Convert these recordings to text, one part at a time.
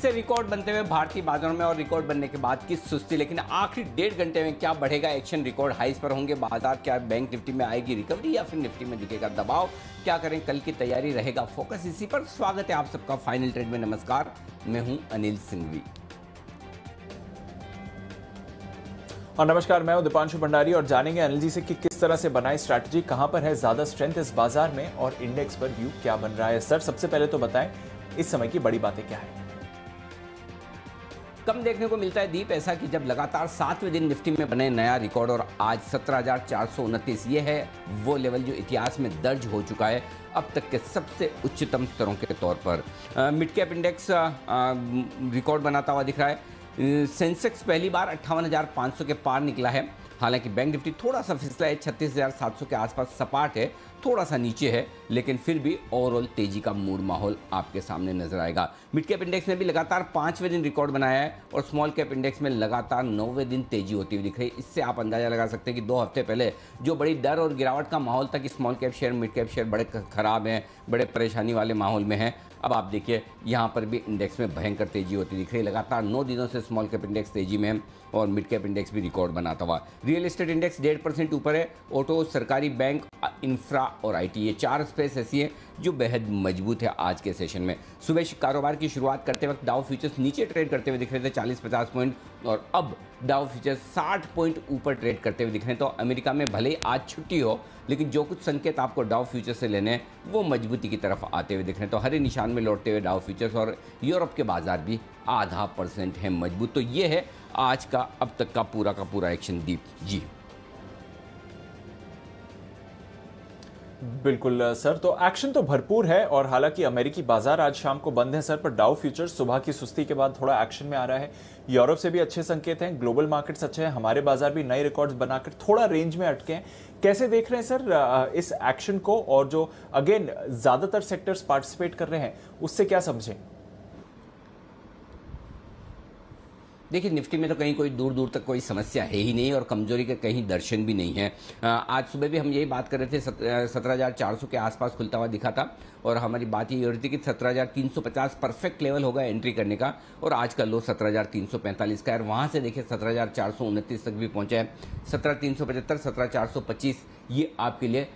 से रिकॉर्ड बनते हुए भारतीय बाजारों में और रिकॉर्ड बनने के बाद की सुस्ती, लेकिन आखिरी 1.5 घंटे में क्या बढ़ेगा एक्शन? रिकॉर्ड हाइस पर होंगे बाजार? क्या बैंक निफ्टी में आएगी रिकवरी या फिर निफ्टी में दिखेगा दबाव? क्या करें, कल की तैयारी रहेगा फोकस इसी पर। स्वागत है आप सबका फाइनल ट्रेड में। नमस्कार, मैं हूं अनिल सिंघवी और नमस्कार, मैं हूं दीपांशु भंडारी और जानेंगे अनिल जी से कि किस तरह से बनाए स्ट्रैटेजी, कहां पर है ज्यादा स्ट्रेंथ इस बाजार में और इंडेक्स पर व्यू क्या बन रहा है। सर, सबसे पहले तो बताएं इस समय की बड़ी बातें क्या है। कम देखने को मिलता है दीप ऐसा कि जब लगातार 7वें दिन निफ्टी में बने नया रिकॉर्ड और आज 17,429, ये है वो लेवल जो इतिहास में दर्ज हो चुका है अब तक के सबसे उच्चतम स्तरों के तौर पर। मिड कैप इंडेक्स रिकॉर्ड बनाता हुआ दिख रहा है। सेंसेक्स पहली बार 58,500 के पार निकला है। हालांकि बैंक निफ्टी थोड़ा सा फिसला है, 36,700 के आसपास सपाट है, थोड़ा सा नीचे है, लेकिन फिर भी ओवरऑल तेजी का मूड माहौल आपके सामने नजर आएगा। मिड कैप इंडेक्स ने भी लगातार 5वें दिन रिकॉर्ड बनाया है और स्मॉल कैप इंडेक्स में लगातार 9वें दिन तेजी होती हुई दिख रही है। इससे आप अंदाजा लगा सकते हैं कि 2 हफ्ते पहले जो बड़ी डर और गिरावट का माहौल था कि small cap share mid cap share बड़े खराब हैं, बड़े परेशानी वाले माहौल में हैं, अब आप देखिए यहाँ पर भी इंडेक्स में भयंकर तेजी होती दिख रही है। लगातार 9 दिनों से स्मॉल कैप इंडेक्स तेजी में है और मिड कैप इंडेक्स भी रिकॉर्ड बनाता हुआ। रियल एस्टेट इंडेक्स 1.5% ऊपर है। ऑटो, सरकारी बैंक, इंफ्रा और आईटी, ये 4 स्पेस ऐसी है जो बेहद मजबूत है आज के सेशन में। सुबह कारोबार की शुरुआत करते वक्त डाउ फ्यूचर्स नीचे ट्रेड करते हुए दिख रहे थे 40-50 पॉइंट, और अब डाउ फ्यूचर्स 60 पॉइंट ऊपर ट्रेड करते हुए दिख रहे हैं। तो अमेरिका में भले ही आज छुट्टी हो, लेकिन जो कुछ संकेत आपको डाउ फ्यूचर्स से लेने हैं वो मजबूती की तरफ आते हुए दिख रहे हैं। तो हरे निशान में लौटते हुए डाउ फ्यूचर्स और यूरोप के बाजार भी 0.5% है मजबूत। तो ये है आज का अब तक का पूरा एक्शन दीप जी। बिल्कुल सर, तो एक्शन तो भरपूर है और हालांकि अमेरिकी बाजार आज शाम को बंद है सर, पर डाउ फ्यूचर्स सुबह की सुस्ती के बाद थोड़ा एक्शन में आ रहा है। यूरोप से भी अच्छे संकेत हैं, ग्लोबल मार्केट्स अच्छे हैं, हमारे बाजार भी नए रिकॉर्ड्स बनाकर थोड़ा रेंज में अटके हैं। कैसे देख रहे हैं सर इस एक्शन को, और जो अगेन ज्यादातर सेक्टर्स पार्टिसिपेट कर रहे हैं उससे क्या समझें? देखिए, निफ्टी में तो कहीं कोई दूर दूर तक कोई समस्या है ही नहीं और कमजोरी के कहीं दर्शन भी नहीं है। आज सुबह भी हम यही बात कर रहे थे, 17,400 के आसपास खुलता हुआ दिखा था और हमारी बात ये हो रही थी कि 17,350 परफेक्ट लेवल होगा एंट्री करने का, और आज का लो 17,345 का है। वहां से देखिए 17,429 तक भी पहुंचा है। 17,375, 17,425 ये आपके लिए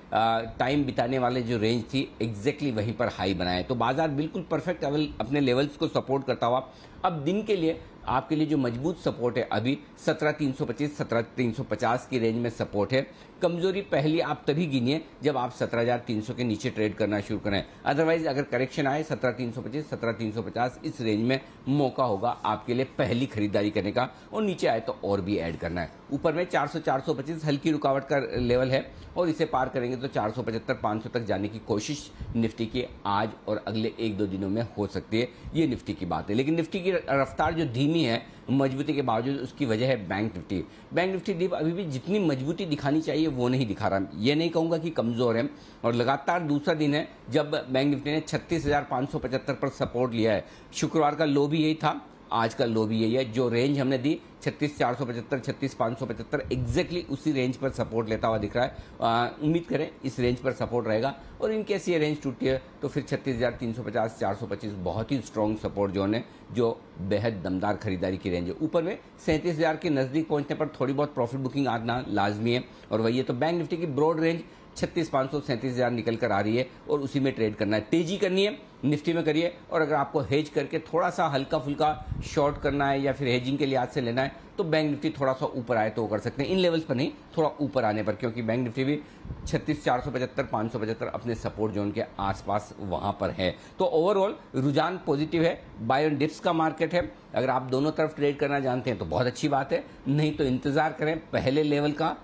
टाइम बिताने वाले जो रेंज थी एग्जैक्टली वहीं पर हाई बनाए। तो बाजार बिल्कुल परफेक्ट अपने लेवल्स को सपोर्ट करता हुआ अब दिन के लिए आपके लिए जो मजबूत सपोर्ट है अभी 17,325, 17,350 की रेंज में सपोर्ट है। कमजोरी पहली आप तभी गिनिए जब आप 17,300 के नीचे ट्रेड करना शुरू करें। अदरवाइज अगर करेक्शन आए 17,325, 17,350 इस रेंज में मौका होगा आपके लिए पहली खरीदारी करने का, और नीचे आए तो और भी ऐड करना है। ऊपर में 400, 425 हल्की रुकावट का लेवल है और इसे पार करेंगे तो 475, 500 तक जाने की कोशिश निफ्टी की आज और अगले 1-2 दिनों में हो सकती है। ये निफ्टी की बात है, लेकिन निफ्टी की रफ्तार जो धीमी है मजबूती के बावजूद, उसकी वजह है बैंक निफ्टी। बैंक निफ्टी दीप अभी भी जितनी मजबूती दिखानी चाहिए वो नहीं दिखा रहा। ये नहीं कहूंगा कि कमजोर है, और लगातार दूसरा दिन है जब बैंक निफ्टी ने 36,575 पर सपोर्ट लिया है। शुक्रवार का लो भी यही था, आज का लो भी यही है। जो रेंज हमने दी 36,475, 36,575 एग्जैक्टली उसी रेंज पर सपोर्ट लेता हुआ दिख रहा है। उम्मीद करें इस रेंज पर सपोर्ट रहेगा, और इनकेस ये रेंज टूटती है तो फिर 36,350, 425 बहुत ही स्ट्रॉन्ग सपोर्ट जोन है, जो बेहद दमदार खरीदारी की रेंज है। ऊपर में 37,000 के नजदीक पहुंचने पर थोड़ी बहुत प्रॉफिट बुकिंग आना लाजमी है, और वही है। तो बैंक निफ्टी की ब्रॉड रेंज 36,500, 37,000 निकल कर आ रही है और उसी में ट्रेड करना है। तेजी करनी है निफ्टी में करिए, और अगर आपको हेज करके थोड़ा सा हल्का फुल्का शॉर्ट करना है या फिर हेजिंग के लिहाज से लेना है तो बैंक निफ्टी थोड़ा सा ऊपर आए तो कर सकते हैं, इन लेवल्स पर नहीं, थोड़ा ऊपर आने पर, क्योंकि बैंक निफ्टी भी 36,475, 575 अपने सपोर्ट जोन के आसपास वहां पर है। तो ओवरऑल रुझान पॉजिटिव है, बाय ऑन डिप्स का मार्केट है। अगर आप दोनों तरफ ट्रेड करना जानते हैं तो बहुत अच्छी बात है, नहीं तो इंतजार करें पहले लेवल का,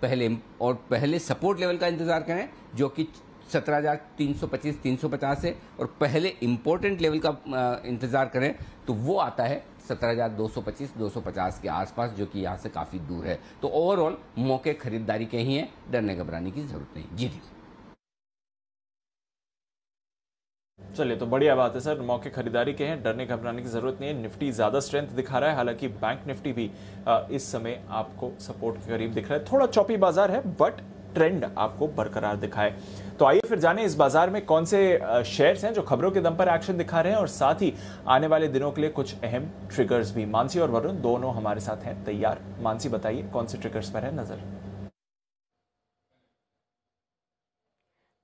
पहले सपोर्ट लेवल का इंतजार करें जो कि 17,325, 350 है, और पहले इंपॉर्टेंट लेवल का इंतजार करें तो वो आता है 17,225, 250 के आसपास, जो कि यहाँ से काफी दूर है। तो ओवरऑल मौके खरीदारी के ही हैं, डरने घबराने की जरूरत नहीं। जी। चलिए, तो बढ़िया बात है सर, मौके खरीदारी के हैं, डरने घबराने की जरूरत नहीं है। निफ्टी ज्यादा स्ट्रेंथ दिखा रहा है, हालांकि बैंक निफ्टी भी इस समय आपको सपोर्ट के करीब दिख रहा है। थोड़ा चौपी बाजार है बट ट्रेंड आपको बरकरार दिखाए। तो आइए फिर जाने इस बाजार में कौन से शेयर्स हैं जो खबरों के दम पर एक्शन दिखा रहे हैं और साथ ही आने वाले दिनों के लिए कुछ अहम ट्रिगर्स भी। मानसी और वरुण दोनों हमारे साथ हैं तैयार। मानसी बताइए कौन से ट्रिगर्स पर है नजर।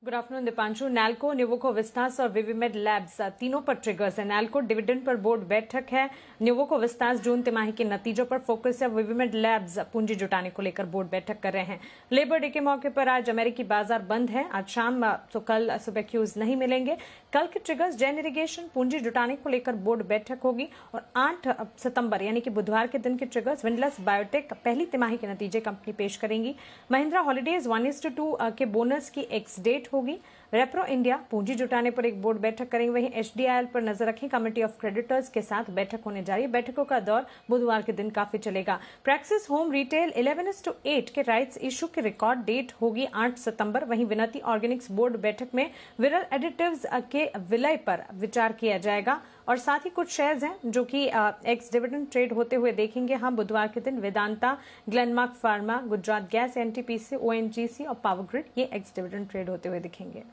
Good afternoon Deepanshu. NALCO, Nuvoco Vistas और विविमेड लैब्स तीनों पर ट्रिगर्स है। नैल्को डिविडेंड पर बोर्ड बैठक है, न्यूवोको विस्तास जून तिमाही के नतीजों पर फोकस है, विविमेड लैब्स पूंजी जुटाने को लेकर बोर्ड बैठक कर रहे हैं। लेबर डे के मौके पर आज अमेरिकी बाजार बंद है, आज शाम तो कल सुबह क्यूज नहीं मिलेंगे। कल के ट्रिगर्स जैन इरिगेशन, पूंजी जुटाने को लेकर बोर्ड बैठक होगी और 8 सितंबर यानी कि बुधवार के दिन के ट्रिगर्स विंडलस बायोटेक पहली तिमाही के नतीजे कंपनी पेश करेंगी। महिंद्रा हॉलीडेज 1:2 के बोनस की एक्स डेट होगी। रेप्रो इंडिया पूंजी जुटाने पर एक बोर्ड बैठक करेंगे। वहीं एचडीआईएल पर नजर रखें, कमेटी ऑफ क्रेडिटर्स के साथ बैठक होने जा रही है। बैठकों का दौर बुधवार के दिन काफी चलेगा। प्रैक्सिस होम रिटेल 11:8 के राइट्स इशू की रिकॉर्ड डेट होगी 8 सितंबर। वहीं विनती ऑर्गेनिक्स बोर्ड बैठक में विरल एडिटिव्स के विलय पर विचार किया जाएगा और साथ ही कुछ शेयर्स हैं जो कि एक्स डिविडेंड ट्रेड होते हुए देखेंगे। हाँ, बुधवार के दिन Vedanta, Glenmark pharma, Gujarat gas, NTPC, ONGC और पावर ग्रिड ये एक्स डिविडेंड ट्रेड होते हुए दिखेंगे।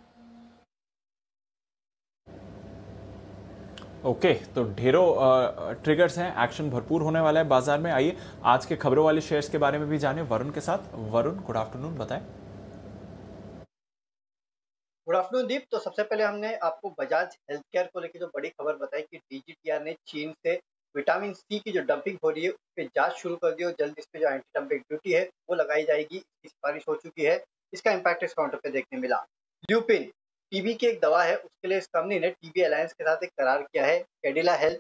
ओके, तो ढेरों ट्रिगर्स हैं, एक्शन भरपूर होने वाला है बाजार में। आइए आज के खबरों वाले शेयर्स के बारे में भी जाने वरुण के साथ। वरुण, गुड आफ्टरनून, बताएं। गुड आफ्टरनून दीप। तो सबसे पहले हमने आपको बजाज हेल्थ केयर को लेकर जो बड़ी खबर बताई कि डीजीटीआर ने चीन से विटामिन सी की जो डंपिंग हो रही है उस पर जांच शुरू कर दी और जल्द इस पे जो एंटी डंपिंग ड्यूटी है वो लगाई जाएगी, इसकी सिफारिश हो चुकी है। इसका इम्पैक्ट इस काउंटर पे देखने मिला। ल्यूपिन टीबी की एक दवा है, उसके लिए इस कंपनी ने टीबी अलायंस के साथ एक करार किया है। कैडिला हेल्थ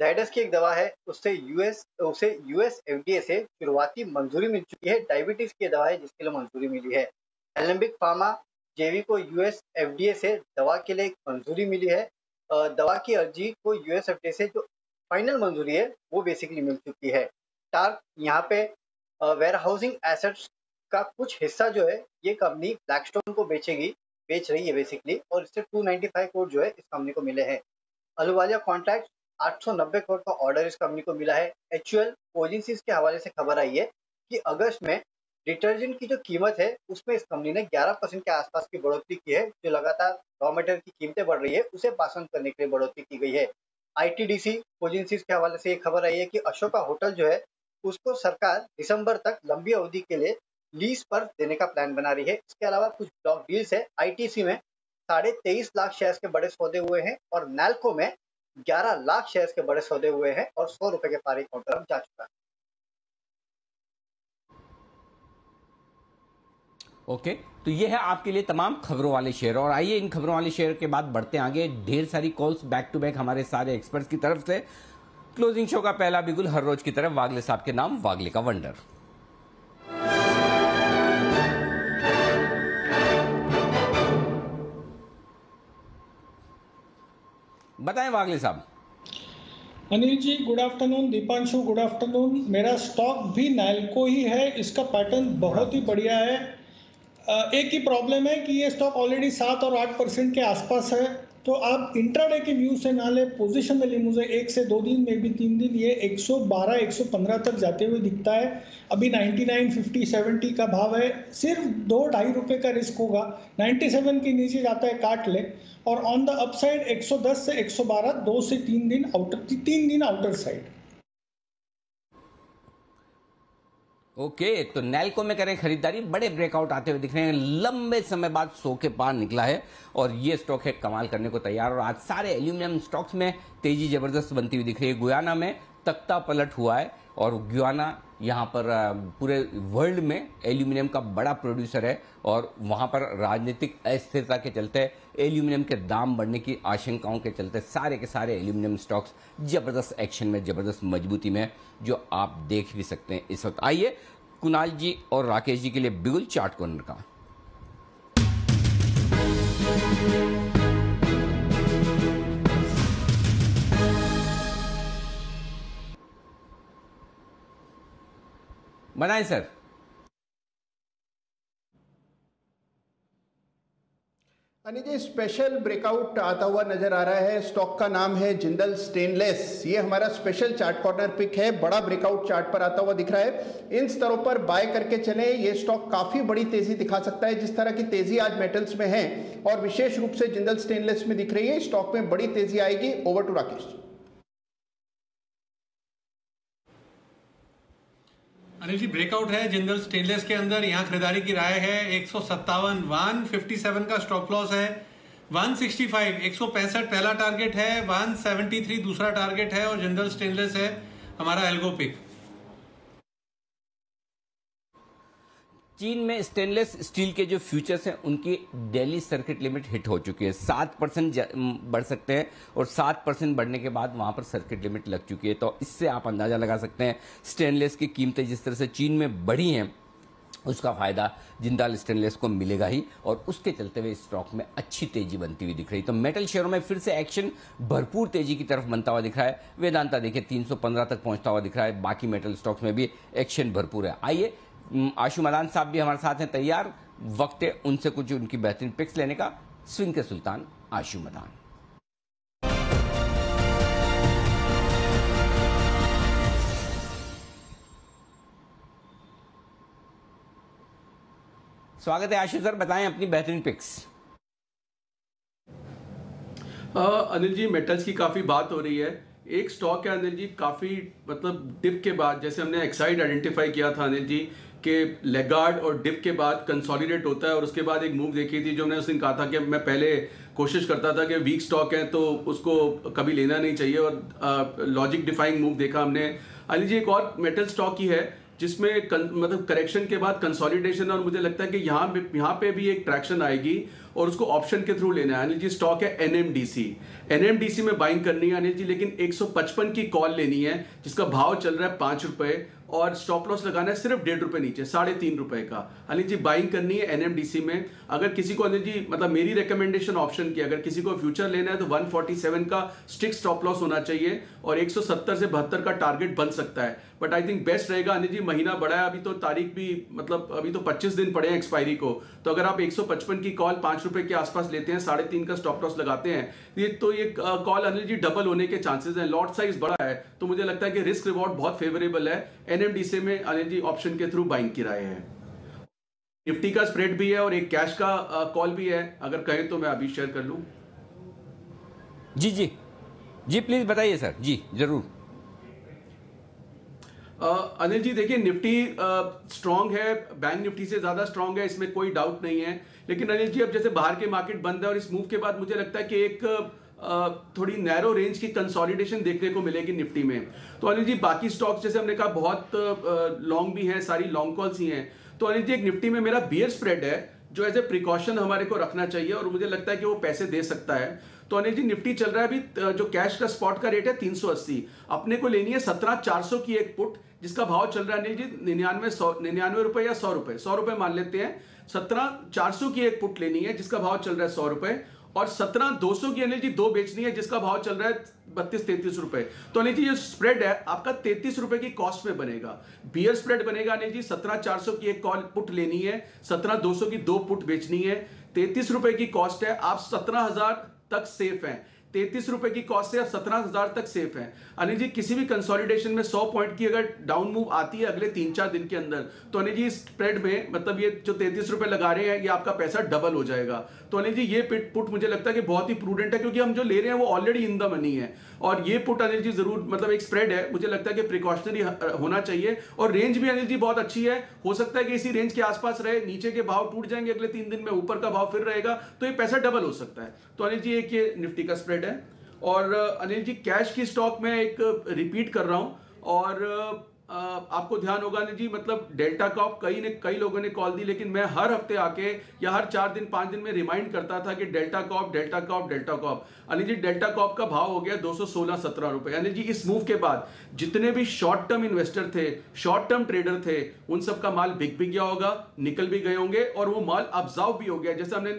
जाइडस की एक दवा है, उसे यूएस एफडीए से शुरुआती मंजूरी मिल चुकी है। डायबिटीज की दवा है जिसके लिए मंजूरी मिली है। एलेम्बिक फार्मा जेवी को यूएस एफडीए से दवा के लिए एक मंजूरी मिली है। दवा की अर्जी को यूएस एफडीए से जो फाइनल मंजूरी है वो बेसिकली मिल चुकी है। टार्क यहाँ पे वेयर हाउसिंग एसेट्स का कुछ हिस्सा जो है ये कंपनी ब्लैकस्टोन को बेच रही है बेसिकली, और इससे 295 करोड़ जो है इस कंपनी को मिले हैं। अहलुवालिया कॉन्ट्रैक्ट 890 करोड़ का ऑर्डर इस कंपनी को मिला है। एचयूएल एजेंसीज के हवाले से खबर आई है कि अगस्त में डिटर्जेंट की जो कीमत है उसमें इस कंपनी ने 11% के आसपास की बढ़ोतरी की है। जो लगातार रॉ मटेरियल की कीमतें बढ़ रही है उसे पास ऑन करने के लिए बढ़ोतरी की गई है। आईटीडीसी एजेंसीज के हवाले से ये खबर आई है कि अशोका होटल जो है उसको सरकार दिसंबर तक लंबी अवधि के लिए लीज पर देने का प्लान बना रही है। इसके अलावा कुछ ब्लॉक डील्स है। आईटीसी में 23.5 लाख शेयर्स के बड़े सौदे हुए हैं और नैल्को में 11 लाख शेयर्स के बड़े सौदे हुए हैं और 100 रुपए के पार काउंटर अब जा चुका है। ओके, तो ये है आपके लिए तमाम खबरों वाले शेयर। और आइए इन खबरों वाले शेयर के बाद बढ़ते आगे। ढेर सारी कॉल्स बैक टू बैक हमारे सारे एक्सपर्ट्स की तरफ से। क्लोजिंग शो का पहला बिगुल हर रोज की तरफ वागले साहब के नाम, वागले का वंडर। बताएं वागले साहब। Anil ji good afternoon, Deepanshu good afternoon. मेरा स्टॉक भी नैल्को ही है, इसका पैटर्न बहुत ही बढ़िया है। एक ही प्रॉब्लम है कि ये स्टॉक ऑलरेडी 7 और 8% के आसपास है, तो आप इंट्राडे के व्यू से ना ले, पोजीशन में ले। मुझे 1 से 2 दिन में भी 3 दिन ये 112 115 तक जाते हुए दिखता है। अभी 99 50 70 का भाव है, सिर्फ 2-2.5 रुपये का रिस्क होगा। 97 के नीचे जाता है काट ले, और ऑन द अपसाइड 110 से 112 2 से 3 दिन आउटर साइड। ओके, तो नैल्को में करें खरीदारी। बड़े ब्रेकआउट आते हुए दिख रहे हैं, लंबे समय बाद 100 के पार निकला है और ये स्टॉक है कमाल करने को तैयार। और आज सारे एल्यूमिनियम स्टॉक्स में तेजी जबरदस्त बनती हुई दिख रही है। गुयाना में तख्ता पलट हुआ है और गुयाना यहाँ पर पूरे वर्ल्ड में एल्यूमिनियम का बड़ा प्रोड्यूसर है और वहाँ पर राजनीतिक अस्थिरता के चलते, एल्यूमिनियम के दाम बढ़ने की आशंकाओं के चलते सारे के सारे एल्यूमिनियम स्टॉक्स जबरदस्त एक्शन में, जबरदस्त मजबूती में, जो आप देख भी सकते हैं इस वक्त। आइए कुणाल जी और राकेश जी के लिए बिगुल चार्ट कॉर्नर का। बनाए sir. Anil ji, special breakout आता हुआ नजर आ रहा है। स्टॉक का नाम है जिंदल स्टेनलेस। ये हमारा स्पेशल चार्ट कॉर्नर पिक है, बड़ा ब्रेकआउट चार्ट पर आता हुआ दिख रहा है। इन स्तरों पर बाय करके चले, ये स्टॉक काफी बड़ी तेजी दिखा सकता है। जिस तरह की तेजी आज मेटल्स में है और विशेष रूप से जिंदल स्टेनलेस में दिख रही है, स्टॉक में बड़ी तेजी आएगी। Over to Rakesh. Anil ji, breakout है जिंदल स्टेनलेस के अंदर, यहाँ खरीदारी की राय है। 157 157 का स्टॉप लॉस है। 165 165 पहला टारगेट है, 173 दूसरा टारगेट है और जिंदल स्टेनलेस है हमारा एल्गो पिक। चीन में स्टेनलेस स्टील के जो फ्यूचर्स हैं उनकी डेली सर्किट लिमिट हिट हो चुकी है। 7% बढ़ सकते हैं और 7% बढ़ने के बाद वहां पर सर्किट लिमिट लग चुकी है। तो इससे आप अंदाजा लगा सकते हैं स्टेनलेस की कीमतें जिस तरह से चीन में बढ़ी हैं, उसका फायदा जिंदाल स्टेनलेस को मिलेगा ही और उसके चलते हुए स्टॉक में अच्छी तेजी बनती हुई दिख रही। तो मेटल शेयरों में फिर से एक्शन भरपूर तेजी की तरफ बनता हुआ दिख रहा है। वेदांता देखिए 315 तक पहुंचता हुआ दिख रहा है। बाकी मेटल स्टॉक्स में भी एक्शन भरपूर है। आइए, आशु मदान साहब भी हमारे साथ हैं तैयार। वक्त है उनसे कुछ उनकी बेहतरीन पिक्स लेने का। स्विंग के सुल्तान आशु मदान। स्वागत है आशु सर, बताएं अपनी बेहतरीन पिक्स। अनिल जी, मेटल्स की काफी बात हो रही है। एक स्टॉक है अनिल जी, काफी मतलब डिप के बाद, जैसे हमने एक्साइड आइडेंटिफाई किया था अनिल जी कि लेगार्ड और डिप के बाद कंसोलिडेट होता है और उसके बाद एक मूव देखी थी जो मैंने उस दिन कहा था कि मैं पहले कोशिश करता था कि वीक स्टॉक है तो उसको कभी लेना नहीं चाहिए और लॉजिक डिफाइंग मूव देखा हमने। अनिल जी, एक और मेटल स्टॉक ही है जिसमें मतलब करेक्शन के बाद कंसोलिडेशन, और मुझे लगता है कि यहाँ पे भी एक ट्रैक्शन आएगी और उसको ऑप्शन के थ्रू लेना है। अनिल जी, स्टॉक है एनएमडीसी में बाइंग करनी है अनिल जी, लेकिन 155 की कॉल लेनी है जिसका भाव चल रहा है 5 रुपए और स्टॉप लॉस लगाना है सिर्फ 1.5 रुपए नीचे, 3.5 रुपए का। अनिल जी, बाइंग करनी है एनएमडीसी में। अगर किसी को अनिल जी मतलब मेरी रिकमेंडेशन ऑप्शन की, अगर किसी को फ्यूचर लेना है तो 147 का स्टिक स्टॉप लॉस होना चाहिए और 170 से 72 का टारगेट बन सकता है। बट आई थिंक बेस्ट रहेगा अनिल जी, महीना बड़ा है अभी तो, तारीख भी मतलब अभी तो 25 दिन पड़े हैं एक्सपायरी को, तो अगर आप 155 की कॉल 5 रुपए के आसपास लेते हैं, 3.5 का स्टॉप लॉस लगाते हैं, ये कॉल अनिल जी डबल होने के चांसेस हैं। लॉट साइज बड़ा है तो मुझे लगता है कि रिस्क रिवॉर्ड बहुत फेवरेबल है। एनएमडीसी में अनिल जी ऑप्शन के थ्रू बाइंग की राय है। निफ्टी का स्प्रेड भी है और एक कैश का कॉल भी है, अगर कहें तो मैं अभी शेयर कर लूं। जी प्लीज बताइए सर। जी जरूर। अनिल जी देखिए, निफ्टी स्ट्रांग है, बैंक निफ्टी से ज्यादा स्ट्रांग है, इसमें कोई डाउट नहीं है। लेकिन अनिल जी अब जैसे बाहर के मार्केट बंद है और इस मूव के बाद मुझे लगता है कि एक थोड़ी नैरो रेंज की कंसोलिडेशन देखने को मिलेगी निफ्टी में। तो अनिल जी बाकी स्टॉक्स जैसे हमने कहा बहुत लॉन्ग भी हैं, सारी लॉन्ग कॉल्स ही हैं। तो अनिल जी एक निफ्टी में मेरा बियर स्प्रेड है जो एज ए प्रिकॉशन हमारे को रखना चाहिए और मुझे लगता है कि वो पैसे दे सकता है। तो अनिल जी निफ्टी चल रहा है अभी, जो कैश का स्पॉट का रेट है 380, अपने को लेनी है 17,400 की एक पुट जिसका भाव चल रहा है अनिल जी 99 रुपए या 100 रुपए मान लेते हैं। 17,400 की एक पुट लेनी है जिसका भाव चल रहा है 100 रुपए और 17,200 की अनिल जी 2 बेचनी है जिसका भाव चल रहा है 32-33 रुपए। तो अनिल जी ये स्प्रेड है आपका 33 रुपए की कॉस्ट में बनेगा। बियर स्प्रेड बनेगा अनिल जी 17,400 की एक कॉल पुट लेनी है, 17,200 की 2 पुट बेचनी है, 33 रुपए की कॉस्ट है, आप 17,000 तक सेफ हैं। 33 रुपए की कॉस्ट से आप 17,000 तक सेफ हैं। अनिल जी किसी भी कंसोलिडेशन में 100 पॉइंट की अगर डाउन मूव आती है अगले 3-4 दिन के अंदर, तो अनिल जी इस स्प्रेड में मतलब ये जो 33 रुपए लगा रहे हैं ये आपका पैसा डबल हो जाएगा। तो अनिल जी ये पुट मुझे लगता है कि बहुत ही प्रूडेंट है क्योंकि हम जो ले रहे हैं वो ऑलरेडी इन द मनी है और ये पुट अनिल जी जरूर मतलब एक स्प्रेड है, मुझे लगता है कि प्रिकॉशनरी होना चाहिए और रेंज भी अनिल जी बहुत अच्छी है। हो सकता है कि इसी रेंज के आसपास रहे, नीचे के भाव टूट जाएंगे अगले 3 दिन में, ऊपर का भाव फिर रहेगा तो ये पैसा डबल हो सकता है। तो अनिल जी एक ये निफ्टी का स्प्रेड है। और अनिल जी कैश की स्टॉक में एक रिपीट कर रहा हूं और आपको ध्यान होगा अनिल जी मतलब डेल्टा कॉप कई लोगों ने कॉल दी, लेकिन मैं हर हफ्ते आके या हर 4 दिन 5 दिन में रिमाइंड करता था कि delta corp. Anil ji delta corp का भाव हो गया 216-17 रुपए। अनिल जी इस मूव के बाद जितने भी शॉर्ट टर्म इन्वेस्टर थे, शॉर्ट टर्म ट्रेडर थे, उन सब का माल बिक भी गया होगा, निकल भी गए होंगे और वो माल ऑब्जर्व भी हो गया। जैसे हमने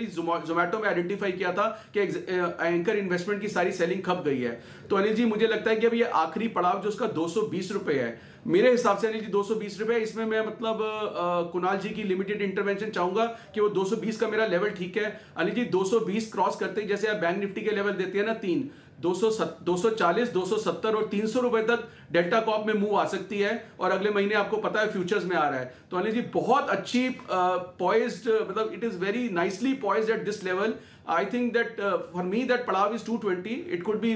जोमेटो में आइडेंटिफाई किया था कि एंकर इन्वेस्टमेंट की सारी सेलिंग खप गई है। तो अनिल जी मुझे लगता है कि अब ये आखिरी पड़ाव जो उसका 220 रुपए है, मेरे हिसाब से अनिल जी 220 रुपए, इसमें मैं मतलब कुणाल जी की लिमिटेड इंटरवेंशन चाहूंगा कि वो 220 का मेरा लेवल ठीक है। अनिल जी 220 क्रॉस करते ही जैसे आप बैंक निफ्टी के लेवल देते हैं ना 240, 270 और 300 रुपए तक डेल्टा कॉप में मूव आ सकती है, और अगले महीने आपको पता है फ्यूचर्स में आ रहा है। तो अनिल जी बहुत अच्छी पॉइज्ड, मतलब it is very nicely poised at this level. I think that for me that पड़ाव is 220, it could be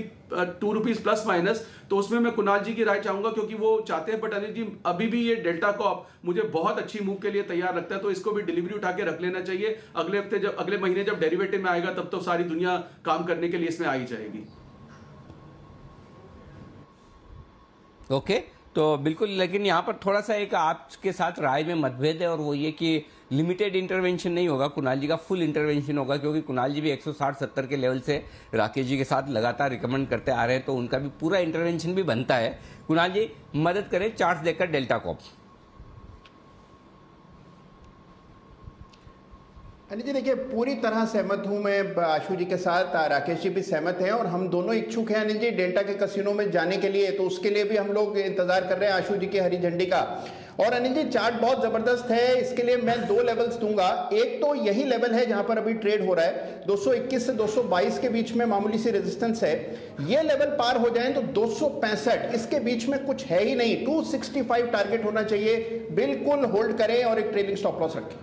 2 rupees plus minus. तो उसमें मैं कुणाल जी की राय चाहूंगा क्योंकि वो चाहते हैं, बट अनिल जी अभी भी ये डेल्टा कॉप मुझे बहुत अच्छी मूव के लिए तैयार रखता है, तो इसको भी डिलीवरी उठा के रख लेना चाहिए। अगले हफ्ते जब अगले महीने जब डेरिवेटिव में आएगा तब तो सारी दुनिया काम करने के लिए इसमें आ ही जाएगी। ओके तो बिल्कुल, लेकिन यहाँ पर थोड़ा सा एक आपके साथ राय में मतभेद है, और वो ये कि लिमिटेड इंटरवेंशन नहीं होगा, कुणाल जी का फुल इंटरवेंशन होगा, क्योंकि कुणाल जी भी 160-70 के लेवल से राकेश जी के साथ लगातार रिकमेंड करते आ रहे हैं, तो उनका भी पूरा इंटरवेंशन भी बनता है। कुणाल जी मदद करें चार्ट देखकर डेल्टा कॉप। अनिल जी देखिए, पूरी तरह सहमत हूं मैं आशु जी के साथ, राकेश जी भी सहमत हैं, और हम दोनों इच्छुक हैं अनिल जी डेल्टा के कसिनो में जाने के लिए, तो उसके लिए भी हम लोग इंतजार कर रहे हैं आशु जी की हरी झंडी का। और अनिल जी चार्ट बहुत जबरदस्त है, इसके लिए मैं 2 लेवल्स दूंगा। एक तो यही लेवल है जहां पर अभी ट्रेड हो रहा है, 221 से 222 के बीच में मामूली सी रेजिस्टेंस है। ये लेवल पार हो जाए तो 265, इसके बीच में कुछ है ही नहीं। 265 टारगेट होना चाहिए, बिल्कुल होल्ड करें और एक ट्रेलिंग स्टॉप लॉस रखें।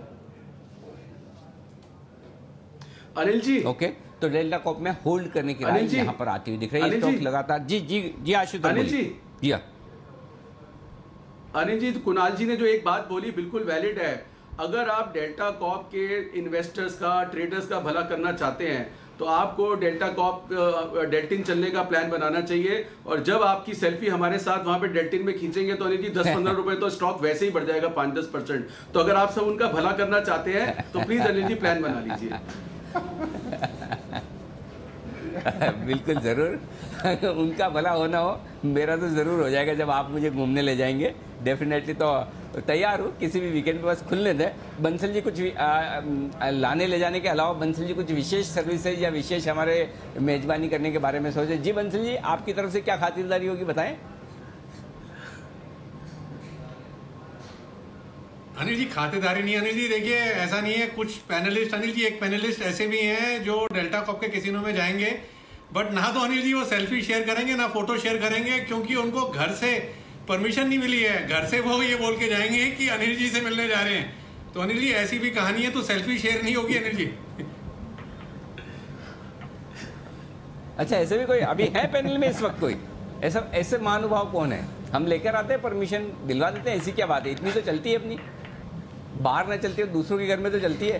अनिल जी ओके तो डेल्टा कॉप में होल्ड करने की राय यहाँ पर आती हुई दिख रही है। स्टॉक लगातार जी जी जी आशुतोष अनिल जी जी अनिल जी, कुणाल जी ने जो एक बात बोली बिल्कुल वैलिड है। अगर आप डेल्टा कॉप के इन्वेस्टर्स का, ट्रेडर्स का भला करना चाहते हैं तो आपको डेल्टा कॉप डेल्टिन चलने का प्लान बनाना चाहिए, और जब आपकी सेल्फी हमारे साथ वहां पे डेल्टिन में खींचेंगे तो अनिल जी 10-15 रुपए तो स्टॉक वैसे ही बढ़ जाएगा 5-10%। तो अगर आप सब उनका भला करना चाहते हैं तो प्लीज अनिल जी प्लान बना लीजिए। बिल्कुल जरूर उनका भला होना हो, मेरा तो जरूर हो जाएगा जब आप मुझे घूमने ले जाएंगे। डेफिनेटली तो तैयार हो, किसी भी वीकेंड पे बस खुलने दें। बंसल जी कुछ लाने ले जाने के अलावा बंसल जी कुछ विशेष सर्विसेज या विशेष हमारे मेजबानी करने के बारे में सोचे? जी बंसल जी आपकी तरफ से क्या खातिरदारी होगी बताएं। अनिल जी खातेदारी नहीं, अनिल जी देखिए ऐसा नहीं है। कुछ पैनलिस्ट, अनिल जी एक पैनलिस्ट ऐसे भी हैं जो डेल्टा कॉप के कैसीनो में जाएंगे, बट ना तो अनिल जी वो सेल्फी शेयर करेंगे ना फोटो शेयर करेंगे, क्योंकि उनको घर से परमिशन नहीं मिली है। घर से वो ये बोल के जाएंगे कि अनिल जी से मिलने जा रहे हैं। तो अनिल जी ऐसी भी कहानी है, तो सेल्फी शेयर नहीं होगी अनिल जी। अच्छा ऐसे भी कोई अभी है पैनल में इस वक्त कोई ऐसे महानुभाव कौन है? हम लेकर आते हैं, परमिशन दिलवा देते हैं, ऐसी क्या बात है? इतनी तो चलती है अपनी, बाहर ना चलती है दूसरों के घर में तो चलती है।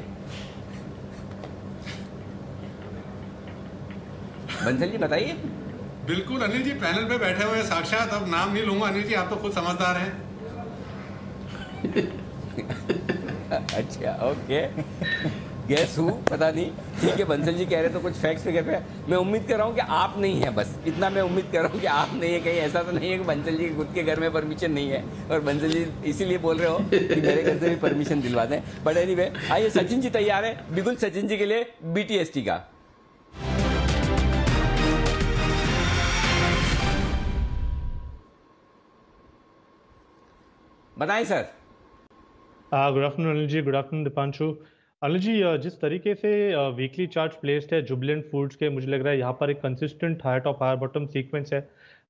बंसल जी बताइए। बिल्कुल अनिल जी पैनल पे बैठे हुए साक्षात, अब नाम नहीं लूंगा अनिल जी, आप तो खुद समझदार हैं। अच्छा ओके गैस हूँ पता नहीं, ठीक है। बंसल जी कह रहे तो कुछ फैक्ट्स फिगर पे मैं उम्मीद कर रहा हूँ कि आप नहीं है, बस इतना मैं उम्मीद कर रहा हूँ कि आप नहीं है। कहीं ऐसा तो नहीं है कि बंसल जी खुद के घर में परमिशन नहीं है और बंसल जी इसीलिए बोल रहे हो कि मेरे घर से भी परमिशन दिलवा दें। बट एनीवे आइए, सचिन जी तैयार है बिल्कुल सचिन जी के लिए BTST का। बताएं sir. Good afternoon Anil ji, good afternoon Deepanshu. Anil ji जिस तरीके से वीकली चार्ट प्लेस्ड है जुबिलेंट फूड्स के, मुझे लग रहा है यहाँ पर एक consistent higher top higher bottom sequence है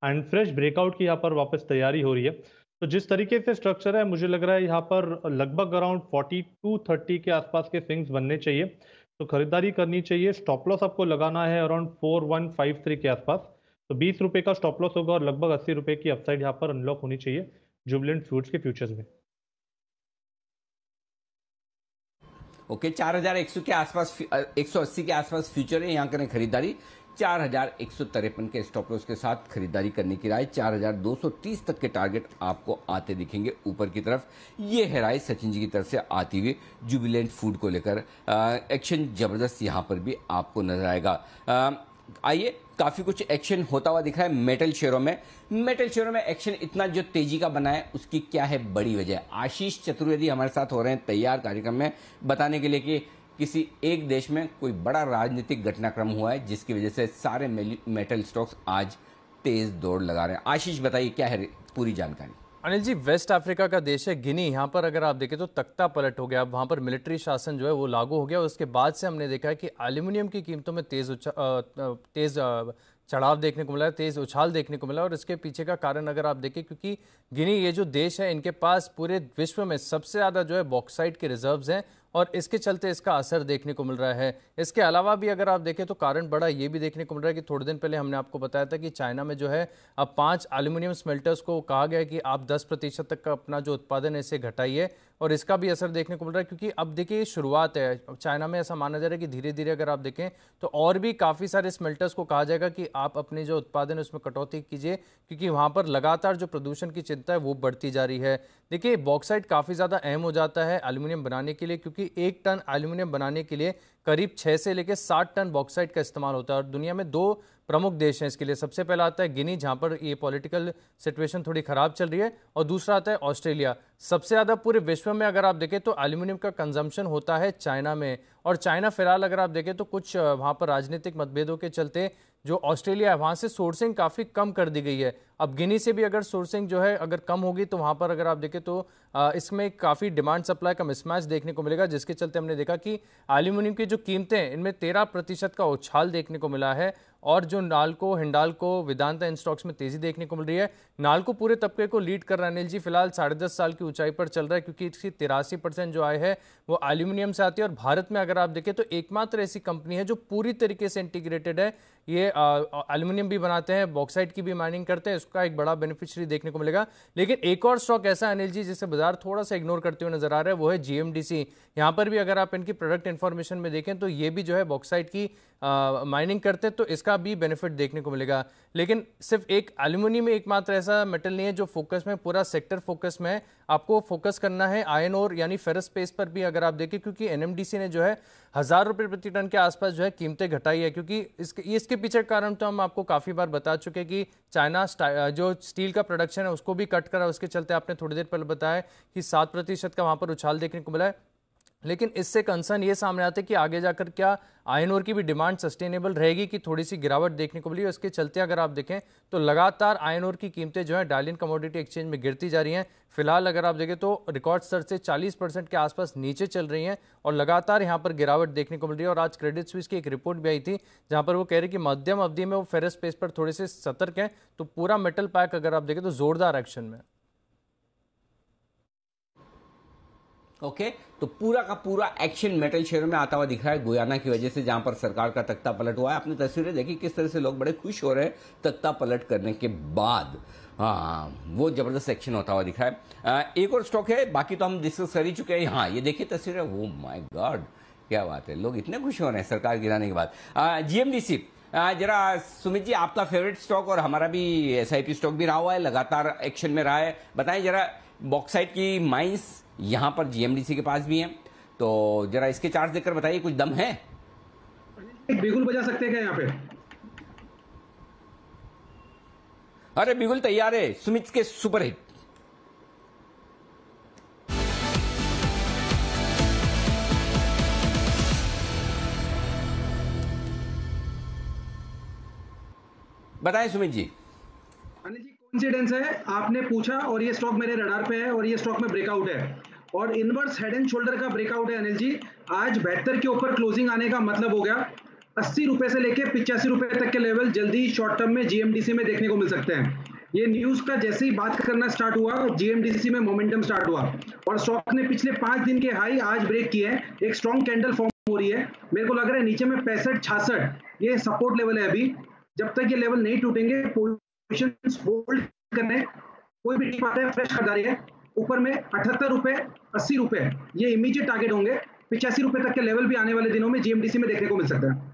एंड फ्रेश ब्रेकआउट की यहाँ पर वापस तैयारी हो रही है। तो जिस तरीके से स्ट्रक्चर है मुझे लग रहा है यहाँ पर लगभग अराउंड 4230 के आसपास के स्विंग्स बनने चाहिए, तो खरीदारी करनी चाहिए। स्टॉप लॉस आपको लगाना है अराउंड 4153 के आसपास, तो 20 रुपये का स्टॉप लॉस होगा और लगभग 80 रुपये की अपसाइड यहाँ पर अनलॉक होनी चाहिए जुबिलेंट फूड्स के फ्यूचर्स में। ओके 4100 के आसपास 180 के आसपास फ्यूचर है, यहाँ करें खरीदारी। 4153 के स्टॉप लॉस के साथ खरीदारी करने की राय। 4230 तक के टारगेट आपको आते दिखेंगे ऊपर की तरफ। ये है राय सचिन जी की तरफ से आती हुई जुबिलेंट फूड को लेकर। एक्शन जबरदस्त यहाँ पर भी आपको नजर आएगा। आइए, काफी कुछ एक्शन होता हुआ दिख रहा है मेटल शेयरों में। मेटल शेयरों में एक्शन इतना जो तेजी का बना है उसकी क्या है बड़ी वजह? आशीष चतुर्वेदी हमारे साथ हो रहे हैं तैयार कार्यक्रम में बताने के लिए कि किसी एक देश में कोई बड़ा राजनीतिक घटनाक्रम हुआ है जिसकी वजह से सारे मेटल स्टॉक्स आज तेज दौड़ लगा रहे हैं। आशीष बताइए क्या है पूरी जानकारी। अनिल जी, वेस्ट अफ्रीका का देश है गिनी। यहाँ पर अगर आप देखें तो तख्ता पलट हो गया। अब वहाँ पर मिलिट्री शासन जो है वो लागू हो गया। उसके बाद से हमने देखा है कि एल्यूमिनियम की कीमतों में तेज चढ़ाव देखने को मिला है, तेज उछाल देखने को मिला। और इसके पीछे का कारण अगर आप देखें, क्योंकि गिनी ये जो देश है, इनके पास पूरे विश्व में सबसे ज़्यादा जो है बॉक्साइट के रिजर्व्स हैं और इसके चलते इसका असर देखने को मिल रहा है। इसके अलावा भी अगर आप देखें तो कारण बड़ा ये भी देखने को मिल रहा है कि थोड़े दिन पहले हमने आपको बताया था कि चाइना में जो है अब 5 एल्यूमिनियम स्मेल्टर्स को कहा गया है कि आप 10% तक का अपना जो उत्पादन है इसे घटाइए। और इसका भी असर देखने को मिल रहा है, क्योंकि अब देखिए शुरुआत है। चाइना में ऐसा माना जा रहा है कि धीरे धीरे अगर आप देखें तो और भी काफ़ी सारे स्मेल्टर्स को कहा जाएगा कि आप अपने जो उत्पादन है उसमें कटौती कीजिए, क्योंकि वहाँ पर लगातार जो प्रदूषण की चिंता है वो बढ़ती जा रही है। देखिए, बॉक्साइट काफ़ी ज़्यादा अहम हो जाता है एल्यूमिनियम बनाने के लिए, क्योंकि 1 टन एल्यूमिनियम बनाने के लिए करीब 6 से लेकर 60 टन बॉक्साइट का इस्तेमाल होता है। और दुनिया में 2 प्रमुख देश हैं इसके लिए। सबसे पहला आता है गिनी, जहां पर ये पॉलिटिकल सिचुएशन थोड़ी खराब चल रही है, और दूसरा आता है ऑस्ट्रेलिया। सबसे ज़्यादा पूरे विश्व में अगर आप देखें तो एल्यूमिनियम का कंजम्पशन होता है चाइना में। और चाइना फिलहाल अगर आप देखें तो कुछ वहाँ पर राजनीतिक मतभेदों के चलते जो ऑस्ट्रेलिया है वहाँ से सोर्सिंग काफ़ी कम कर दी गई है। अब गिनी से भी अगर सोर्सिंग जो है अगर कम होगी तो वहाँ पर अगर आप देखें तो इसमें काफ़ी डिमांड सप्लाई का मिसमैच देखने को मिलेगा, जिसके चलते हमने देखा कि एल्यूमिनियम की जो कीमतें हैं इनमें 13% का उछाल देखने को मिला है। और जो नाल्को, हिंडाल्को, वेदांता इन स्टॉक्स में तेजी देखने को मिल रही है। नाल्को पूरे तबके को लीड कर रहा है अनिल जी, फिलहाल 10.5 साल की ऊंचाई पर चल रहा है, क्योंकि इसकी 83% जो आय है वो एल्यूमिनियम से आती है। और भारत में अगर आप देखें तो एकमात्र ऐसी कंपनी है जो पूरी तरीके से इंटीग्रेटेड है। ये एल्यूमिनियम भी बनाते हैं, बॉक्साइट की भी माइनिंग करते हैं, इसका एक बड़ा बेनिफिशियरी देखने को मिलेगा। लेकिन एक और स्टॉक ऐसा है अनिल जी जिसे बाजार थोड़ा सा इग्नोर करते हुए नजर आ रहा है, वो है जीएमडीसी। यहाँ पर भी अगर आप इनकी प्रोडक्ट इन्फॉर्मेशन में देखें तो ये भी जो है बॉक्साइट की माइनिंग करते हैं, तो इसका भी बेनिफिट देखने को मिलेगा। लेकिन सिर्फ एक एल्यूमिनियम में एकमात्र ऐसा मेटल नहीं है जो फोकस में, पूरा सेक्टर फोकस में है। आपको फोकस करना है आयरन ओर यानी फेरस स्पेस पर भी अगर आप देखें, क्योंकि एनएमडीसी ने जो है 1000 रुपये प्रति टन के आसपास जो है कीमतें घटाई है। क्योंकि इसके पीछे कारण तो हम आपको काफ़ी बार बता चुके हैं कि चाइना जो स्टील का प्रोडक्शन है उसको भी कट करा, उसके चलते आपने थोड़ी देर पहले बताया कि 7% का वहाँ पर उछाल देखने को मिला है। लेकिन इससे कंसर्न ये सामने आता है कि आगे जाकर क्या आयरन ओर की भी डिमांड सस्टेनेबल रहेगी कि थोड़ी सी गिरावट देखने को मिली। इसके चलते अगर आप देखें तो लगातार आयरन ओर की कीमतें जो है डायलिन कमोडिटी एक्सचेंज में गिरती जा रही हैं। फिलहाल अगर आप देखें तो रिकॉर्ड स्तर से 40% के आसपास नीचे चल रही हैं और लगातार यहां पर गिरावट देखने को मिल रही है। और आज क्रेडिट स्विस की एक रिपोर्ट भी आई थी जहां पर वो कह रहे कि मध्यम अवधि में वो फेरस स्पेस पर थोड़े से सतर्क हैं। तो पूरा मेटल पैक अगर आप देखें तो जोरदार एक्शन में। ओके, तो पूरा का पूरा एक्शन मेटल शेयरों में आता हुआ दिख रहा है गुयाना की वजह से, जहां पर सरकार का तख्ता पलट हुआ है। आपने तस्वीरें देखी किस तरह से लोग बड़े खुश हो रहे हैं तख्ता पलट करने के बाद। हाँ, वो जबरदस्त एक्शन होता हुआ दिख रहा है। एक और स्टॉक है, बाकी तो हम डिस्कस कर ही चुके हैं। हाँ, ये देखिए तस्वीरें, वो माय गॉड क्या बात है, लोग इतने खुश हो रहे हैं सरकार गिराने के बाद। जीएमडीसी, जरा सुमित जी, आपका फेवरेट स्टॉक और हमारा भी एसआईपी स्टॉक भी रहा हुआ है, लगातार एक्शन में रहा है। बताएं जरा, बॉक्साइट की माइंस यहां पर जीएमडीसी के पास भी हैं, तो जरा इसके चार्ट देखकर बताइए, कुछ दम है? बिगुल बजा सकते हैं क्या यहाँ पे? अरे बिगुल तैयार है, सुमित के सुपर हिट। बताएं सुमित जी। अनिल जी, कोइंसिडेंस है, आपने पूछा और ये स्टॉक मेरे रडार पे है और ये स्टॉक में ब्रेकआउट है और इनवर्स हेड एंड शोल्डर का ब्रेकआउट है। अनिल जी, आज 72 के ऊपर क्लोजिंग आने का मतलब हो गया 80 रुपए से लेकर 85 रुपए तक के लेवल जल्दी शॉर्ट टर्म में जीएमडीसी में देखने को मिल सकते हैं। ये न्यूज का जैसे ही बात करना स्टार्ट हुआ, जीएमडीसी में मोमेंटम स्टार्ट हुआ और स्टॉक ने पिछले 5 दिन के हाई आज ब्रेक किए हैं। एक स्ट्रॉन्ग कैंडल फॉर्म हो रही है, मेरे को लग रहा है नीचे में 65-66 ये सपोर्ट लेवल है। अभी जब तक ये लेवल नहीं टूटेंगे पोजीशंस होल्ड करने, कोई भी टीम आता है फ्रेश खरीदारी है। ऊपर में 78 रुपए 80 रुपए ये इमीडिएट टारगेट होंगे। 85 रुपए तक के लेवल भी आने वाले दिनों में जीएमडीसी में देखने को मिल सकता है।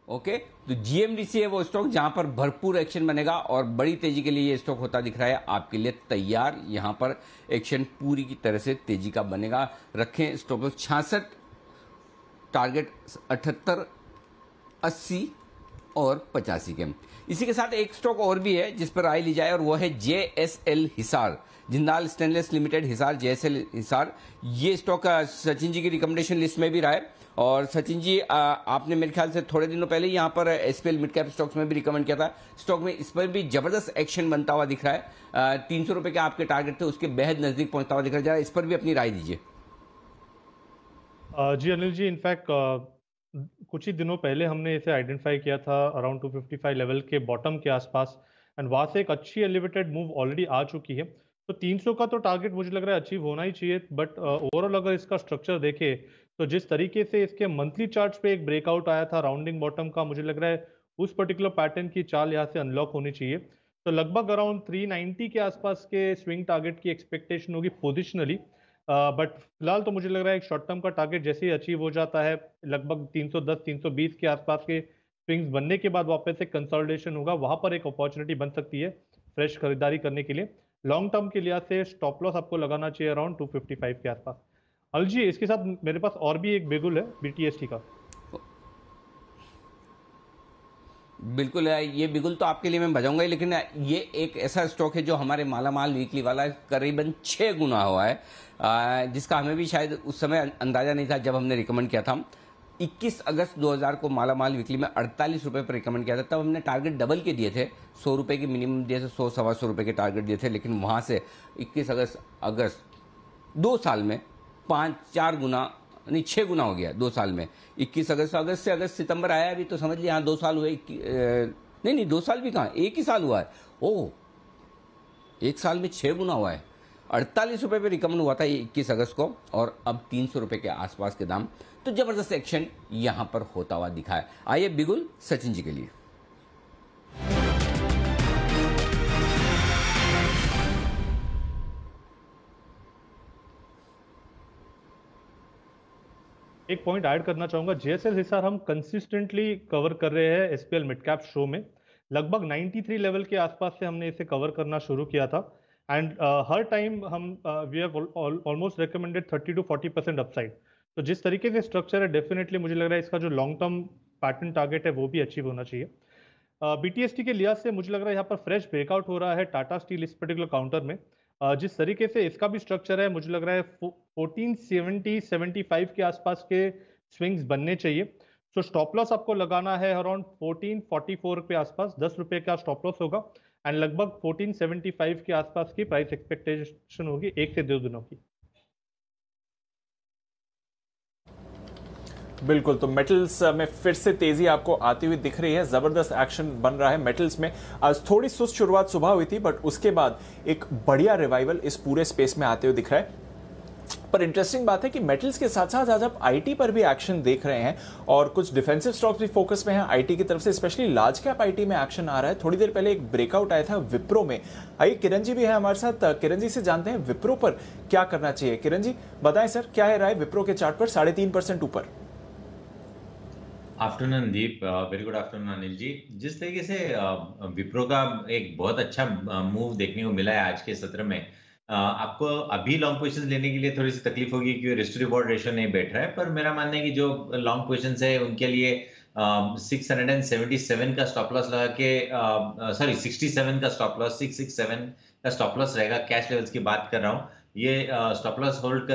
ओके, तो जीएमडीसी है वो स्टॉक जहां पर भरपूर एक्शन बनेगा और बड़ी तेजी के लिए ये स्टॉक होता दिख रहा है आपके लिए तैयार। यहां पर एक्शन पूरी की तरह से तेजी का बनेगा। रखें स्टॉप लॉस 66, टारगेट 78, 80 और 85 के। इसी के साथ एक स्टॉक और भी है जिस पर राय ली जाए और वो है JSL Hisar, Jindal stainless limited Hisar, JSL Hisar. ये स्टॉक सचिन जी की रिकमेंडेशन लिस्ट में भी रहा है और सचिन जी आपने मेरे ख्याल से थोड़े दिनों पहले यहाँ पर SPL मिड कैप स्टॉक्स में भी रिकमेंड किया था। स्टॉक में इस पर भी जबरदस्त एक्शन बनता हुआ दिख रहा है। 300 रुपए के आपके टारगेट थे, उसके बेहद नजदीक पहुंचता हुआ दिख रहा है। इस पर भी अपनी राय दीजिए। जी अनिल जी, इनफैक्ट कुछ ही दिनों पहले हमने इसे आइडेंटिफाई किया था अराउंड 255 लेवल के बॉटम के आसपास, एंड वहाँ से एक अच्छी एलिवेटेड मूव ऑलरेडी आ चुकी है। तो 300 का तो टारगेट मुझे लग रहा है अचीव होना ही चाहिए, बट ओवरऑल अगर इसका स्ट्रक्चर देखें तो जिस तरीके से इसके मंथली चार्ट्स पे एक ब्रेकआउट आया था राउंडिंग बॉटम का, मुझे लग रहा है उस पर्टिकुलर पैटर्न की चाल यहाँ से अनलॉक होनी चाहिए। तो लगभग अराउंड 390 के आसपास के स्विंग टारगेट की एक्सपेक्टेशन होगी पोजिशनली, बट फिलहाल तो मुझे लग रहा है एक शॉर्ट टर्म का टारगेट जैसे ही अचीव हो जाता है, लगभग 310-320 के आसपास के स्विंग्स बनने के बाद वापस से कंसोलिडेशन होगा, वहां पर एक अपॉर्चुनिटी बन सकती है फ्रेश खरीदारी करने के लिए। लॉन्ग टर्म के लिहाज से स्टॉप लॉस आपको लगाना चाहिए अराउंड 255 के आसपास। अल जी, इसके साथ मेरे पास और भी एक बिगुल है BTST का। बिल्कुल है, ये बिगुल तो आपके लिए मैं बजाऊंगा ही, लेकिन ये एक ऐसा स्टॉक है जो हमारे मालामाल वीकली वाला करीबन 6 गुना हुआ है, जिसका हमें भी शायद उस समय अंदाजा नहीं था जब हमने रिकमेंड किया था। 21 अगस्त 2000 को मालामाल वीकली में 48 रुपए पर रिकमेंड किया था। तब हमने टारगेट डबल के दिए थे, 100 रुपए के मिनिमम दिए थे, 100-125 रुपए के टारगेट दिए थे, लेकिन वहां से 21 अगस्त 2 साल में 5-4 गुना नहीं 6 गुना हो गया 2 साल में। 21 अगस्त से अगस्त सितंबर आया अभी, तो समझ लिया हाँ 2 साल हुए। नहीं 2 साल भी कहाँ, 1 ही साल हुआ है। ओह, 1 साल में 6 गुना हुआ है। 48 रुपए पे रिकमेंड हुआ था 21 अगस्त को, और अब 300 रुपए के आसपास के दाम। तो जबरदस्त एक्शन यहां पर होता हुआ दिखा है। आइए बिगुल सचिन जी के लिए। एक पॉइंट ऐड करना चाहूंगा, JSL हिसार हम कंसिस्टेंटली कवर कर रहे हैं SPL मिड कैप शो में। लगभग 93 लेवल के आसपास से हमने इसे कवर करना शुरू किया था, एंड हर टाइम हम we have almost recommended 30 to 40% upside. तो जिस तरीके से स्ट्रक्चर है, डेफिनेटली मुझे लग रहा है इसका जो लॉन्ग टर्म पैटर्न टारगेट है वो भी अचीव होना चाहिए। BTST के लिहाज से मुझे लग रहा है यहाँ पर फ्रेश ब्रेकआउट हो रहा है टाटा स्टील इस पर्टिकुलर काउंटर में। जिस तरीके से इसका भी स्ट्रक्चर है, मुझे लग रहा है 1470-75 के आसपास के स्विंग्स बनने चाहिए। सो स्टॉप लॉस आपको लगाना है अराउंड 1444 के आसपास, 10 रुपए का स्टॉप लॉस होगा, एंड लगभग 1475 के आसपास की प्राइस एक्सपेक्टेशन होगी 1 से 2 दिनों की। बिल्कुल, तो मेटल्स में फिर से तेजी आपको आती हुई दिख रही है, जबरदस्त एक्शन बन रहा है मेटल्स में। आज थोड़ी सुस्त शुरुआत सुबह हुई थी, बट उसके बाद एक बढ़िया रिवाइवल इस पूरे स्पेस में आते हुए दिख रहा है। पर इंटरेस्टिंग बात है कि मेटल्स के साथ साथ आज आप आईटी पर भी एक्शन देख रहे हैं, और कुछ डिफेंसिव स्टॉक्स भी फोकस में हैं आईटी की तरफ से, स्पेशली लार्ज कैप आईटी में एक्शन आ रहा है। थोड़ी देर पहले एक ब्रेकआउट आया था विप्रो में। आइए किरण जी भी है हमारे साथ, किरण जी से जानते हैं विप्रो पर क्या करना चाहिए। किरण जी बताएं सर, क्या है राय विप्रो के चार्ट पर 3.5% ऊपर? आफ्टरनून दीप, very good afternoon Anil ji. जिस तरीके से विप्रो का एक बहुत अच्छा मूव देखने को मिला है आज के सत्र में, आपको अभी लॉन्ग पोजीशंस लेने के लिए थोड़ी सी तकलीफ होगी क्योंकि रिस्क टू रिवॉर्ड रेशियो नहीं बैठ रहा है, पर मेरा मानना है कि जो लॉन्ग पोजीशंस है उनके लिए 677 का स्टॉप लॉस लगा के, सॉरी 67 का स्टॉप लॉस, 667 का स्टॉप लॉस रहेगा। कैश लेवल्स की बात कर रहा हूँ, ये स्टॉप लॉस होल्ड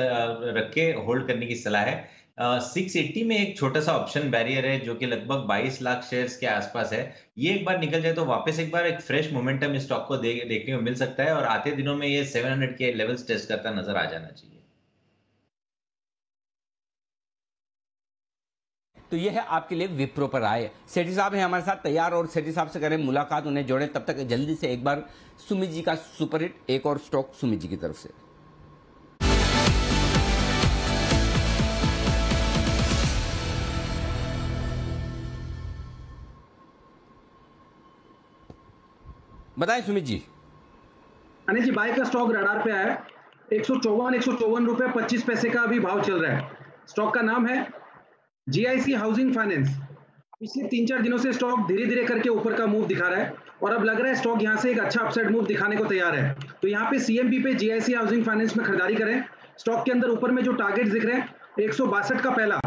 रख के होल्ड करने की सलाह है। 680 में एक छोटा सा ऑप्शन बैरियर है जो कि लगभग 22 लाख शेयर्स के आसपास है। ये एक बार निकल जाए तो वापस एक बार एक फ्रेश मोमेंटम इस स्टॉक को देखने को मिल सकता है, और आते दिनों में ये 700 के लेवल्स टेस्ट करता नजर आ जाना चाहिए। तो ये है आपके लिए विप्रो पर आए। सेठी साहब हैं हमारे साथ तैयार, और सेठी साहब से करें मुलाकात, उन्हें जोड़ें। तब तक जल्दी से एक बार सुमित जी का सुपरहिट एक और स्टॉक सुमित जी की तरफ से। बताएं सुमित जी। अनिल जी, बाय का स्टॉक रडार पे आया, 154 रुपए 25 पैसे का अभी भाव चल रहा है। स्टॉक का नाम है GIC हाउसिंग फाइनेंस। पिछले 3-4 दिनों से स्टॉक धीरे धीरे करके ऊपर का मूव दिखा रहा है, और अब लग रहा है स्टॉक यहां से एक अच्छा अपसाइड मूव दिखाने को तैयार है। तो यहाँ पे CMB पे GIC हाउसिंग फाइनेंस में खरीदारी करें। स्टॉक के अंदर ऊपर में जो टारगेट दिख रहे हैं, 162 का पहला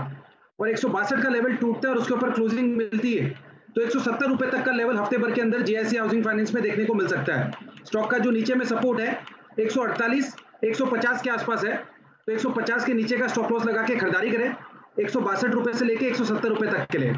और 162 का लेवल टूटता है और उसके ऊपर क्लोजिंग मिलती है तो 170 रुपए तक का लेवल हफ्ते भर के अंदर जीआईसी हाउसिंग फाइनेंस में देखने को मिल सकता है। स्टॉक का जो नीचे में सपोर्ट है 148 150 के आसपास है, तो 150 के नीचे का स्टॉप लॉस लगा के खरीदारी करें 162 रुपए से लेके 170 रुपए तक के लिए।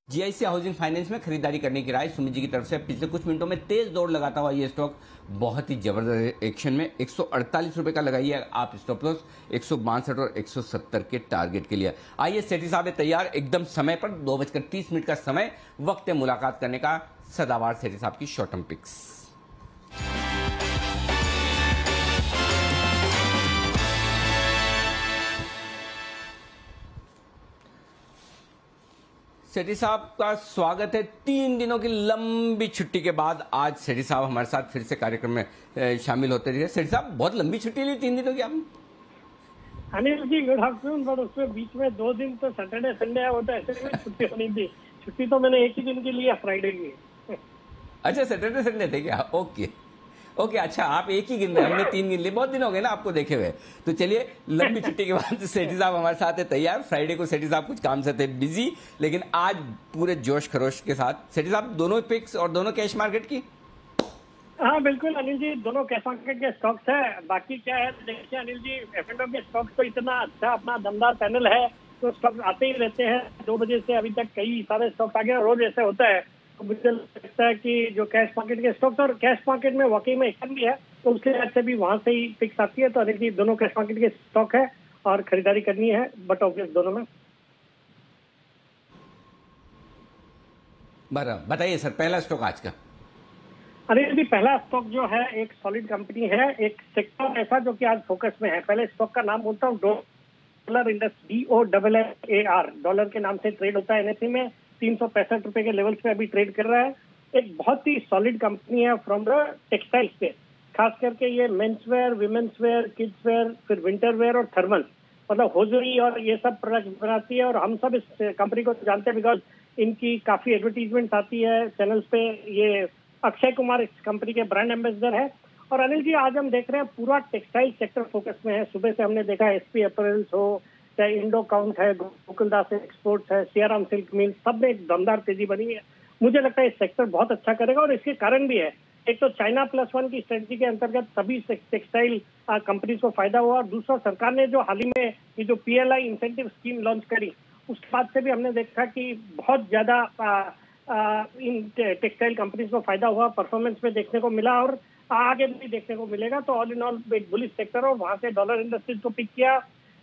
जीआईसी हाउसिंग फाइनेंस में खरीदारी करने की राय सुमित जी की तरफ से। पिछले कुछ मिनटों में तेज दौड़ लगाता हुआ ये स्टॉक बहुत ही जबरदस्त एक्शन में 148 रुपए का लगाइए आप स्टॉप लॉस 162 और 170 के टारगेट के लिए। आइए सेठी साहब है तैयार एकदम समय पर 2:30 का समय, वक्त है मुलाकात करने का सदाबहार सेठी साहब की शॉर्ट टर्म पिक्स। सेठी साहब का स्वागत है। 3 दिनों की लंबी छुट्टी के बाद आज सेठी साहब हमारे साथ फिर से कार्यक्रम में शामिल होते रहे। सेठी साहब बहुत लंबी छुट्टी ली 3 दिनों की आपने। Anil ji good afternoon. पर उसमें बीच में 2 दिन तो सैटरडे संडे है, वो तो ऐसे भी छुट्टी होनी थी। छुट्टी तो मैंने एक ही दिन की ली है, फ्राइडे की। अच्छा सैटरडे संडे थे क्या? ओके ओके, अच्छा आप एक ही गिन रहे, हमने 3 गिन लिए। बहुत दिन हो गए ना आपको देखे हुए। तो चलिए लंबी छुट्टी के बाद सेठी साहब हमारे साथ है तैयार। फ्राइडे को सेठी साहब कुछ काम से थे बिजी, लेकिन आज पूरे जोश खरोश के साथ। सेठी साहब दोनों पिक्स और दोनों कैश मार्केट की। हाँ बिल्कुल अनिल जी, दोनों कैश मार्केट के स्टॉक्स है। बाकी क्या है देखिए अनिल जी, F&O के स्टॉक्स तो इतना अच्छा अपना दमदार पैनल है, तो स्टॉक्स आते ही रहते हैं। 2 बजे से अभी तक कई सारे स्टॉक्स आ गए, रोज ऐसे होता है। तो मुझे लगता है कि जो कैश मार्केट के स्टॉक्स और कैश मार्केट में वाकई में एक्शन भी है, तो उसके बाद से भी वहां से ही पिक्स आती है। तो अनिल जी दोनों कैश मार्केट के स्टॉक है और खरीदारी करनी है, बट ऑब्वियस दोनों में। बताइए सर, पहला स्टॉक आज का। अरे जी पहला स्टॉक जो है एक सॉलिड कंपनी है, एक सेक्टर ऐसा जो कि आज फोकस में है। पहले स्टॉक का नाम बोलता हूँ डॉलर इंडस्ट्री, DOLLAR, डॉलर के नाम से ट्रेड होता है एनएसई में। 365 रुपए के लेवल्स पे अभी ट्रेड कर रहा है। एक बहुत ही सॉलिड कंपनी है फ्रॉम द टेक्सटाइल्स पे, खास करके ये men's wear, women's wear, kids wear, फिर विंटर वेयर और थर्मल, मतलब होजरी और ये सब प्रोडक्ट बनाती है। और हम सब इस कंपनी को जानते हैं बिकॉज इनकी काफी एडवर्टीजमेंट आती है चैनल्स पे। ये अक्षय कुमार इस कंपनी के ब्रांड एम्बेसडर है। और अनिल जी आज हम देख रहे हैं पूरा टेक्सटाइल सेक्टर फोकस में है। सुबह से हमने देखा एसपी अपरेल्स हो, चाहे इंडो काउंट है, गोकुलदास एक्सपोर्ट्स है, सियाराम सिल्क मिल, सब में एक दमदार तेजी बनी है। मुझे लगता है इस सेक्टर बहुत अच्छा करेगा और इसके कारण भी है। एक तो चाइना +1 की स्ट्रेटजी के अंतर्गत सभी टेक्सटाइल कंपनीज को फायदा हुआ, और दूसरा सरकार ने जो हाल ही में ये जो PLI इंसेंटिव स्कीम लॉन्च करी, उसके बाद से भी हमने देखा कि बहुत ज्यादा इन टेक्सटाइल कंपनीज को फायदा हुआ, परफॉर्मेंस में देखने को मिला और आगे भी देखने को मिलेगा। तो ऑल इन ऑल एक बुलिश सेक्टर, और वहां से डॉलर इंडस्ट्रीज को पिक किया।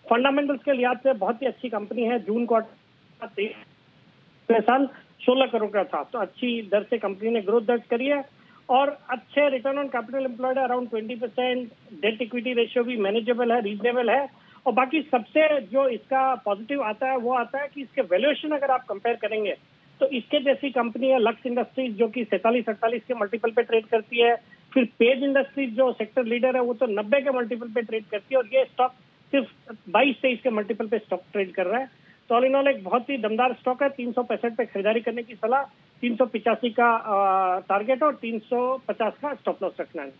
फंडामेंटल्स के लिहाज से बहुत ही अच्छी कंपनी है। जून क्वार्टर साल 16 करोड़ का था, तो अच्छी दर से कंपनी ने ग्रोथ दर्ज करी है और अच्छे return on capital employed around 20%। Debt equity ratio भी मैनेजेबल है, रीजनेबल है। और बाकी सबसे जो इसका पॉजिटिव आता है वो आता है कि इसके वैल्यूएशन अगर आप कंपेयर करेंगे तो इसके जैसी कंपनी है लक्स इंडस्ट्रीज जो कि 47-48 के मल्टीपल पे ट्रेड करती है। फिर पेज इंडस्ट्रीज जो सेक्टर लीडर है वो तो 90 के मल्टीपल पे ट्रेड करती है, और ये स्टॉक सिर्फ 22-23 के मल्टीपल पे स्टॉक ट्रेड कर रहा है। तो ऑल इन ऑल एक बहुत ही दमदार स्टॉक है। 365 पे खरीदारी करने की सलाह, 385 का टारगेट और 350 का स्टॉप लॉस रखना है।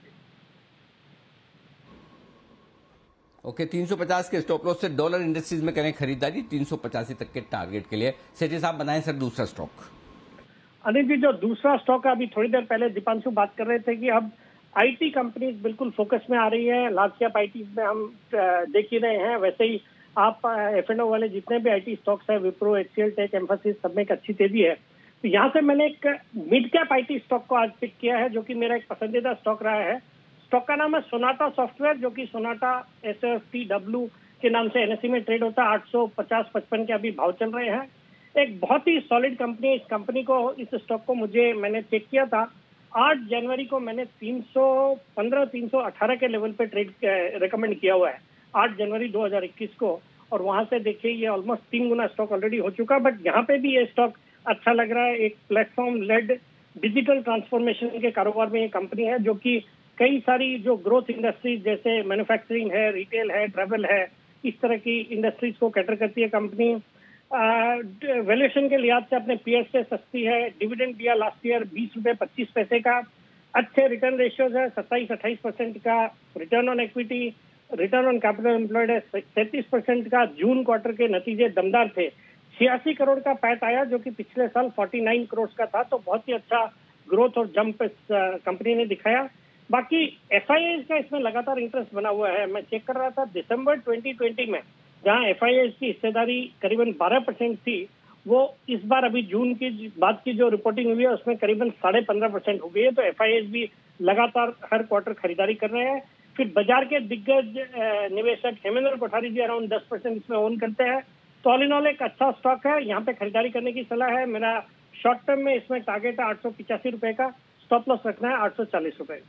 ओके 350 के स्टॉप लॉस से डॉलर इंडस्ट्रीज में करें खरीदारी 385 तक के टारगेट के लिए। सेठी साहब बनाएं सर दूसरा स्टॉक। अनिल जी जो दूसरा स्टॉक है, अभी थोड़ी देर पहले दीपांशु बात कर रहे थे कि अब आईटी कंपनीज बिल्कुल फोकस में आ रही है। लार्ज कैप आईटी में हम देख ही रहे हैं, वैसे ही आप F&O वाले जितने भी आईटी स्टॉक्स है, विप्रो, HCL टेक, एम्फासिस, सब में एक अच्छी तेजी है। तो यहाँ से मैंने एक मिड कैप आईटी स्टॉक को आज पिक किया है जो कि मेरा एक पसंदीदा स्टॉक रहा है। स्टॉक का नाम है सोनाटा सॉफ्टवेयर, जो कि सोनाटा SOFTW के नाम से एनएसई में ट्रेड होता है। 850-55 के अभी भाव चल रहे हैं। एक बहुत ही सॉलिड कंपनी है। इस कंपनी को, इस स्टॉक को मैंने चेक किया था 8 जनवरी को, मैंने 315-318 के लेवल पे ट्रेड रिकमेंड किया हुआ है 8 जनवरी 2021 को, और वहां से देखिए ये ऑलमोस्ट 3 गुना स्टॉक ऑलरेडी हो चुका। बट यहाँ पे भी ये स्टॉक अच्छा लग रहा है। एक प्लेटफॉर्म लेड डिजिटल ट्रांसफॉर्मेशन के कारोबार में ये कंपनी है जो कि कई सारी जो ग्रोथ इंडस्ट्रीज जैसे मैन्युफैक्चरिंग है, रिटेल है, ट्रैवल है, इस तरह की इंडस्ट्रीज को कैटर करती है कंपनी। वैल्यूएशन के लिहाज से अपने पीएस से सस्ती है। डिविडेंड दिया लास्ट ईयर 20 रुपए 25 पैसे का। अच्छे रिटर्न रेशियोज है, 27-28% का return on equity, return on capital employed है 37% का। जून क्वार्टर के नतीजे दमदार थे। 86 करोड़ का पैट आया जो कि पिछले साल 49 करोड़ का था, तो बहुत ही अच्छा ग्रोथ और जंप इस कंपनी ने दिखाया। बाकी FIIs का इसमें लगातार इंटरेस्ट बना हुआ है। मैं चेक कर रहा था दिसंबर 2020 में जहां FIIs की हिस्सेदारी करीबन 12% थी, वो इस बार अभी जून की बाद की जो रिपोर्टिंग हुई है उसमें करीबन 15.5% हो गई है। तो FIIs भी लगातार हर क्वार्टर खरीदारी कर रहे हैं। फिर बाजार के दिग्गज निवेशक हेमेंद्र कोठारी जी अराउंड 10% इसमें ओन करते हैं। तो ऑल इन ऑल एक अच्छा स्टॉक है, यहाँ पे खरीदारी करने की सलाह है। मेरा शॉर्ट टर्म में इसमें टारगेट है 885 रुपए का, स्टॉप लॉस रखना है 840 रुपए।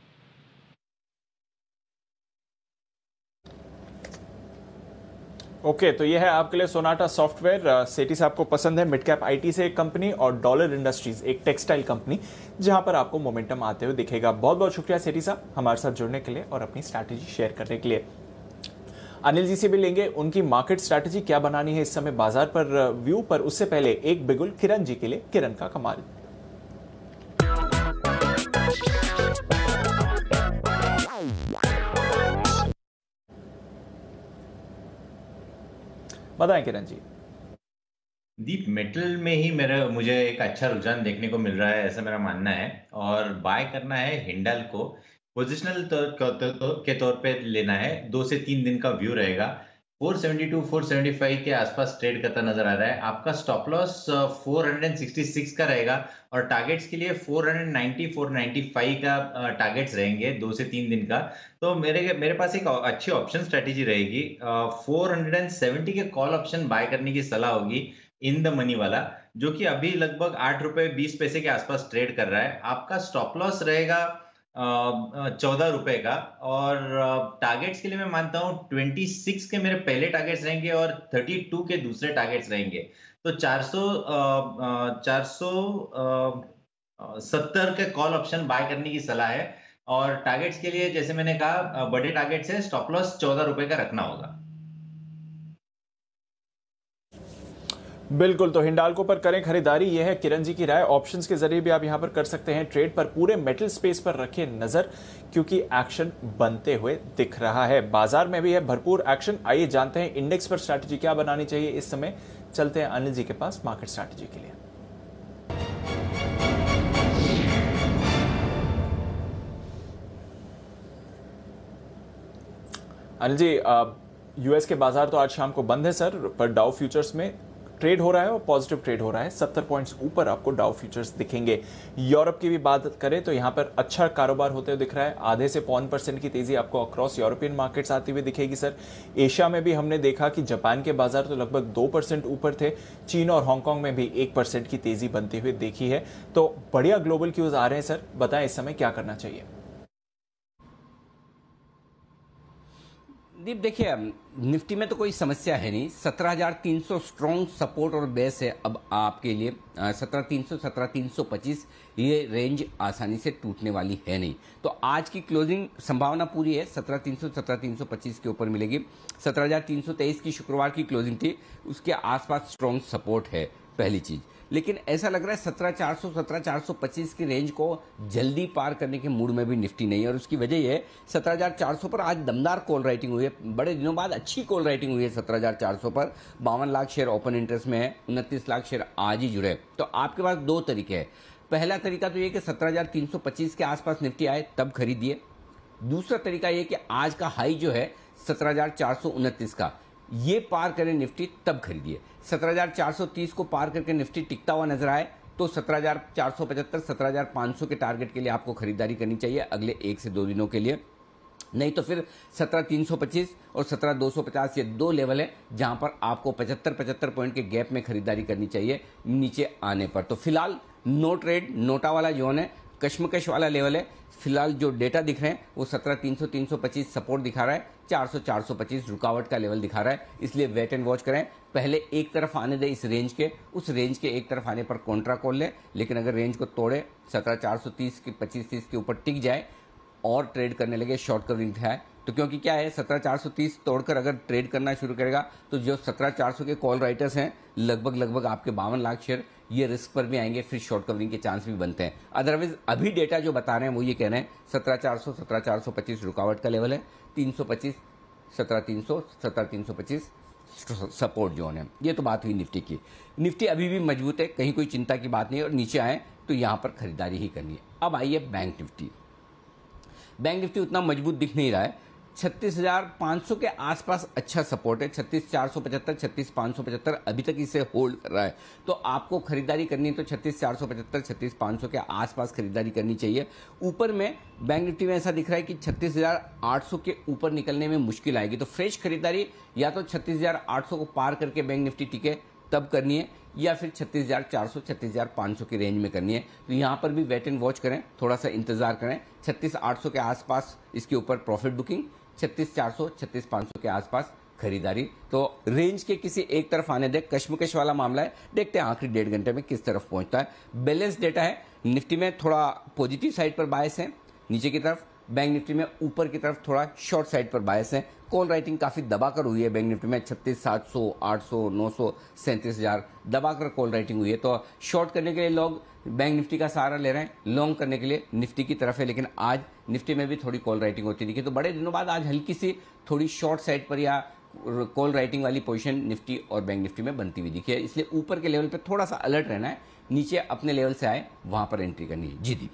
ओके, तो ये है आपके लिए सोनाटा सॉफ्टवेयर। सेठी साहब को पसंद है। मिड कैप IT से एक कंपनी और डॉलर इंडस्ट्रीज एक टेक्सटाइल कंपनी, जहां पर आपको मोमेंटम आते हुए दिखेगा। बहुत बहुत शुक्रिया सेठी साहब हमारे साथ जुड़ने के लिए और अपनी स्ट्रैटेजी शेयर करने के लिए। अनिल जी से भी लेंगे उनकी मार्केट स्ट्रैटेजी क्या बनानी है इस समय बाजार पर व्यू पर। उससे पहले एक बिगुल किरण जी के लिए, किरण का कमाल। बताएं किरण जी। दीप, मेटल में ही मुझे एक अच्छा रुझान देखने को मिल रहा है, ऐसा मेरा मानना है। और बाय करना है हिंडाल को, पोजिशनल के तौर पे लेना है। 2 से 3 दिन का व्यू रहेगा। 472 475 के आसपास ट्रेड करता नजर आ रहा है। आपका स्टॉप लॉस 466 का रहेगा और टारगेट्स के लिए 490 495 का टारगेट्स रहेंगे 2 से 3 दिन का। तो मेरे पास एक अच्छी ऑप्शन स्ट्रेटेजी रहेगी। 470 के कॉल ऑप्शन बाय करने की सलाह होगी इन द मनी वाला, जो कि अभी लगभग 8 रुपए 20 पैसे के आसपास ट्रेड कर रहा है। आपका स्टॉप लॉस रहेगा 14 रुपए का और टारगेट्स के लिए मैं मानता हूं 26 के मेरे पहले टारगेट्स रहेंगे और 32 के दूसरे टारगेट्स रहेंगे। तो 470 के कॉल ऑप्शन बाय करने की सलाह है। और टारगेट्स के लिए जैसे मैंने कहा बड़े टारगेट्स है, स्टॉप लॉस 14 रुपए का रखना होगा। बिल्कुल, तो हिंडाल्को पर करें खरीदारी। यह है किरण जी की राय। ऑप्शंस के जरिए भी आप यहां पर कर सकते हैं ट्रेड। पर पूरे मेटल स्पेस पर रखें नजर, क्योंकि एक्शन बनते हुए दिख रहा है। बाजार में भी है भरपूर एक्शन। आइए जानते हैं इंडेक्स पर स्ट्रैटेजी क्या बनानी चाहिए इस समय। चलते हैं अनिल जी के पास मार्केट स्ट्रैटेजी के लिए। अनिल जी, यूएस के बाजार तो आज शाम को बंद है सर, पर डाउ फ्यूचर्स में ट्रेड हो रहा है और पॉजिटिव ट्रेड हो रहा है। 70 पॉइंट्स ऊपर आपको डाउ फ्यूचर्स दिखेंगे। यूरोप की भी बात करें तो यहां पर अच्छा कारोबार होते हुए दिख रहा है। आधे से 1% की तेजी आपको अक्रॉस यूरोपियन मार्केट्स आती हुई दिखेगी सर। एशिया में भी हमने देखा कि जापान के बाजार तो लगभग 2% ऊपर थे। चीन और हांगकांग में भी 1% की तेजी बनती हुई देखी है। तो बढ़िया ग्लोबल क्यूज आ रहे हैं सर, बताएं इस समय क्या करना चाहिए। दीप, देखिए निफ्टी में तो कोई समस्या है नहीं। 17,300 स्ट्रॉन्ग सपोर्ट और बेस है अब आपके लिए। 17,300 17,325 ये रेंज आसानी से टूटने वाली है नहीं। तो आज की क्लोजिंग संभावना पूरी है 17,300 17,325 के ऊपर मिलेगी। 17,323 की शुक्रवार की क्लोजिंग थी, उसके आसपास स्ट्रॉन्ग सपोर्ट है पहली चीज। लेकिन ऐसा लग रहा है 17,400 17,425 की रेंज को जल्दी पार करने के मूड में भी निफ्टी नहीं है। और उसकी वजह यह है 17,400 पर आज दमदार कॉल राइटिंग हुई है। बड़े दिनों बाद अच्छी कॉल राइटिंग हुई है 17,400 पर। 52 लाख शेयर ओपन इंटरेस्ट में है, 29 लाख शेयर आज ही जुड़े। तो आपके पास 2 तरीके हैं। पहला तरीका तो ये कि 17,325 के आसपास निफ्टी आए तब खरीदिए। दूसरा तरीका ये कि आज का हाई जो है 17,429 का, ये पार करें निफ्टी तब खरीदिए। 17,430 को पार करके निफ्टी टिकता हुआ नजर आए तो 17,475 17,500 के टारगेट के लिए आपको खरीदारी करनी चाहिए अगले 1 से 2 दिनों के लिए। नहीं तो फिर 17,325 और 17,250 ये 2 लेवल है जहां पर आपको 75 पॉइंट के गैप में खरीदारी करनी चाहिए नीचे आने पर। तो फिलहाल नो ट्रेड, नोटा वाला जोन है, कश्मकश वाला लेवल है। फिलहाल जो डेटा दिख रहे हैं वो 17,300 325 सपोर्ट दिखा रहा है, 400 425 रुकावट का लेवल दिखा रहा है। इसलिए वेट एंड वॉच करें। पहले एक तरफ आने दे इस रेंज के, उस रेंज के एक तरफ आने पर कॉन्ट्रा कॉल ले। लेकिन अगर रेंज को तोड़े 17,430 की 25-30 के ऊपर टिक जाए और ट्रेड करने लगे, शॉर्ट कवरिंग दिखाए तो, क्योंकि क्या है 17,430 तोड़कर अगर ट्रेड करना शुरू करेगा तो जो 17,400 के कॉल राइटर्स हैं लगभग आपके 52 लाख शेयर ये रिस्क पर भी आएंगे, फिर शॉर्ट कवरिंग के चांस भी बनते हैं। अदरवाइज अभी डेटा जो बता रहे हैं वो ये कह रहे हैं 17,400 17,425 रुकावट का लेवल है, 325 17,300 17,325 सपोर्ट जोन है। ये तो बात हुई निफ्टी की। निफ्टी अभी भी मजबूत है, कहीं कोई चिंता की बात नहीं है, और नीचे आए तो यहाँ पर खरीदारी ही करनी है। अब आइए बैंक निफ्टी। बैंक निफ्टी उतना मजबूत दिख नहीं रहा है, 36,500 के आसपास अच्छा सपोर्ट है, 36,475 36,575 अभी तक इसे होल्ड कर रहा है। तो आपको खरीदारी करनी है तो 36,475 36,500 के आसपास खरीदारी करनी चाहिए। ऊपर में बैंक निफ्टी में ऐसा दिख रहा है कि 36,800 के ऊपर निकलने में मुश्किल आएगी, तो फ्रेश खरीदारी या तो 36,800 को पार करके बैंक निफ्टी टिके तब करनी है, या फिर 36,400 36,500 की रेंज में करनी है। तो यहाँ पर भी वेट एंड वॉच करें, थोड़ा सा इंतजार करें। 36,800 के आसपास इसके ऊपर प्रॉफिट बुकिंग, 36,400 36,500 के आसपास खरीदारी। तो रेंज के किसी एक तरफ आने दे, कश्मकश वाला मामला है, देखते हैं आखिरी 1.5 घंटे में किस तरफ पहुंचता है। बैलेंस डेटा है, निफ्टी में थोड़ा पॉजिटिव साइड पर बायस है नीचे की तरफ, बैंक निफ्टी में ऊपर की तरफ थोड़ा शॉर्ट साइड पर बायस है। कॉल राइटिंग काफी दबाकर हुई है बैंक निफ्टी में, 36,700 800 900 37,000 दबाकर कॉल राइटिंग हुई है। तो शॉर्ट करने के लिए लोग बैंक निफ्टी का सहारा ले रहे हैं, लॉन्ग करने के लिए निफ्टी की तरफ है। लेकिन आज निफ्टी में भी थोड़ी कॉल राइटिंग होती दिखी, तो बड़े दिनों बाद आज हल्की सी थोड़ी शॉर्ट साइड पर या कॉल राइटिंग वाली पोजीशन निफ्टी और बैंक निफ्टी में बनती हुई दिखी है। इसलिए ऊपर के लेवल पर थोड़ा सा अलर्ट रहना है, नीचे अपने लेवल से आए वहां पर एंट्री करनी है। जी दीप।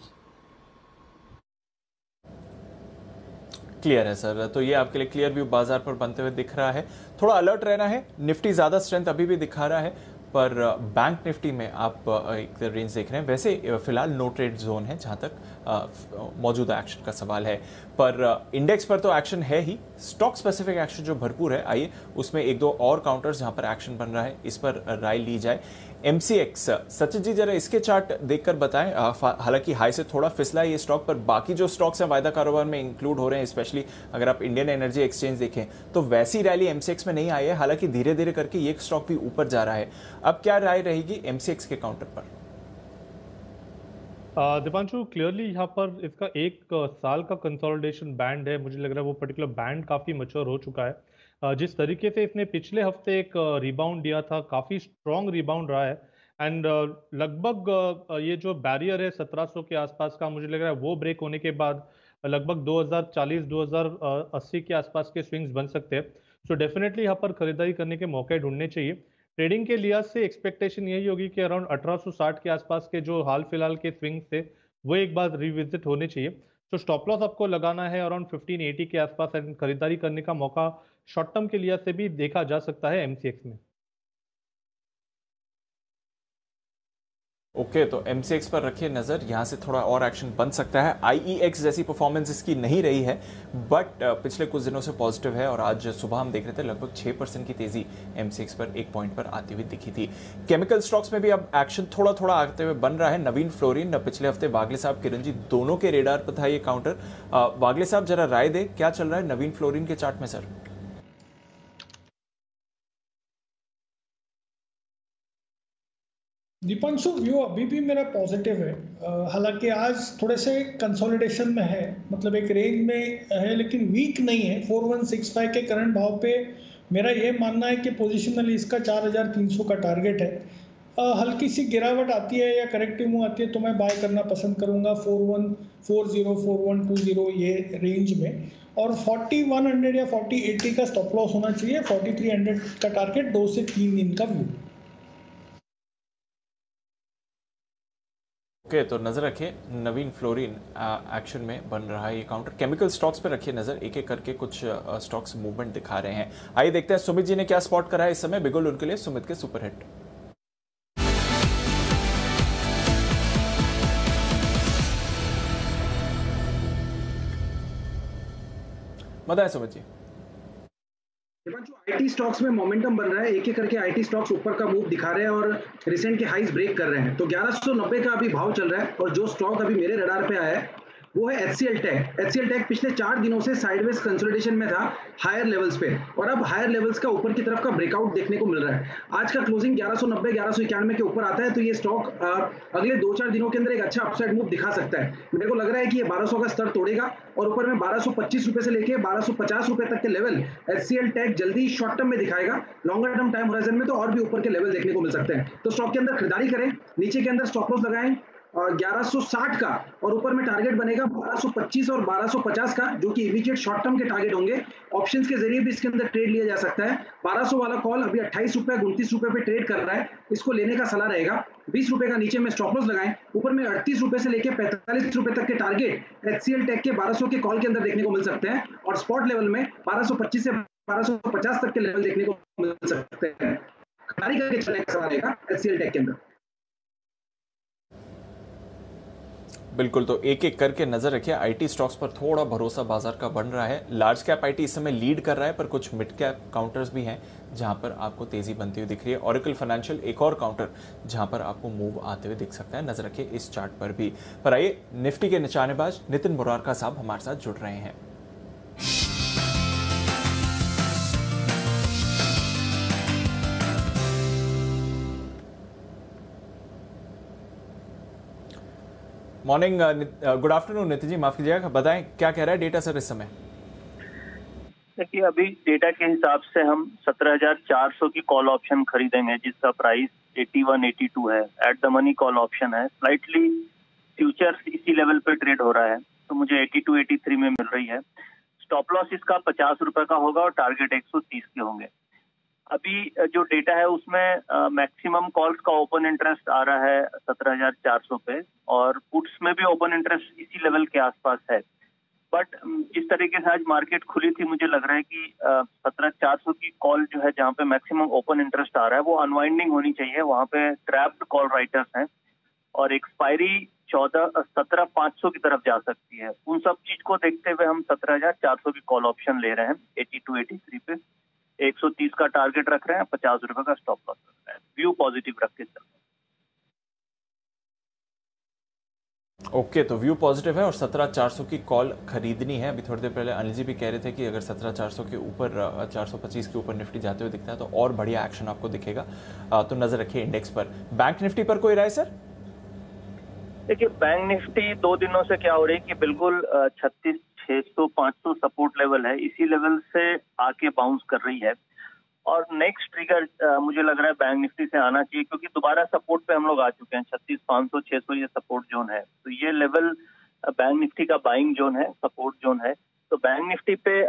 क्लियर है सर, तो ये आपके लिए क्लियर व्यू बाजार पर बनते हुए दिख रहा है। थोड़ा अलर्ट रहना है, निफ्टी ज्यादा स्ट्रेंथ अभी भी दिखा रहा है, पर बैंक निफ्टी में आप एक रेंज देख रहे हैं। वैसे फिलहाल नो ट्रेड जोन है जहां तक मौजूदा एक्शन का सवाल है, पर इंडेक्स पर तो एक्शन है ही, स्टॉक स्पेसिफिक एक्शन जो भरपूर है। आइए उसमें एक दो और काउंटर्स जहां पर एक्शन बन रहा है इस पर राय ली जाए। एमसीएक्स, सचिन जी जरा इसके चार्ट देखकर बताएं। हालांकि हाई से थोड़ा फिसला है ये स्टॉक, पर बाकी जो स्टॉक्स हैं वायदा कारोबार में इंक्लूड हो रहे हैं, स्पेशली अगर आप इंडियन एनर्जी एक्सचेंज देखें तो वैसी रैली एमसीएक्स में नहीं आई है। हालांकि धीरे धीरे करके ये स्टॉक भी ऊपर जा रहा है। अब क्या राय रहेगी एमसीएक्स के काउंटर पर? दीपांशु, क्लियरली यहाँ पर इसका 1 साल का कंसोलिडेशन बैंड है, मुझे लग रहा है वो पर्टिकुलर बैंड काफी मैच्योर हो चुका है। जिस तरीके से इसने पिछले हफ्ते एक रिबाउंड दिया था, काफी स्ट्रॉन्ग रिबाउंड रहा है, एंड लगभग ये जो बैरियर है 1700 के आसपास का, मुझे लग रहा है वो ब्रेक होने के बाद लगभग 2040 2080 के आसपास के स्विंग्स बन सकते हैं। सो डेफिनेटली यहाँ पर खरीदारी करने के मौके ढूंढने चाहिए। ट्रेडिंग के लिहाज से एक्सपेक्टेशन यही होगी कि अराउंड 1860 के आसपास के जो हाल फिलहाल के स्विंग्स थे वो एक बार रिविजिट होने चाहिए। तो स्टॉप लॉस आपको लगाना है अराउंड 1580 के आसपास, एंड खरीदारी करने का मौका शॉर्ट टर्म के लिहाज से भी देखा जा सकता है एमसीएक्स में। ओके, तो एमसीएक्स पर रखिए नजर, यहां से थोड़ा और एक्शन बन सकता है। आईईएक्स जैसी परफॉर्मेंस इसकी नहीं रही है, बट पिछले कुछ दिनों से पॉजिटिव है, और आज सुबह हम देख रहे थे लगभग 6% की तेजी एमसीएक्स पर 1 पॉइंट पर आती हुई दिखी थी। केमिकल स्टॉक्स में भी अब एक्शन थोड़ा थोड़ा आते हुए बन रहा है। नवीन फ्लोरिन, पिछले हफ्ते वागले साहब किरण जी दोनों के रेडार पर था ये काउंटर। वागले साहब जरा राय दे, क्या चल रहा है नवीन फ्लोरिन के चार्ट में सर? दीपांशु, व्यू अभी भी मेरा पॉजिटिव है। हालांकि आज थोड़े से कंसोलिडेशन में है, मतलब एक रेंज में है लेकिन वीक नहीं है। 4165 के करंट भाव पे मेरा ये मानना है कि पोजिशनली इसका 4300 का टारगेट है। हल्की सी गिरावट आती है या करेक्टिव मूव आती है तो मैं बाय करना पसंद करूंगा 4140 4120 ये रेंज में, और 4100 या 4080 का स्टॉप लॉस होना चाहिए। 4300 का टारगेट 2 से 3 दिन का व्यू। ओके, तो नजर रखिए नवीन फ्लोरिन एक्शन में बन रहा है ये काउंटर। केमिकल स्टॉक्स पे रखिए नजर, एक एक करके कुछ स्टॉक्स मूवमेंट दिखा रहे हैं। आइए देखते हैं सुमित जी ने क्या स्पॉट करा है इस समय। बिगुल उनके लिए सुमित के सुपर हिट। बताएं सुमित जी। आईटी स्टॉक्स में मोमेंटम बन रहा है, एक एक करके आईटी स्टॉक्स ऊपर का मूव दिखा रहे हैं और रिसेंट के हाईज ब्रेक कर रहे हैं। तो 1190 का अभी भाव चल रहा है, और जो स्टॉक अभी मेरे रडार पे आया है वो है HCL Tech। HCL Tech पिछले 4 दिनों से साइडवेज कंसोलिडेशन में था हायर लेवल्स पे, और अब हायर लेवल्स का ऊपर की तरफ का ब्रेकआउट देखने को मिल रहा है। आज का क्लोजिंग 1190 1191 के ऊपर आता है, तो ये स्टॉक अगले 2-4 दिनों के अंदर एक अच्छा अपसाइड मूव दिखा सकता है। मेरे को लग रहा है कि ये 1200 का स्तर तोड़ेगा, और ऊपर में 1225 रुपए से लेके 1250 रुपए तक के लेवल HCL Tech जल्दी शॉर्ट टर्म में दिखाएगा। लॉन्गर टर्म टाइम होराइजन में तो और भी ऊपर के लेवल देखने को मिल सकते हैं। तो स्टॉक के अंदर खरीदारी करें, नीचे के अंदर स्टॉप लॉस लगाएं, और 1160 का, और ऊपर में टारगेट बनेगा 1225 और 1250 का, जो कि इमीडिएट शॉर्ट टर्म के टारगेट होंगे। ऑप्शंस के जरिए भी इसके अंदर ट्रेड लिया जा सकता है। 1200 वाला कॉल अभी 28 रुपए 29 रुपए पे ट्रेड कर रहा है, इसको लेने का सलाह रहेगा। 20 रुपए का नीचे में स्टॉप लॉस लगाएं। ऊपर में 38 रुपए से लेकर 45 रुपए तक के टारगेट HCL टेक के 1200 के कॉल के अंदर देखने को मिल सकते हैं, और स्पॉट लेवल में 1225 से 1250 तक के लेवल देखने को मिल सकते हैं। खरीदारी करके चलने का सलाह रहेगा HCL टेक के अंदर। बिल्कुल, तो एक एक करके नजर रखिए। आईटी स्टॉक्स पर थोड़ा भरोसा बाजार का बन रहा है। लार्ज कैप आईटी इस समय लीड कर रहा है, पर कुछ मिड कैप काउंटर्स भी हैं जहां पर आपको तेजी बनती हुई दिख रही है। ऑरेकल फाइनेंशियल एक और काउंटर जहां पर आपको मूव आते हुए दिख सकता है, नजर रखिए इस चार्ट पर भी। पर आइए, निफ्टी के निशानेबाज नितिन मुरारका साहब हमारे साथ जुड़ रहे हैं। Morning, good afternoon Nitin ji, माफ कीजिएगा, बताएं क्या कह रहा है डेटा सर इस समय? देखिए, अभी डेटा के हिसाब से हम 17,400 की कॉल ऑप्शन खरीदेंगे, जिसका प्राइस 81-82 है। At the money call option है। स्लाइटली फ्यूचर्स इसी लेवल पे ट्रेड हो रहा है, तो मुझे 82-83 में मिल रही है। स्टॉप लॉस इसका 50 रुपए का होगा और टारगेट 130 के होंगे। अभी जो डेटा है उसमें मैक्सिमम कॉल्स का ओपन इंटरेस्ट आ रहा है 17,400 पे, और पुट्स में भी ओपन इंटरेस्ट इसी लेवल के आसपास है। बट जिस तरीके से आज मार्केट खुली थी, मुझे लग रहा है कि 17,400 की कॉल जो है, जहाँ पे मैक्सिमम ओपन इंटरेस्ट आ रहा है, वो अनवाइंडिंग होनी चाहिए। वहाँ पे ट्रैप्ड कॉल राइटर्स हैं और एक्सपायरी 17,500 की तरफ जा सकती है। उन सब चीज को देखते हुए हम 17,400 की कॉल ऑप्शन ले रहे हैं 82-83 पे। 130 का टारगेट रख रहे हैं, 50 रुपए का स्टॉप लॉस रख रहे हैं। व्यू पॉजिटिव रख के चल रहे हैं। ओके, तो व्यू पॉजिटिव है और 17,400 की कॉल खरीदनी है। अभी थोड़ी देर पहले अनिल जी भी कह रहे थे कि अगर 17,400 के ऊपर 425 के ऊपर निफ्टी जाते हुए दिखता है तो और बढ़िया एक्शन आपको दिखेगा। तो नजर रखिए इंडेक्स पर। बैंक निफ्टी पर कोई राय सर? देखिए, बैंक निफ्टी 2 दिनों से क्या हो रही है कि बिल्कुल 36,600-500 सपोर्ट लेवल है, इसी लेवल से आके बाउंस कर रही है। और नेक्स्ट ट्रिगर मुझे लग रहा है बैंक निफ्टी से आना चाहिए, क्योंकि दोबारा सपोर्ट पे हम लोग आ चुके हैं। 36,500-600 ये सपोर्ट जोन है, तो ये लेवल बैंक निफ्टी का बाइंग जोन है, सपोर्ट जोन है। तो बैंक निफ्टी पे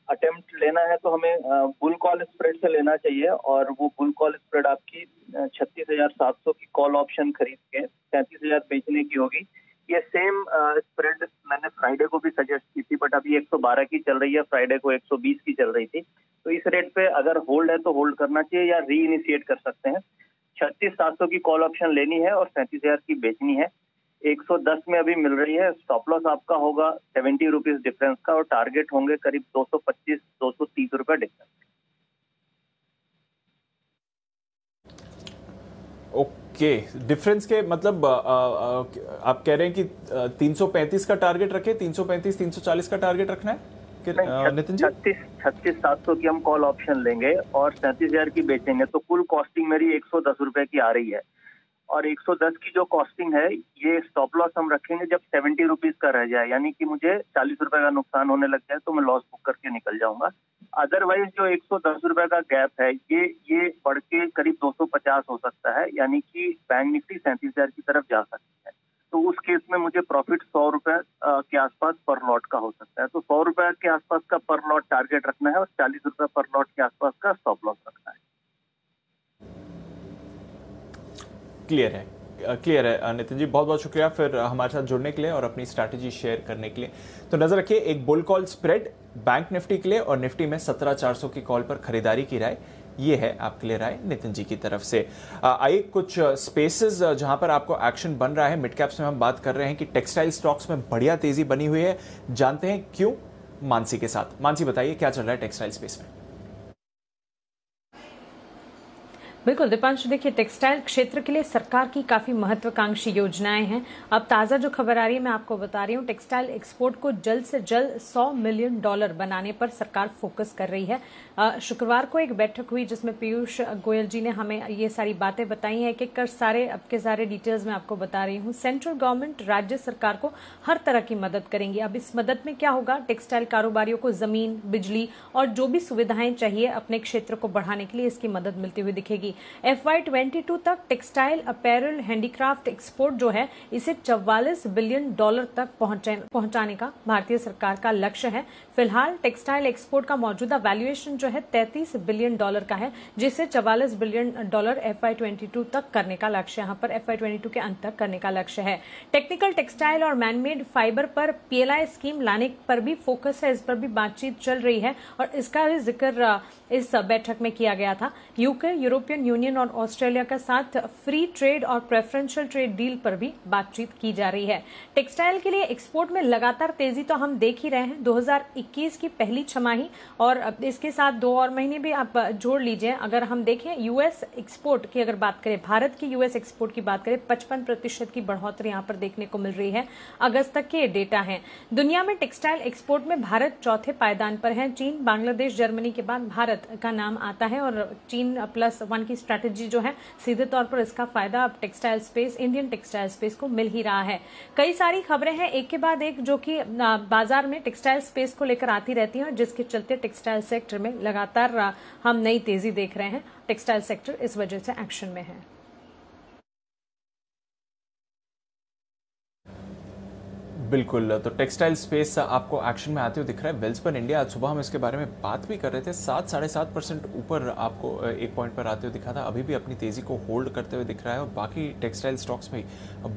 अटेम्प्ट लेना है तो हमें बुल कॉल स्प्रेड से लेना चाहिए, और वो बुल कॉल स्प्रेड आपकी 36,700 की कॉल ऑप्शन खरीद के 37,000 बेचने की होगी। ये सेम स्प्रेड मैंने फ्राइडे को भी सजेस्ट की थी, बट अभी 112 की चल रही है, फ्राइडे को 120 की चल रही थी। तो इस रेट पे अगर होल्ड है तो होल्ड करना चाहिए या री इनिशिएट कर सकते हैं। 36,700 की कॉल ऑप्शन लेनी है और 37,000 की बेचनी है। 110 में अभी मिल रही है। स्टॉप लॉस आपका होगा 70 रुपीज डिफरेंस का, और टारगेट होंगे करीब 225-230 रुपए डिफरेंस। ओके, डिफरेंस के मतलब आप कह रहे हैं कि 335 का टारगेट रखे, 335-340 का टारगेट रखना है नितिन जी? 36,700 की हम कॉल ऑप्शन लेंगे और 37,000 की बेचेंगे, तो कुल कॉस्टिंग मेरी 110 रुपए की आ रही है। और 110 की जो कॉस्टिंग है, ये स्टॉप लॉस हम रखेंगे जब 70 रुपीज का रह जाए, यानी कि मुझे 40 रुपए का नुकसान होने लग जाए तो मैं लॉस बुक करके निकल जाऊंगा। अदरवाइज जो 110 रुपए का गैप है, ये बढ़ के करीब 250 हो सकता है, यानी कि बैंक निफ्टी 37,000 की तरफ जा सकती है। तो उस केस में मुझे प्रॉफिट 100 रुपए के आसपास पर लॉट का हो सकता है। तो 100 रुपए के आसपास का पर लॉट टारगेट रखना है और 40 रुपए पर लॉट के आसपास का स्टॉप लॉस रखना है। क्लियर है नितिन जी, बहुत बहुत शुक्रिया फिर हमारे साथ जुड़ने के लिए और अपनी स्ट्रैटेजी शेयर करने के लिए। तो नजर रखिए, एक bull call spread bank Nifty के लिए और निफ्टी में 17,400 की कॉल पर खरीदारी की राय, ये है आपके लिए राय नितिन जी की तरफ से। आइए कुछ स्पेसेस जहां पर आपको एक्शन बन रहा है। मिड कैप्स में हम बात कर रहे हैं कि टेक्सटाइल स्टॉक्स में बढ़िया तेजी बनी हुई है, जानते हैं क्यों मानसी के साथ। मानसी बताइए क्या चल रहा है टेक्सटाइल स्पेस में? बिल्कुल दीपांशु, देखिए टेक्सटाइल क्षेत्र के लिए सरकार की काफी महत्वाकांक्षी योजनाएं हैं। अब ताजा जो खबर आ रही है मैं आपको बता रही हूँ, टेक्सटाइल एक्सपोर्ट को जल्द से जल्द $100 मिलियन बनाने पर सरकार फोकस कर रही है। शुक्रवार को एक बैठक हुई जिसमें पीयूष गोयल जी ने हमें ये सारी बातें बताई हैं। एक कर सारे डिटेल्स मैं आपको बता रही हूँ। सेंट्रल गवर्नमेंट राज्य सरकार को हर तरह की मदद करेंगी। अब इस मदद में क्या होगा, टेक्सटाइल कारोबारियों को जमीन, बिजली और जो भी सुविधाएं चाहिए अपने क्षेत्र को बढ़ाने के लिए इसकी मदद मिलती हुई दिखेगी। FY22 तक टेक्सटाइल, अपैरल, हैंडीक्राफ्ट एक्सपोर्ट जो है इसे $44 बिलियन तक पहुंचाने का भारतीय सरकार का लक्ष्य है। फिलहाल टेक्सटाइल एक्सपोर्ट का मौजूदा वैल्यूएशन जो है $33 बिलियन का है, जिसे $44 बिलियन FY22 तक करने का लक्ष्य, यहाँ पर FY22 के अंत तक करने का लक्ष्य है। टेक्निकल टेक्सटाइल और मैनमेड फाइबर पर PLI स्कीम लाने पर भी फोकस है, इस पर भी बातचीत चल रही है और इसका भी जिक्र इस बैठक में किया गया था। यूके, यूरोपियन यूनियन और ऑस्ट्रेलिया के साथ फ्री ट्रेड और प्रेफरेंशियल ट्रेड डील पर भी बातचीत की जा रही है। टेक्सटाइल के लिए एक्सपोर्ट में लगातार तेजी तो हम देख ही रहे हैं। 2021 की पहली छमाही और इसके साथ 2 और महीने भी आप जोड़ लीजिए। अगर हम देखें यूएस एक्सपोर्ट की अगर बात करें, भारत की यूएस एक्सपोर्ट की बात करें, 55% की बढ़ोतरी यहाँ पर देखने को मिल रही है। अगस्त तक के डेटा हैं। दुनिया में टेक्सटाइल एक्सपोर्ट में भारत चौथे पायदान पर है। चीन, बांग्लादेश, जर्मनी के बाद भारत का नाम आता है और चीन +1 की स्ट्रैटेजी जो है सीधे तौर पर इसका फायदा अब textile space, Indian textile space को मिल ही रहा है। कई सारी खबरें हैं एक के बाद एक जो कि बाजार में टेक्सटाइल स्पेस को लेकर आती रहती हैं और जिसके चलते टेक्सटाइल सेक्टर में लगातार हम नई तेजी देख रहे हैं। टेक्सटाइल सेक्टर इस वजह से एक्शन में है। बिल्कुल, तो टेक्सटाइल स्पेस आपको एक्शन में आते हुए दिख रहा है। वेल्सपन इंडिया, आज सुबह हम इसके बारे में बात भी कर रहे थे, 7-7.5% ऊपर आपको एक पॉइंट पर आते हुए दिखा था, अभी भी अपनी तेजी को होल्ड करते हुए दिख रहा है और बाकी टेक्सटाइल स्टॉक्स में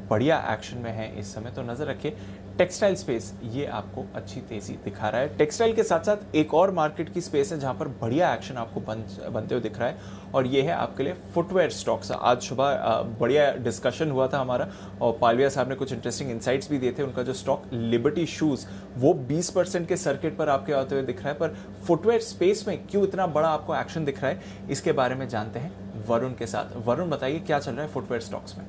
बढ़िया एक्शन में है इस समय, तो नजर रखिए। टेक्सटाइल स्पेस ये आपको अच्छी तेजी दिखा रहा है। टेक्सटाइल के साथ साथ एक और मार्केट की स्पेस है जहां पर बढ़िया एक्शन आपको बनते हुए दिख रहा है और ये है आपके लिए फुटवेयर स्टॉक्स। आज सुबह बढ़िया डिस्कशन हुआ था हमारा और पालविया साहब ने कुछ इंटरेस्टिंग इंसाइट्स भी दिए थे। उनका जो स्टॉक लिबर्टी शूज वो 20% के सर्किट पर आपके आते हुए दिख रहा है, पर फुटवेयर स्पेस में क्यों इतना बड़ा आपको एक्शन दिख रहा है, इसके बारे में जानते हैं वरुण के साथ। वरुण, बताइए क्या चल रहा है फुटवेयर स्टॉक्स में?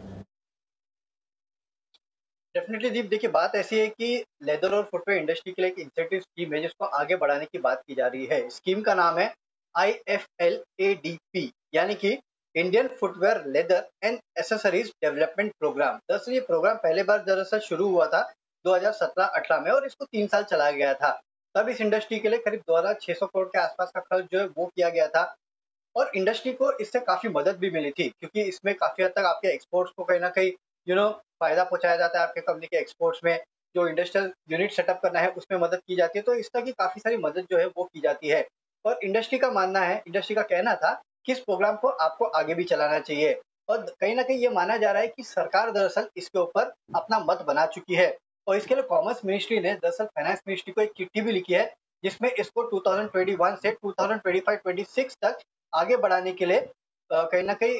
डेफिनेटली दीप, देखिए बात ऐसी है कि लेदर और फुटवेयर इंडस्ट्री के लिए एक इंसेंटिव स्कीम है जिसको आगे बढ़ाने की बात की जा रही है। स्कीम का नाम है IFLADP, यानी कि Indian footwear leather and accessories development program. दरअसल ये प्रोग्राम पहले बार दरअसल शुरू हुआ था 2017-18 में और इसको 3 साल चलाया गया था। तब इस इंडस्ट्री के लिए करीब 2600 करोड़ के आसपास का खर्च जो है वो किया गया था और इंडस्ट्री को इससे काफी मदद भी मिली थी क्योंकि इसमें काफी हद तक आपके एक्सपोर्ट्स को कहीं ना कहीं फायदा पहुंचाया जाता है। आपके कंपनी के एक्सपोर्ट्स में जो इंडस्ट्रियल यूनिट सेटअप करना है उसमें मदद की जाती है, तो इस तरह की काफी सारी मदद जो है वो की जाती है। और इंडस्ट्री का मानना है, इंडस्ट्री का कहना था कि इस प्रोग्राम को आपको आगे भी चलाना चाहिए और कहीं ना कहीं ये माना जा रहा है कि सरकार दरअसल इसके ऊपर अपना मत बना चुकी है और इसके लिए कॉमर्स मिनिस्ट्री ने दरअसल फाइनेंस मिनिस्ट्री को एक चिट्ठी भी लिखी है जिसमें इसको 2021 से 2025-26 तक आगे बढ़ाने के लिए कहीं ना कहीं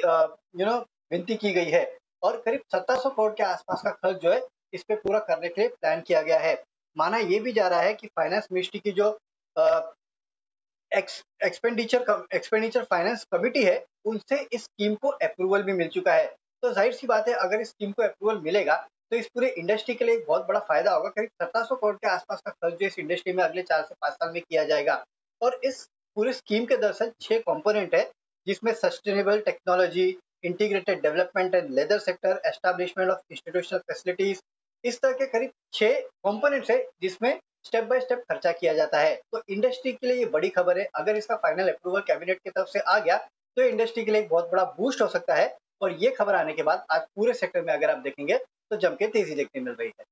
विनती की गई है और करीब 1700 करोड़ के आसपास का खर्च जो है इस पे पूरा करने के लिए प्लान किया गया है। माना ये भी जा रहा है कि फाइनेंस मिनिस्ट्री की जो एक्सपेंडिचर फाइनेंस कमेटी है उनसे इस स्कीम को अप्रूवल भी मिल चुका है। तो जाहिर सी बात है अगर इस स्कीम को अप्रूवल मिलेगा तो इस पूरे इंडस्ट्री के लिए एक बहुत बड़ा फायदा होगा। करीब 1700 करोड़ के आसपास का खर्च जो इस इंडस्ट्री में अगले 4 से 5 साल में किया जाएगा और इस पूरी स्कीम के दरअसल 6 कंपोनेंट है जिसमें sustainable technology, integrated development and leather sector, establishment of institutional facilities, इस तरह के करीब 6 कंपोनेंट्स है जिसमें स्टेप बाय स्टेप खर्चा किया जाता है। तो इंडस्ट्री के लिए ये बड़ी खबर है। अगर इसका फाइनल अप्रूवल कैबिनेट की तरफ से आ गया तो इंडस्ट्री के लिए एक बहुत बड़ा बूस्ट हो सकता है और ये खबर आने के बाद आज पूरे सेक्टर में अगर आप देखेंगे तो जम के तेजी देखने मिल रही है।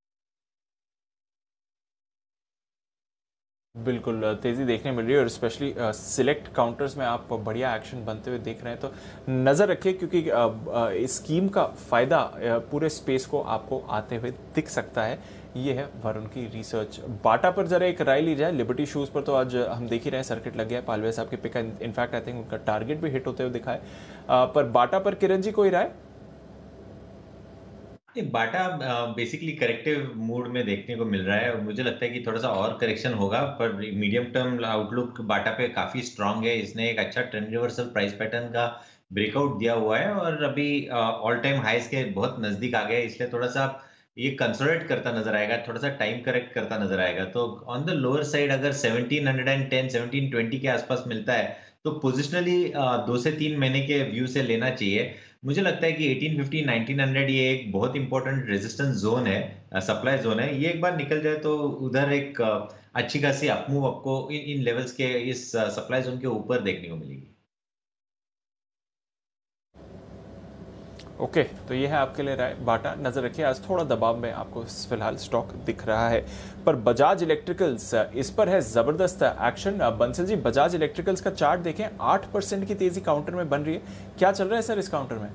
बिल्कुल तेज़ी देखने मिल रही है और स्पेशली सिलेक्ट काउंटर्स में आप बढ़िया एक्शन बनते हुए देख रहे हैं, तो नज़र रखिए क्योंकि इस स्कीम का फ़ायदा पूरे स्पेस को आपको आते हुए दिख सकता है। ये है वरुण की रिसर्च। बाटा पर जरा एक राय ली जाए। लिबर्टी शूज़ पर तो आज हम देख ही रहे हैं सर्किट लग गया है। पालवे साहब के पिक इनफैक्ट आई थिंक उनका टारगेट भी हिट होते हुए दिखा है, पर बाटा पर किरण जी कोई राय? बाटा बेसिकली करेक्टिव मूड में देखने को मिल रहा है और मुझे लगता है कि थोड़ा सा और करेक्शन होगा, पर मीडियम टर्म आउटलुक बाटा पे काफी स्ट्रांग है। इसने एक अच्छा ट्रेंड रिवर्सल प्राइस पैटर्न का ब्रेकआउट दिया हुआ है और अभी ऑल टाइम हाइस के बहुत नजदीक आ गया है, इसलिए थोड़ा सा ये कंसोलिडेट करता नजर आएगा, थोड़ा सा टाइम करेक्ट करता नजर आएगा। तो ऑन द लोअर साइड अगर 1710 1720 के आसपास मिलता है तो पोजिशनली 2 से 3 महीने के व्यू से लेना चाहिए। मुझे लगता है कि 1850 1900 ये एक बहुत इंपॉर्टेंट रेजिस्टेंस जोन है, सप्लाई जोन है। ये एक बार निकल जाए तो उधर एक अच्छी खासी अपमूव आपको इन लेवल्स के इस सप्लाई जोन के ऊपर देखने को मिलेगी। ओके, तो ये है आपके लिए राय। बाटा नजर रखिए, आज थोड़ा दबाव में आपको फिलहाल स्टॉक दिख रहा है। पर बजाज इलेक्ट्रिकल्स, इस पर है जबरदस्त एक्शन। बंसल जी, बजाज इलेक्ट्रिकल्स का चार्ट देखें, 8% की तेजी काउंटर में बन रही है। क्या चल रहा है सर इस काउंटर में?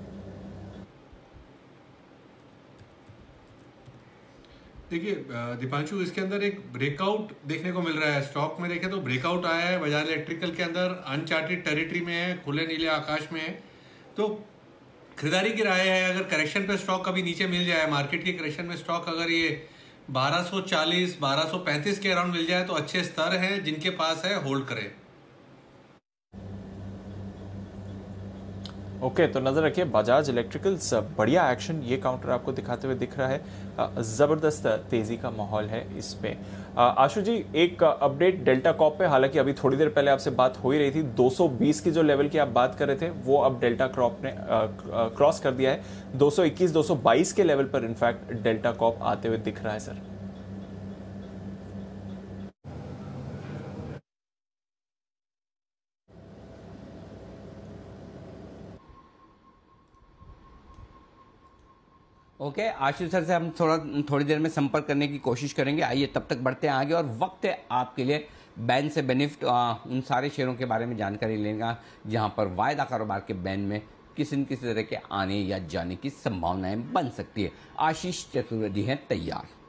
देखिए दीपांशु, इसके अंदर एक ब्रेकआउट देखने को मिल रहा है। स्टॉक में देखें तो ब्रेकआउट आया है बजाज इलेक्ट्रिकल के अंदर, अनचार्टेड टेरिटरी में है, खुले नीले आकाश में है। तो खरीदारी की राय है। अगर करेक्शन पे स्टॉक कभी नीचे मिल जाए, मार्केट की करेक्शन में स्टॉक अगर ये 1240 1235 के अराउंड मिल जाए तो अच्छे स्तर हैं, जिनके पास है होल्ड करें। ओके, तो नजर रखिए बजाज इलेक्ट्रिकल्स, बढ़िया एक्शन ये काउंटर आपको दिखाते हुए दिख रहा है। जबरदस्त तेजी का माहौल है इसमें। आशु जी, एक अपडेट डेल्टा कॉप पे, हालांकि अभी थोड़ी देर पहले आपसे बात हो ही रही थी, 220 की जो लेवल की आप बात कर रहे थे वो अब डेल्टा कॉप ने क्रॉस कर दिया है। 221 222 के लेवल पर इनफैक्ट डेल्टा कॉप आते हुए दिख रहा है सर। ओके, आशीष सर से हम थोड़ी देर में संपर्क करने की कोशिश करेंगे। आइए तब तक बढ़ते हैं आगे और वक्त है आपके लिए बैन से बेनिफिट उन सारे शेयरों के बारे में जानकारी लेगा जहां पर वायदा कारोबार के बैन में किसी न किसी तरह के आने या जाने की संभावनाएं बन सकती है। आशीष चतुर्वेदी हैं तैयार।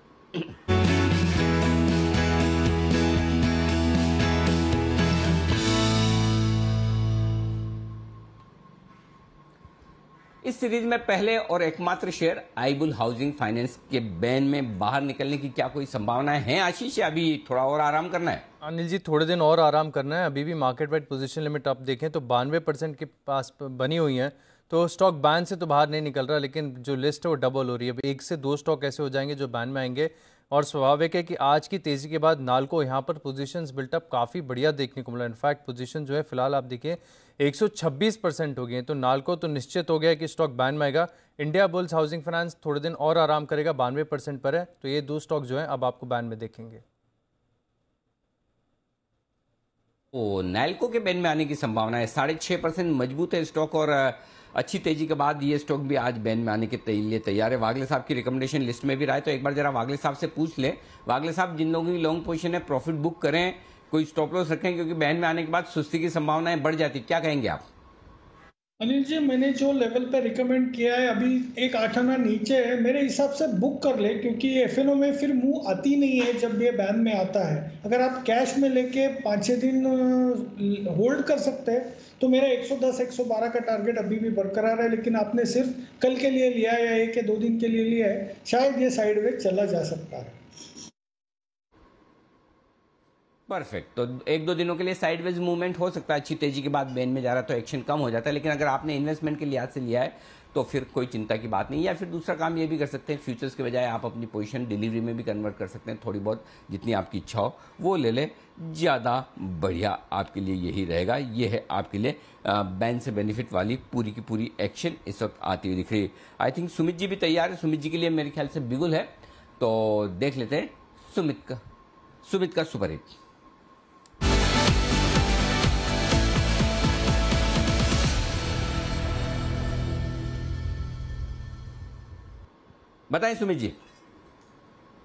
इस सीरीज में पहले और एकमात्र शेयर आईबुल हाउसिंग फाइनेंस के बैन में बाहर निकलने की क्या कोई संभावनाएं हैं आशीष, या अभी थोड़ा और आराम करना है? अनिल जी, थोड़े दिन और आराम करना है। अभी भी मार्केट वाइड पोजीशन लिमिट आप देखें तो 92% के पास बनी हुई है, तो स्टॉक बैन से तो बाहर नहीं निकल रहा, लेकिन जो लिस्ट है वो डबल हो रही है। अब 1 से 2 स्टॉक ऐसे हो जाएंगे जो बैन में आएंगे, और स्वाभाविक है कि आज की तेजी के बाद नाल्को यहाँ पर पोजीशंस बिल्टअप काफ़ी बढ़िया देखने को मिला। इनफैक्ट पोजीशन जो है फिलहाल आप देखिए 126% हो गई है, तो नाल्को तो निश्चित हो गया कि स्टॉक बैन में आएगा। इंडिया बुल्स हाउसिंग फाइनेंस थोड़े दिन और आराम करेगा, 92% पर है, तो ये 2 स्टॉक जो है अब आपको बैन में देखेंगे। नाल्को के बैन में आने की संभावना है, 6.5% मजबूत है स्टॉक, और अच्छी तेजी के बाद ये स्टॉक भी आज बैन में आने के लिए तैयार है। वागले साहब की रिकमेंडेशन लिस्ट में भी रहा है, तो एक बार जरा वागले साहब से पूछ लें। वागले साहब, जिन लोगों की लॉन्ग पोजीशन है प्रॉफिट बुक करें, कोई स्टॉप लॉस रखें, क्योंकि बैन में आने के बाद सुस्ती की संभावनाएं बढ़ जाती, क्या कहेंगे आप? अनिल जी, मैंने जो लेवल पे रिकमेंड किया है, अभी एक 8 आना नीचे है, मेरे हिसाब से बुक कर ले, क्योंकि एफएनओ में फिर मुंह आती नहीं है जब ये बैन में आता है। अगर आप कैश में लेके 5-6 दिन होल्ड कर सकते हैं तो मेरा 110-112 का टारगेट अभी भी बरकरार है, लेकिन आपने सिर्फ कल के लिए लिया है या 1 या 2 दिन के लिए लिया है, शायद ये साइडवेज चला जा सकता है। परफेक्ट, तो 1-2 दिनों के लिए साइडवेज मूवमेंट हो सकता है। अच्छी तेजी के बाद बैन में जा रहा है तो एक्शन कम हो जाता है, लेकिन अगर आपने इन्वेस्टमेंट के लिहाज से लिया है तो फिर कोई चिंता की बात नहीं। या फिर दूसरा काम ये भी कर सकते हैं, फ्यूचर्स के बजाय आप अपनी पोजीशन डिलीवरी में भी कन्वर्ट कर सकते हैं। थोड़ी बहुत जितनी आपकी इच्छा हो वो ले लें, ज़्यादा बढ़िया आपके लिए यही रहेगा। ये है आपके लिए बैन से बेनिफिट वाली पूरी की पूरी एक्शन इस वक्त आती हुई दिख रही है। आई थिंक सुमित जी भी तैयार है। सुमित जी के लिए मेरे ख्याल से बिगुल है, तो देख लेते हैं सुमित का सुपर हिट। बताएं सुमित जी।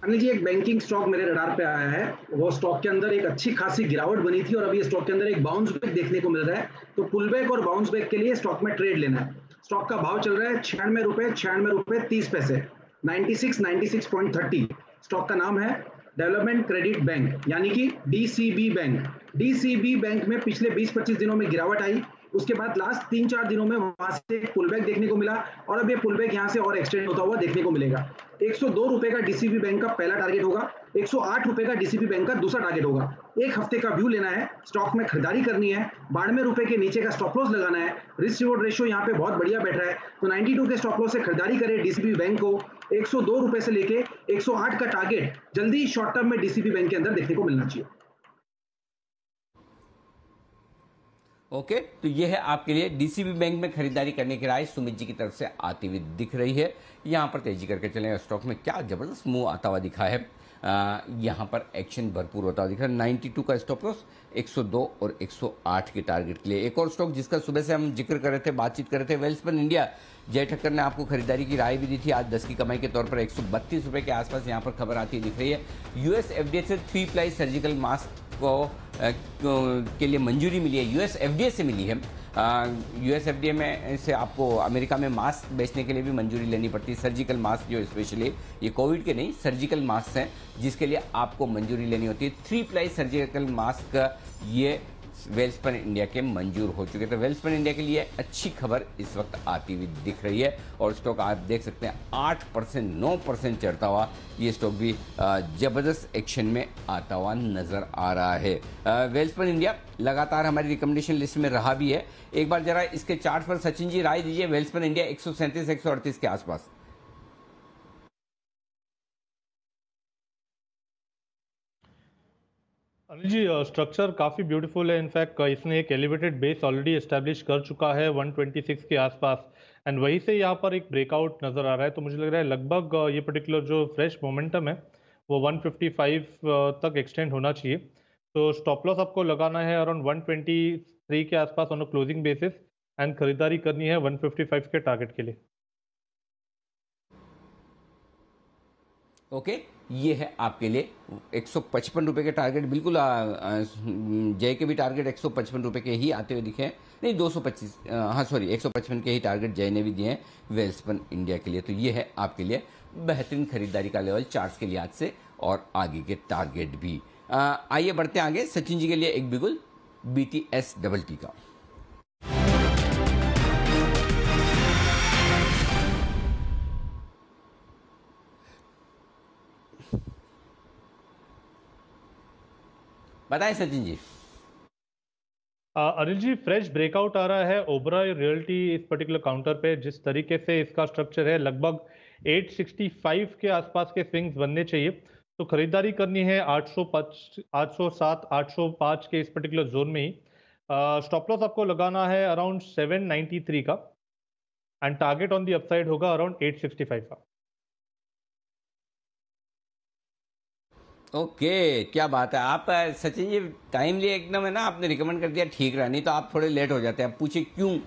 अनिल जी, एक बैंकिंग स्टॉक मेरे रडार पे आया है। वो स्टॉक के अंदर एक अच्छी खासी गिरावट बनी थी और अभी स्टॉक के अंदर एक बाउंस बैक देखने को मिल रहा है, तो पुल बैक और बाउंस बैक के लिए स्टॉक में ट्रेड लेना है। स्टॉक का भाव चल रहा है 96 रुपए 30 पैसे, 96.30। स्टॉक का नाम है डेवलपमेंट क्रेडिट बैंक, यानी कि डीसीबी बैंक। डीसीबी बैंक में पिछले 20-25 दिनों में गिरावट आई, उसके बाद लास्ट 3-4 दिनों में वहां से पुल बैक देखने को मिला, और अब ये पुल बैक यहां से और एक्सटेंड होता हुआ देखने को मिलेगा। 102 रुपए का डीसीबी बैंक का पहला टारगेट होगा, 108 रुपए का डीसीबी बैंक का दूसरा टारगेट होगा। 1 हफ्ते का व्यू लेना है, स्टॉक में खरीदारी करनी है, 92 रुपए के नीचे का स्टॉप लॉस लगाना है। रिस्क रिवॉर्ड रेशियो यहाँ पे बहुत बढ़िया बैठ रहा है, तो 92 के स्टॉप लॉस से खरीदारी करें डीसीबी बैंक को। 102 रुपए से लेके 108 का टारगेट जल्दी शॉर्ट टर्म में डीसीबी बैंक के अंदर देखने को मिलना चाहिए। ओके, तो ये है आपके लिए डीसीबी बैंक में खरीदारी करने की राय सुमित जी की तरफ से आती हुई दिख रही है। यहां पर तेजी करके चलें। स्टॉक में क्या जबरदस्त मूव आता हुआ दिखा है। यहाँ पर एक्शन भरपूर होता दिख रहा है। 92 का स्टॉप लॉस, 102 और 108 के टारगेट के लिए। एक और स्टॉक जिसका सुबह से हम जिक्र कर रहे थे, बातचीत कर रहे थे, वेल्सपन इंडिया। जय ठक्कर ने आपको खरीदारी की राय भी दी थी। आज 10 की कमाई के तौर पर 132 रुपए के आसपास यहाँ पर खबर आती दिख रही है। यूएस एफडीए से 3 प्लाई सर्जिकल मास्क के लिए मंजूरी मिली है, यूएस एफडीए से मिली है। यूएस एफडीए में से आपको अमेरिका में मास्क बेचने के लिए भी मंजूरी लेनी पड़ती है। सर्जिकल मास्क जो स्पेशली ये कोविड के नहीं, सर्जिकल मास्क हैं जिसके लिए आपको मंजूरी लेनी होती है। 3 प्लाई सर्जिकल मास्क ये वेल्सपन इंडिया के मंजूर हो चुके थे। वेल्सपन इंडिया के लिए अच्छी खबर इस वक्त आती हुई दिख रही है और स्टॉक आप देख सकते हैं 8% 9% चढ़ता हुआ ये स्टॉक भी जबरदस्त एक्शन में आता हुआ नजर आ रहा है। वेल्सपन इंडिया लगातार हमारी रिकमेंडेशन लिस्ट में रहा भी है। एक बार जरा इसके चार्ट पर सचिन जी राय दीजिए। वेल्सपन इंडिया 137 138 के आसपास। अनिल जी, स्ट्रक्चर काफ़ी ब्यूटीफुल है। इनफैक्ट इसने एक एलिवेटेड बेस ऑलरेडी एस्टैब्लिश कर चुका है 126 के आसपास, एंड वहीं से यहाँ पर एक ब्रेकआउट नज़र आ रहा है। तो मुझे लग रहा है लगभग ये पर्टिकुलर जो फ्रेश मोमेंटम है वो 155 तक एक्सटेंड होना चाहिए। तो स्टॉप लॉस आपको लगाना है अराउंड 123 के आसपास on a closing basis, and खरीदारी करनी है 155 के टारगेट के लिए। ओके, ये है आपके लिए 155 रुपए के टारगेट। बिल्कुल जय के भी टारगेट 155 रुपए के ही आते हुए दिखे हैं। नहीं, 225, हाँ सॉरी, 155 के ही टारगेट जय ने भी दिए हैं वेल्सपन इंडिया के लिए। तो ये है आपके लिए बेहतरीन खरीदारी का लेवल चार्ट्स के लिहाज से और आगे के टारगेट भी। आइए बढ़ते हैं आगे। सचिन जी के लिए एक बिगुल BTST का। बताएं सचिन जी। अनिल जी, फ्रेश ब्रेकआउट आ रहा है ओबरॉय रियल्टी इस पर्टिकुलर काउंटर पे। जिस तरीके से इसका स्ट्रक्चर है, लगभग 865 के आसपास के स्विंग्स बनने चाहिए। तो खरीदारी करनी है 805, 807, 805 के इस पर्टिकुलर जोन में ही। स्टॉप लॉस आपको लगाना है अराउंड 793 का, and target on the upside होगा अराउंड 865 का। ओके, क्या बात है। आप सचिन जी टाइमली एकदम है ना, आपने रिकमेंड कर दिया, ठीक रहा। नहीं तो आप थोड़े लेट हो जाते हैं। आप पूछे क्यों,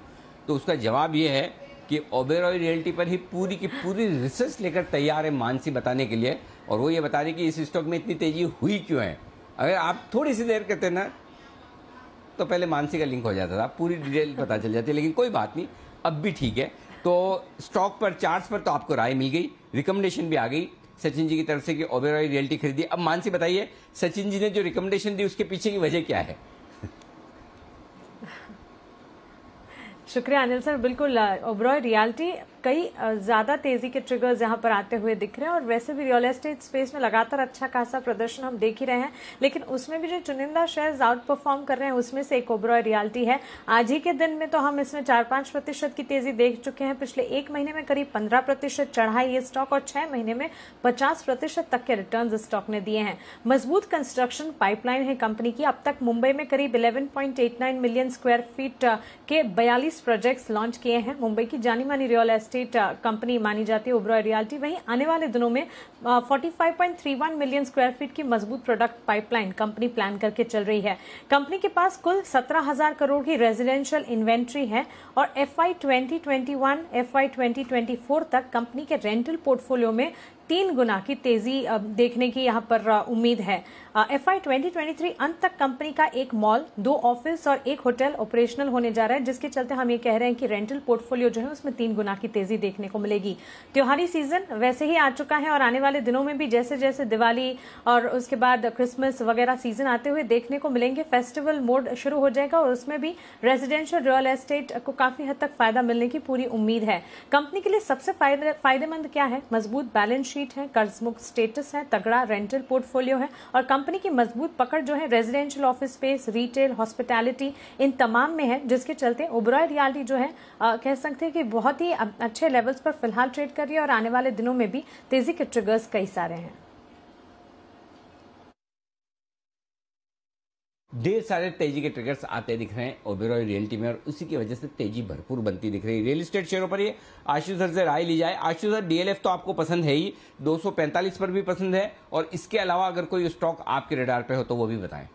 तो उसका जवाब ये है कि ओबेरॉय रियल्टी पर ही पूरी की पूरी रिसर्च लेकर तैयार है मानसी बताने के लिए, और वो ये बता रही कि इस स्टॉक में इतनी तेजी हुई क्यों है। अगर आप थोड़ी सी देर करते ना तो पहले मानसी का लिंक हो जाता था, पूरी डिटेल पता चल जाती है। लेकिन कोई बात नहीं, अब भी ठीक है। तो स्टॉक पर, चार्ट्स पर तो आपको राय मिल गई, रिकमेंडेशन भी आ गई सचिन जी की तरफ से कि ओबेरॉय रियल्टी खरीदी। अब मानसी बताइए, सचिन जी ने जो रिकमेंडेशन दी उसके पीछे की वजह क्या है? शुक्रिया अनिल सर। बिल्कुल, ओबेरॉय रियल्टी कई ज्यादा तेजी के ट्रिगर्स यहाँ पर आते हुए दिख रहे हैं, और वैसे भी रियल एस्टेट स्पेस में लगातार अच्छा खासा प्रदर्शन हम देख ही रहे हैं। लेकिन उसमें भी जो चुनिंदा शेयर्स आउट परफॉर्म कर रहे हैं उसमें से एक ओबेरॉय रियल्टी है। आज ही के दिन में तो हम इसमें 4-5% की तेजी देख चुके हैं। पिछले एक महीने में करीब 15% चढ़ा है ये स्टॉक, और 6 महीने में 50% तक के रिटर्न स्टॉक ने दिए हैं। मजबूत कंस्ट्रक्शन पाइपलाइन है कंपनी की। अब तक मुंबई में करीब 11.89 मिलियन स्क्वायर फीट के 42 प्रोजेक्ट्स लॉन्च किए हैं। मुंबई की जानी मानी रियल एस्टेट कंपनी मानी जाती है ओबेरॉय रियल्टी। वहीं आने वाले दिनों में 45.31 मिलियन स्क्वायर फीट की मजबूत प्रोडक्ट पाइपलाइन कंपनी प्लान करके चल रही है। कंपनी के पास कुल 17,000 करोड़ की रेजिडेंशियल इन्वेंट्री है, और FY 2021 FY 2024 तक कंपनी के रेंटल पोर्टफोलियो में 3 गुना की तेजी देखने की यहां पर उम्मीद है। FY 2023 अंत तक कंपनी का एक मॉल, 2 ऑफिस और 1 होटल ऑपरेशनल होने जा रहा है, जिसके चलते हम ये कह रहे हैं कि रेंटल पोर्टफोलियो जो है उसमें 3 गुना की तेजी देखने को मिलेगी। त्योहारी सीजन वैसे ही आ चुका है, और आने वाले दिनों में भी जैसे जैसे दिवाली और उसके बाद क्रिसमस वगैरह सीजन आते हुए देखने को मिलेंगे, फेस्टिवल मोड शुरू हो जाएगा, और उसमें भी रेजिडेंशियल रियल एस्टेट को काफी हद तक फायदा मिलने की पूरी उम्मीद है। कंपनी के लिए सबसे फायदेमंद क्या है? मजबूत बैलेंस शीट है, कर्ज मुक्त स्टेटस है, तगड़ा रेंटल पोर्टफोलियो है, और कंपनी की मजबूत पकड़ जो है residential office space, retail, hospitality, इन तमाम में है, जिसके चलते ओबेरॉय रियल्टी जो है कह सकते हैं कि बहुत ही अच्छे लेवल्स पर फिलहाल ट्रेड कर रही है, और आने वाले दिनों में भी तेजी के ट्रिगर्स कई सारे हैं। ढेर सारे तेजी के ट्रिगर्स आते दिख रहे हैं ओबेरॉय रियल्टी में और उसी की वजह से तेजी भरपूर बनती दिख रही है। रियल एस्टेट शेयरों पर ये आशु सर से राय ली जाए। आशु सर, डीएलएफ तो आपको पसंद है ही, 245 पर भी पसंद है, और इसके अलावा अगर कोई स्टॉक आपके रडार पे हो तो वो भी बताएं।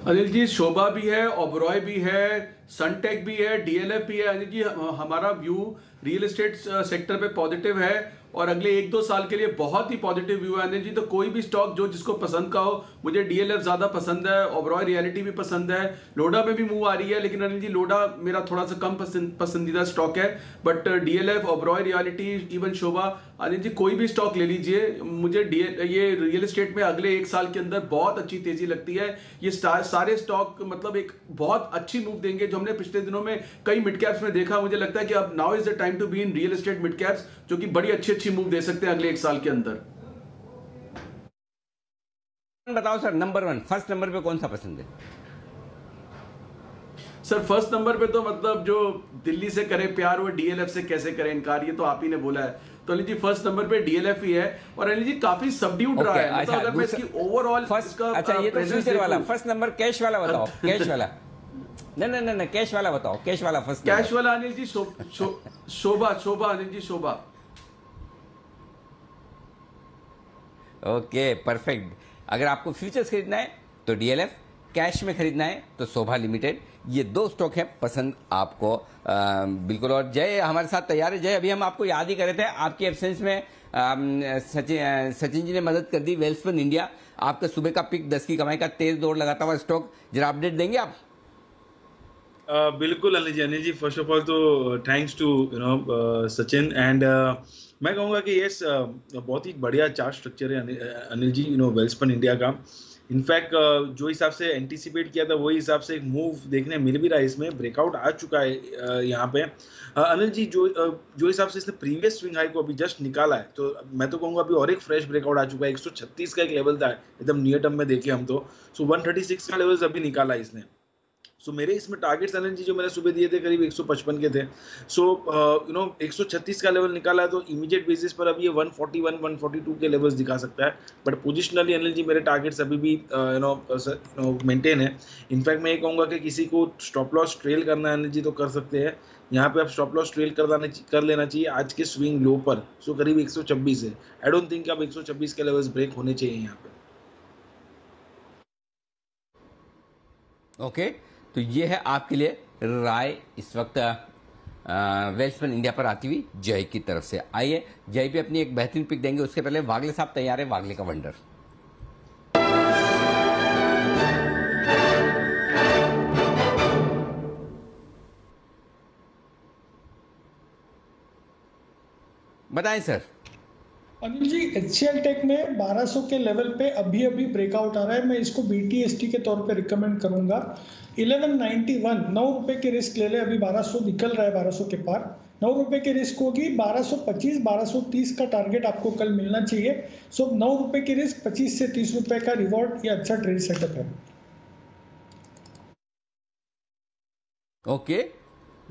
अनिल जी, शोभा भी है, ओबेरॉय भी है, सनटेक भी है, डीएलएफ भी है। अनिल जी, हमारा व्यू रियल एस्टेट सेक्टर पे पॉजिटिव है और अगले 1-2 साल के लिए बहुत ही पॉजिटिव व्यू है अनिल जी। तो कोई भी स्टॉक जो जिसको पसंद का हो, मुझे डीएलएफ ज्यादा पसंद है, ओबेरॉय रियलिटी भी पसंद है, लोडा में भी मूव आ रही है, लेकिन अनिल जी लोडा मेरा थोड़ा सा कम पसंदीदा स्टॉक है। But DLF, Oberoi Realty, even Sobha, Anil ji कोई भी स्टॉक ले लीजिए, मुझे ये रियल एस्टेट में अगले 1 साल के अंदर बहुत अच्छी तेजी लगती है। ये सारे स्टॉक मतलब एक बहुत अच्छी मूव देंगे, जो हमने पिछले दिनों में कई मिड कैप्स में देखा। मुझे लगता है कि अब now is the time to be in real estate mid caps, जो कि बड़ी अच्छी मूव दे सकते हैं अगले 1 साल के अंदर। बताओ सर, नंबर 1 फर्स्ट नंबर पे कौन सा पसंद है? सर फर्स्ट नंबर पे तो मतलब जो दिल्ली से करे प्यार वो डीएलएफ से कैसे करे इनकार, ये तो आप ही ने बोला है। तो अनिल जी फर्स्ट नंबर पे डीएलएफ ही है और अनिल जी काफी सबड्यूड रहा है। मतलब अगर मैं इसकी ओवरऑल फर्स्ट अच्छा ये तो फ्यूचर वाला फर्स्ट नंबर कैश वाला बताओ, कैश वाला नहीं कैश वाला बताओ, कैश वाला फर्स्ट कैश वाला अनिल जी शोभा अनिल जी शोभा। Okay perfect. अगर आपको फ्यूचर्स खरीदना है तो डीएलएफ, कैश में खरीदना है तो शोभा लिमिटेड, ये 2 स्टॉक हैं पसंद आपको बिल्कुल। और जय हमारे साथ तैयार है। जय, अभी हम आपको याद ही कर रहे थे, आपकी एब्सेंस में सचिन जी ने मदद कर दी। वेल्सपन इंडिया आपका सुबह का पिक 10 की कमाई का तेज दौड़ लगाता हुआ स्टॉक, जरा अपडेट देंगे आप? बिल्कुल Anil ji first of all तो थैंक्स टू सचिन एंड मैं कहूँगा कि ये बहुत ही बढ़िया चार्ट स्ट्रक्चर है अनिल जी वेल्सपन इंडिया का। इनफैक्ट जो हिसाब से एंटीसिपेट किया था वही हिसाब से एक मूव देखने मिल भी रहा है, इसमें ब्रेकआउट आ चुका है यहाँ पे। अनिल जी जो हिसाब से इसने प्रीवियस स्विंग हाई को अभी जस्ट निकाला है, तो मैं तो कहूँगा अभी और एक फ्रेश ब्रेकआउट आ चुका है। 136 का एक लेवल था एकदम नियर टर्म में देखे हम तो, सो 136 का लेवल अभी निकाला है इसने। सो मेरे इसमें टारगेट्स अनिल जी जो मैंने सुबह दिए थे करीब 155 के थे। सो 136 का लेवल निकाला है, तो इमीडिएट बेसिस पर अभी ये 141 142 के लेवल्स दिखा सकता है। बट पोजिशनली अनिल जी मेरे टारगेट्स अभी भी मेंटेन है। इनफैक्ट मैं ये कहूँगा कि किसी को स्टॉप लॉस ट्रेल करना है अनिल जी तो कर सकते हैं। यहाँ पे आप स्टॉप लॉस ट्रेल कर लेना चाहिए आज के स्विंग लो पर, सो करीब 126 है। आई डोंट थिंक अब 126 के लेवल्स ब्रेक होने चाहिए यहाँ पे। ओके तो ये है आपके लिए राय इस वक्त वेल्सपन इंडिया पर आती हुई जय की तरफ से। आइए जय भी अपनी एक बेहतरीन पिक देंगे, उसके पहले वागले साहब तैयार है, वागले का वंडर। बताएं sir. Anil ji HCL take में 1200 के लेवल पे अभी ब्रेकआउट आ रहा है, मैं इसको बीटीएसटी के तौर पे रिकमेंड करूंगा। 1191 9 रुपए के रिस्क ले ले, अभी 1200 निकल रहा है 1200 के पार, 9 रुपए की रिस्क होगी। 1225 1230 का टारगेट आपको कल मिलना चाहिए। सो 9 रुपए की रिस्क, 25 से 30 रुपए का रिवॉर्ड, ये अच्छा ट्रेड सेटअप है। ओके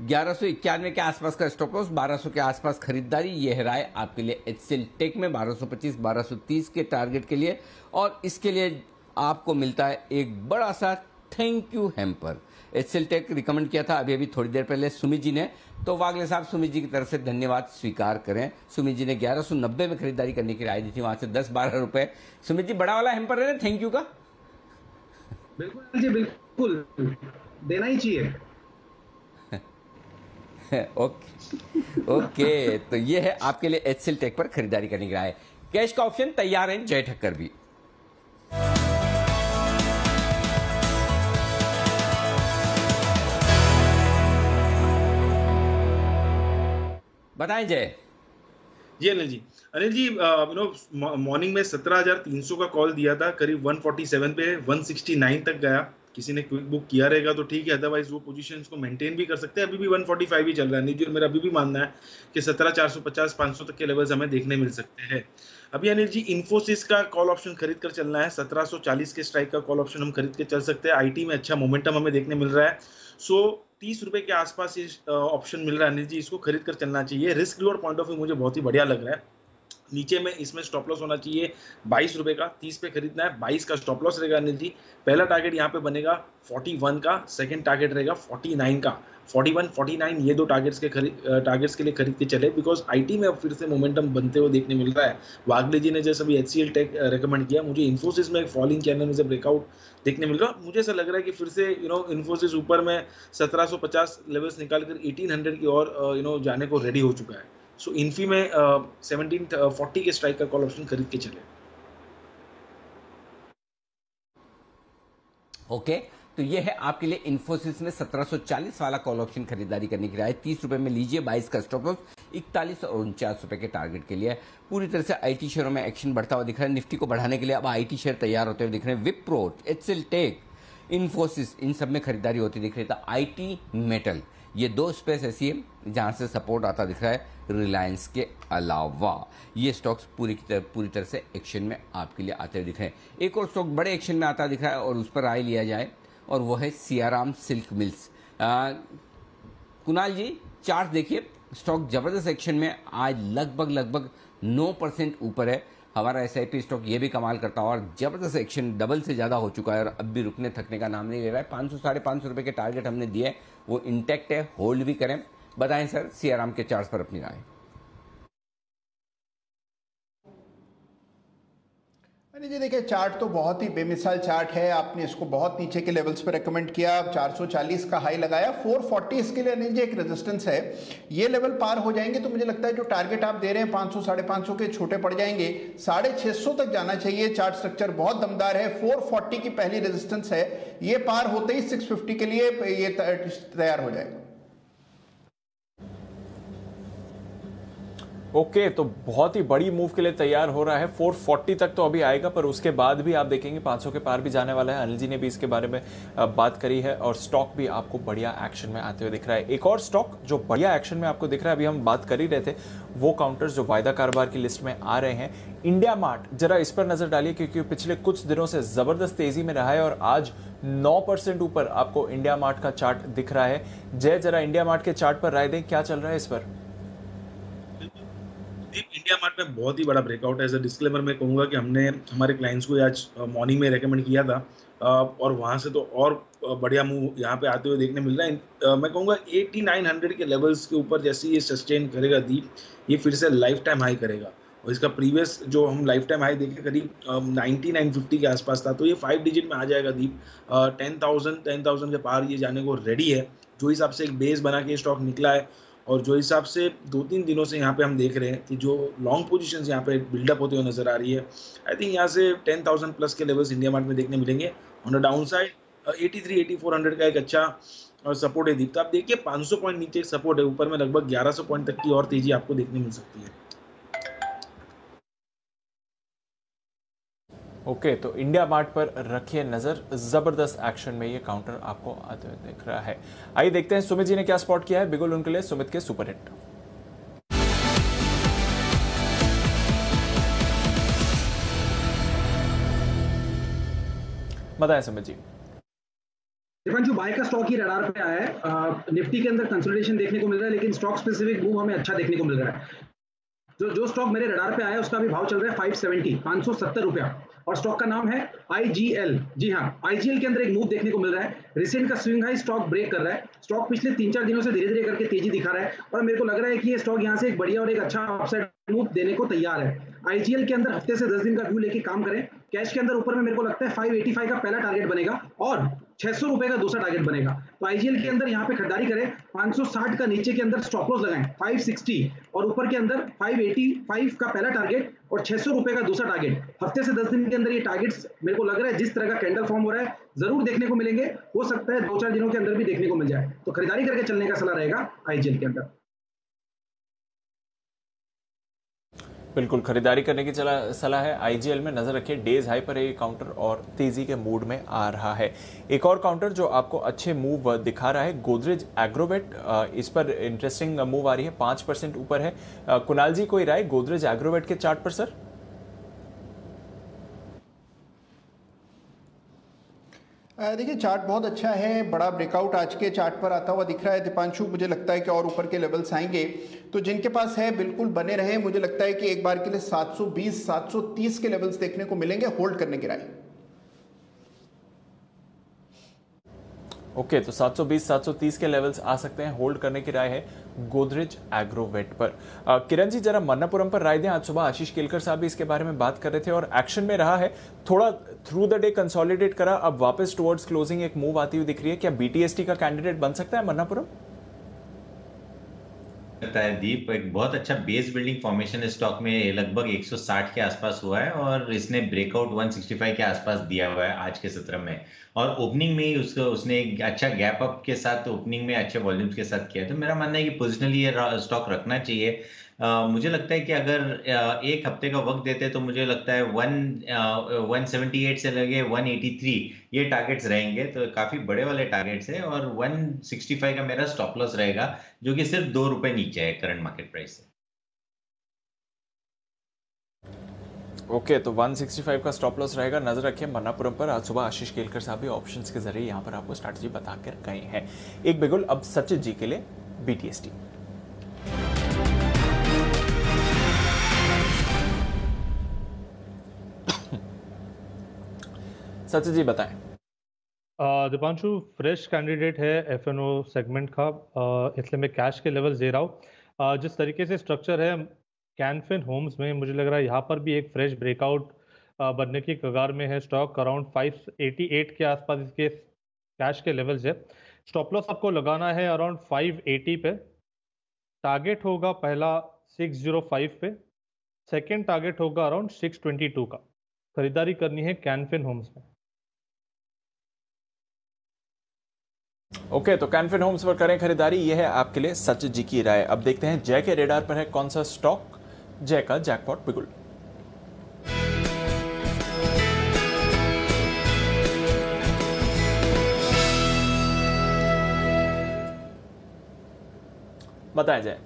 1191 के आसपास का स्टॉप लॉस, 1200 के आसपास खरीदारी, ये है राय आपके लिए एचसीएल टेक में 1225 1230 के टारगेट के लिए। और इसके लिए आपको मिलता है एक बड़ा सा thank you hamper. HCL tech recommend किया था अभी थोड़ी देर पहले सुमित जी ने, तो वागले साहब सुमित जी की तरफ से धन्यवाद स्वीकार करें। सुमित जी ने 1190 में खरीदारी करने की राय दी थी, वहां से 10-12 रुपए। सुमित जी बड़ा वाला हैम्पर है ना थैंक यू का? बिल्कुल जी बिल्कुल, देना ही चाहिए। ओके तो ये है आपके लिए एचसीएल टेक पर खरीदारी करने की राय। कैश का ऑप्शन तैयार है जय ठक्कर भी। बताएं जय। जी अनिल जी मॉर्निंग में 17,300 का कॉल दिया था, करीब 147 पे 169 तक गया। किसी ने क्विक बुक किया रहेगा तो ठीक है, अदरवाइज वो पोजीशंस को मेंटेन भी कर सकते हैं। अभी भी 145 ही चल रहा है अनिल जी, और मेरा अभी भी मानना है कि 17,450 500 तक के लेवल्स हमें देखने मिल सकते हैं। अभी अनिल जी इन्फोसिस का कॉल ऑप्शन खरीद कर चलना है, 1740 के स्ट्राइक का कॉल ऑप्शन हम खरीद के चल सकते हैं। आईटी में अच्छा मोमेंटम हमें देखने मिल रहा है, सो 30 रुपए के आसपास ये ऑप्शन मिल रहा है अनिल जी, इसको खरीद कर चलना चाहिए। Risk reward point of view मुझे बहुत ही बढ़िया लग रहा है। नीचे में इसमें स्टॉप लॉस होना चाहिए 22 रुपए का, 30 पे खरीदना है, 22 का स्टॉप लॉस रहेगा अनिल जी। पहला टारगेट यहाँ पे बनेगा 41 का, सेकंड टारगेट रहेगा 49 का। 41, 49 ये दो टारगेट्स के लिए खरीद के चले, बिकॉज आईटी में अब फिर से मोमेंटम बनते हुए देखने मिल रहा है। वागले जी ने जैसे अभी HCL टेक रेकमेंड किया, मुझे इन्फोसिस में एक फॉलिंग चैनल में से ब्रेकआउट देखने मिल रहा है। मुझे ऐसा लग रहा है कि फिर से इन्फोसिस ऊपर में 1750 लेवल्स निकालकर 1800 की और जाने को रेडी हो चुका है। सो इन्फी में 1740 के स्ट्राइक का कॉल ऑप्शन खरीद के चले। ओके, तो ये है आपके लिए इन्फोसिस में 1740 वाला कॉल ऑप्शन खरीदारी करने की राय। 30 रुपए में लीजिए, 22 का स्टॉप लॉस, 41 और 49 रुपए के टारगेट के लिए। पूरी तरह से आईटी शेयरों में एक्शन बढ़ता हुआ दिख रहा है। निफ्टी को बढ़ाने के लिए अब आईटी शेयर तैयार होते हुए दिख रहे हैं। विप्रो, HCL टेक, इन्फोसिस, इन सब में खरीदारी होती दिख रही है। आईटी मेटल, ये दो स्पेस ऐसी है जहां से सपोर्ट आता दिख रहा है। रिलायंस के अलावा ये स्टॉक्स पूरी तरह से एक्शन में आपके लिए आते हुए दिख रहे हैं। एक और स्टॉक बड़े एक्शन में आता दिख रहा है और उस पर राय लिया जाए, और वो है सियाराम सिल्क मिल्स। कुणाल जी, चार्ट देखिए, स्टॉक जबरदस्त एक्शन में आज लगभग 9% ऊपर है। हमारा SIP स्टॉक ये भी कमाल करता है और जबरदस्त एक्शन, डबल से ज़्यादा हो चुका है और अब भी रुकने थकने का नाम नहीं ले रहा है। 500 साढ़े 500 रुपये के टारगेट हमने दिए, वो इंटैक्ट है, होल्ड भी करें। बताएं सर, सियाराम के चार्ट पर अपनी राय। अरे जी देखिए, चार्ट तो बहुत ही बेमिसाल चार्ट है। आपने इसको बहुत नीचे के लेवल्स पे रेकमेंड किया, 440 का हाई लगाया, 440 इसके लिए अनिल जी एक रेजिस्टेंस है। ये लेवल पार हो जाएंगे तो मुझे लगता है जो टारगेट आप दे रहे हैं 500 साढ़े 500 के छोटे पड़ जाएंगे, 650 तक जाना चाहिए। चार्ट स्ट्रक्चर बहुत दमदार है। 440 की पहली रेजिस्टेंस है, ये पार होते ही 650 के लिए ये तैयार हो जाएगा। ओके, तो बहुत ही बड़ी मूव के लिए तैयार हो रहा है। 440 तक तो अभी आएगा, पर उसके बाद भी आप देखेंगे 500 के पार भी जाने वाला है। अनिल जी ने भी इसके बारे में बात करी है और स्टॉक भी आपको बढ़िया एक्शन में आते हुए दिख रहा है। एक और स्टॉक जो बढ़िया एक्शन में आपको दिख रहा है, अभी हम बात कर ही रहे थे, वो काउंटर्स जो वायदा कारोबार की लिस्ट में आ रहे हैं। इंडिया मार्ट, जरा इस पर नजर डालिए, क्योंकि पिछले कुछ दिनों से जबरदस्त तेजी में रहा है और आज 9% ऊपर आपको इंडिया मार्ट का चार्ट दिख रहा है। जय, जरा इंडिया मार्ट के चार्ट पर राय दें, क्या चल रहा है इस पर? इंडिया मार्ट में बहुत ही बड़ा ब्रेकआउट है। एज अ डिस्क्लेमर मैं कहूँगा कि हमने हमारे क्लाइंट्स को आज मॉर्निंग में रेकमेंड किया था और वहाँ से तो और बढ़िया मूव यहाँ पे आते हुए देखने मिल रहा है। मैं कहूँगा 8900 के लेवल्स के ऊपर जैसे ये सस्टेन करेगा दीप, ये फिर से लाइफ टाइम हाई करेगा। और इसका प्रीवियस जो हम लाइफ टाइम हाई देखे करीब 9950 के आसपास था, तो ये 5 डिजिट में आ जाएगा दीप। 10,000 के पार ये जाने को रेडी है। जो हिसाब से एक बेस बना के स्टॉक निकला है और जो हिसाब से 2-3 दिनों से यहाँ पे हम देख रहे हैं कि जो लॉन्ग पोजीशंस यहाँ पे बिल्डअप होते हुए नजर आ रही है, आई थिंक यहाँ से 10,000 प्लस के लेवल्स इंडिया मार्ट में देखने मिलेंगे। ऑन द डाउन साइड 83-8400 का एक अच्छा सपोर्ट है दीप। तो आप देखिए 500 पॉइंट नीचे एक सपोर्ट है, ऊपर में लगभग 1100 पॉइंट तक की और तेजी आपको देखने मिल सकती है। ओके, तो इंडिया मार्ट पर रखिए नजर, जबरदस्त एक्शन में ये काउंटर आपको आते हुए दिख रहा है। आइए देखते हैं सुमित जी ने क्या स्पॉट किया है। बिगुल उनके लिए सुमित के सुपर हिट। बताएं सुमित जी। दीपांशु, बाय का स्टॉक ही रडार पे आया है। निफ्टी के अंदर कंसोलिडेशन देखने को मिल रहा है, लेकिन स्टॉक स्पेसिफिक मूव हमें अच्छा देखने को मिल रहा है। जो स्टॉक मेरे रडार पे आया है उसका भी भाव चल रहा है 570 रुपया, और स्टॉक का नाम है IGL। जी हाँ, IGL के अंदर एक मूव देखने को मिल रहा है। रिसेंट का स्विंग हाई स्टॉक ब्रेक कर रहा है। स्टॉक पिछले 3-4 दिनों से धीरे धीरे करके तेजी दिखा रहा है और मेरे को लग रहा है कि ये स्टॉक यहाँ से एक बढ़िया और एक अच्छा अपसाइड मूव देने को तैयार है। IGL के अंदर हफ्ते से 10 दिन का व्यू लेके काम करें। कैश के अंदर ऊपर में मेरे को लगता है 585 का पहला टारगेट बनेगा और 600 रुपए का दूसरा टारगेट बनेगा। तो IGL के अंदर यहाँ पे खरीदारी करें। 560 का नीचे के अंदर स्टॉप लॉस लगाएं 560, और ऊपर के अंदर 585 का पहला टारगेट और 600 रुपए का दूसरा टारगेट। हफ्ते से 10 दिन के अंदर ये टारगेट्स मेरे को लग रहा है जिस तरह का कैंडल फॉर्म हो रहा है जरूर देखने को मिलेंगे। हो सकता है 2-4 दिनों के अंदर भी देखने को मिल जाए, तो खरीदारी करके चलने का सलाह रहेगा IGL के अंदर। बिल्कुल, खरीदारी करने की सलाह है। IGL में नजर रखिए, डेज हाई पर एक काउंटर और तेजी के मूड में आ रहा है। एक और काउंटर जो आपको अच्छे मूव दिखा रहा है, गोदरेज एग्रोवेट, इस पर इंटरेस्टिंग मूव आ रही है, 5% ऊपर है। कुणाल जी, कोई राय गोदरेज एग्रोवेट के चार्ट पर सर? देखिए चार्ट बहुत अच्छा है, बड़ा ब्रेकआउट आज के चार्ट पर आता हुआ दिख रहा है दीपांशु। मुझे लगता है कि और ऊपर के लेवल्स आएंगे, तो जिनके पास है बिल्कुल बने रहे। मुझे लगता है कि एक बार के लिए 720 730 के लेवल्स देखने को मिलेंगे, होल्ड करने की राय। ओके, तो 720 730 के लेवल्स आ सकते हैं, होल्ड करने की राय है गोदरेज एग्रोवेट पर। किरण जी जरा मन्नापुरम पर राय दें। आज सुबह आशीष केलकर साहब भी इसके बारे में बात कर रहे थे और एक्शन में रहा है, थोड़ा थ्रू द डे कंसोलिडेट करा, अब वापस टुवर्ड्स क्लोजिंग एक मूव आती हुई दिख रही है। क्या बीटीएसटी का कैंडिडेट बन सकता है मन्नापुरम? है दीप, एक बहुत अच्छा बेस बिल्डिंग फॉर्मेशन इस स्टॉक में लगभग 160 के आसपास हुआ है और इसने ब्रेकआउट 165 के आसपास दिया हुआ है आज के सत्र में। और ओपनिंग में ही उसने एक अच्छा गैप अप के साथ ओपनिंग में अच्छे वॉल्यूम्स के साथ किया। तो मेरा मानना है कि पोजिशनली ये स्टॉक रखना चाहिए। मुझे लगता है कि अगर एक हफ्ते का वक्त देते तो मुझे लगता है 178 से लगे 183 ये टारगेट्स रहेंगे, तो काफी बड़े वाले टारगेट्स है। और 165 का मेरा स्टॉप लॉस रहेगा, जो कि सिर्फ ₹2 नीचे है करंट मार्केट प्राइस से। ओके, तो 165 का स्टॉप लॉस रहेगा, नजर रखिए मन्नापुरम पर। आज सुबह आशीष केलकर साहब भी ऑप्शंस के जरिए यहां पर आपको स्ट्रैटेजी बता कर गए हैं। एक बिगुल अब सचिन जी के लिए बीटीएसटी। सचिन जी बताएं। दीपांशु फ्रेश कैंडिडेट है एफएनओ सेगमेंट का, इसलिए मैं कैश के लेवल दे रहा हूँ। जिस तरीके से स्ट्रक्चर है कैनफिन होम्स में, मुझे लग रहा है यहाँ पर भी एक फ्रेश ब्रेकआउट बनने की कगार में है स्टॉक। अराउंड 588 के आसपास इसके कैश के लेवल्स है। स्टॉप लॉस आपको लगाना है अराउंड 580 पे। टारगेट होगा पहला 605 पे, सेकेंड टारगेट होगा अराउंड 622 का। खरीदारी करनी है कैनफिन होम्स में। ओके, तो कैनफिन होम्स पर करें खरीदारी, यह है आपके लिए सचिन जी की राय। अब देखते हैं जय के रेडार पर है कौन सा स्टॉक। जय का जैकपॉट बिगुल। बताएं जय।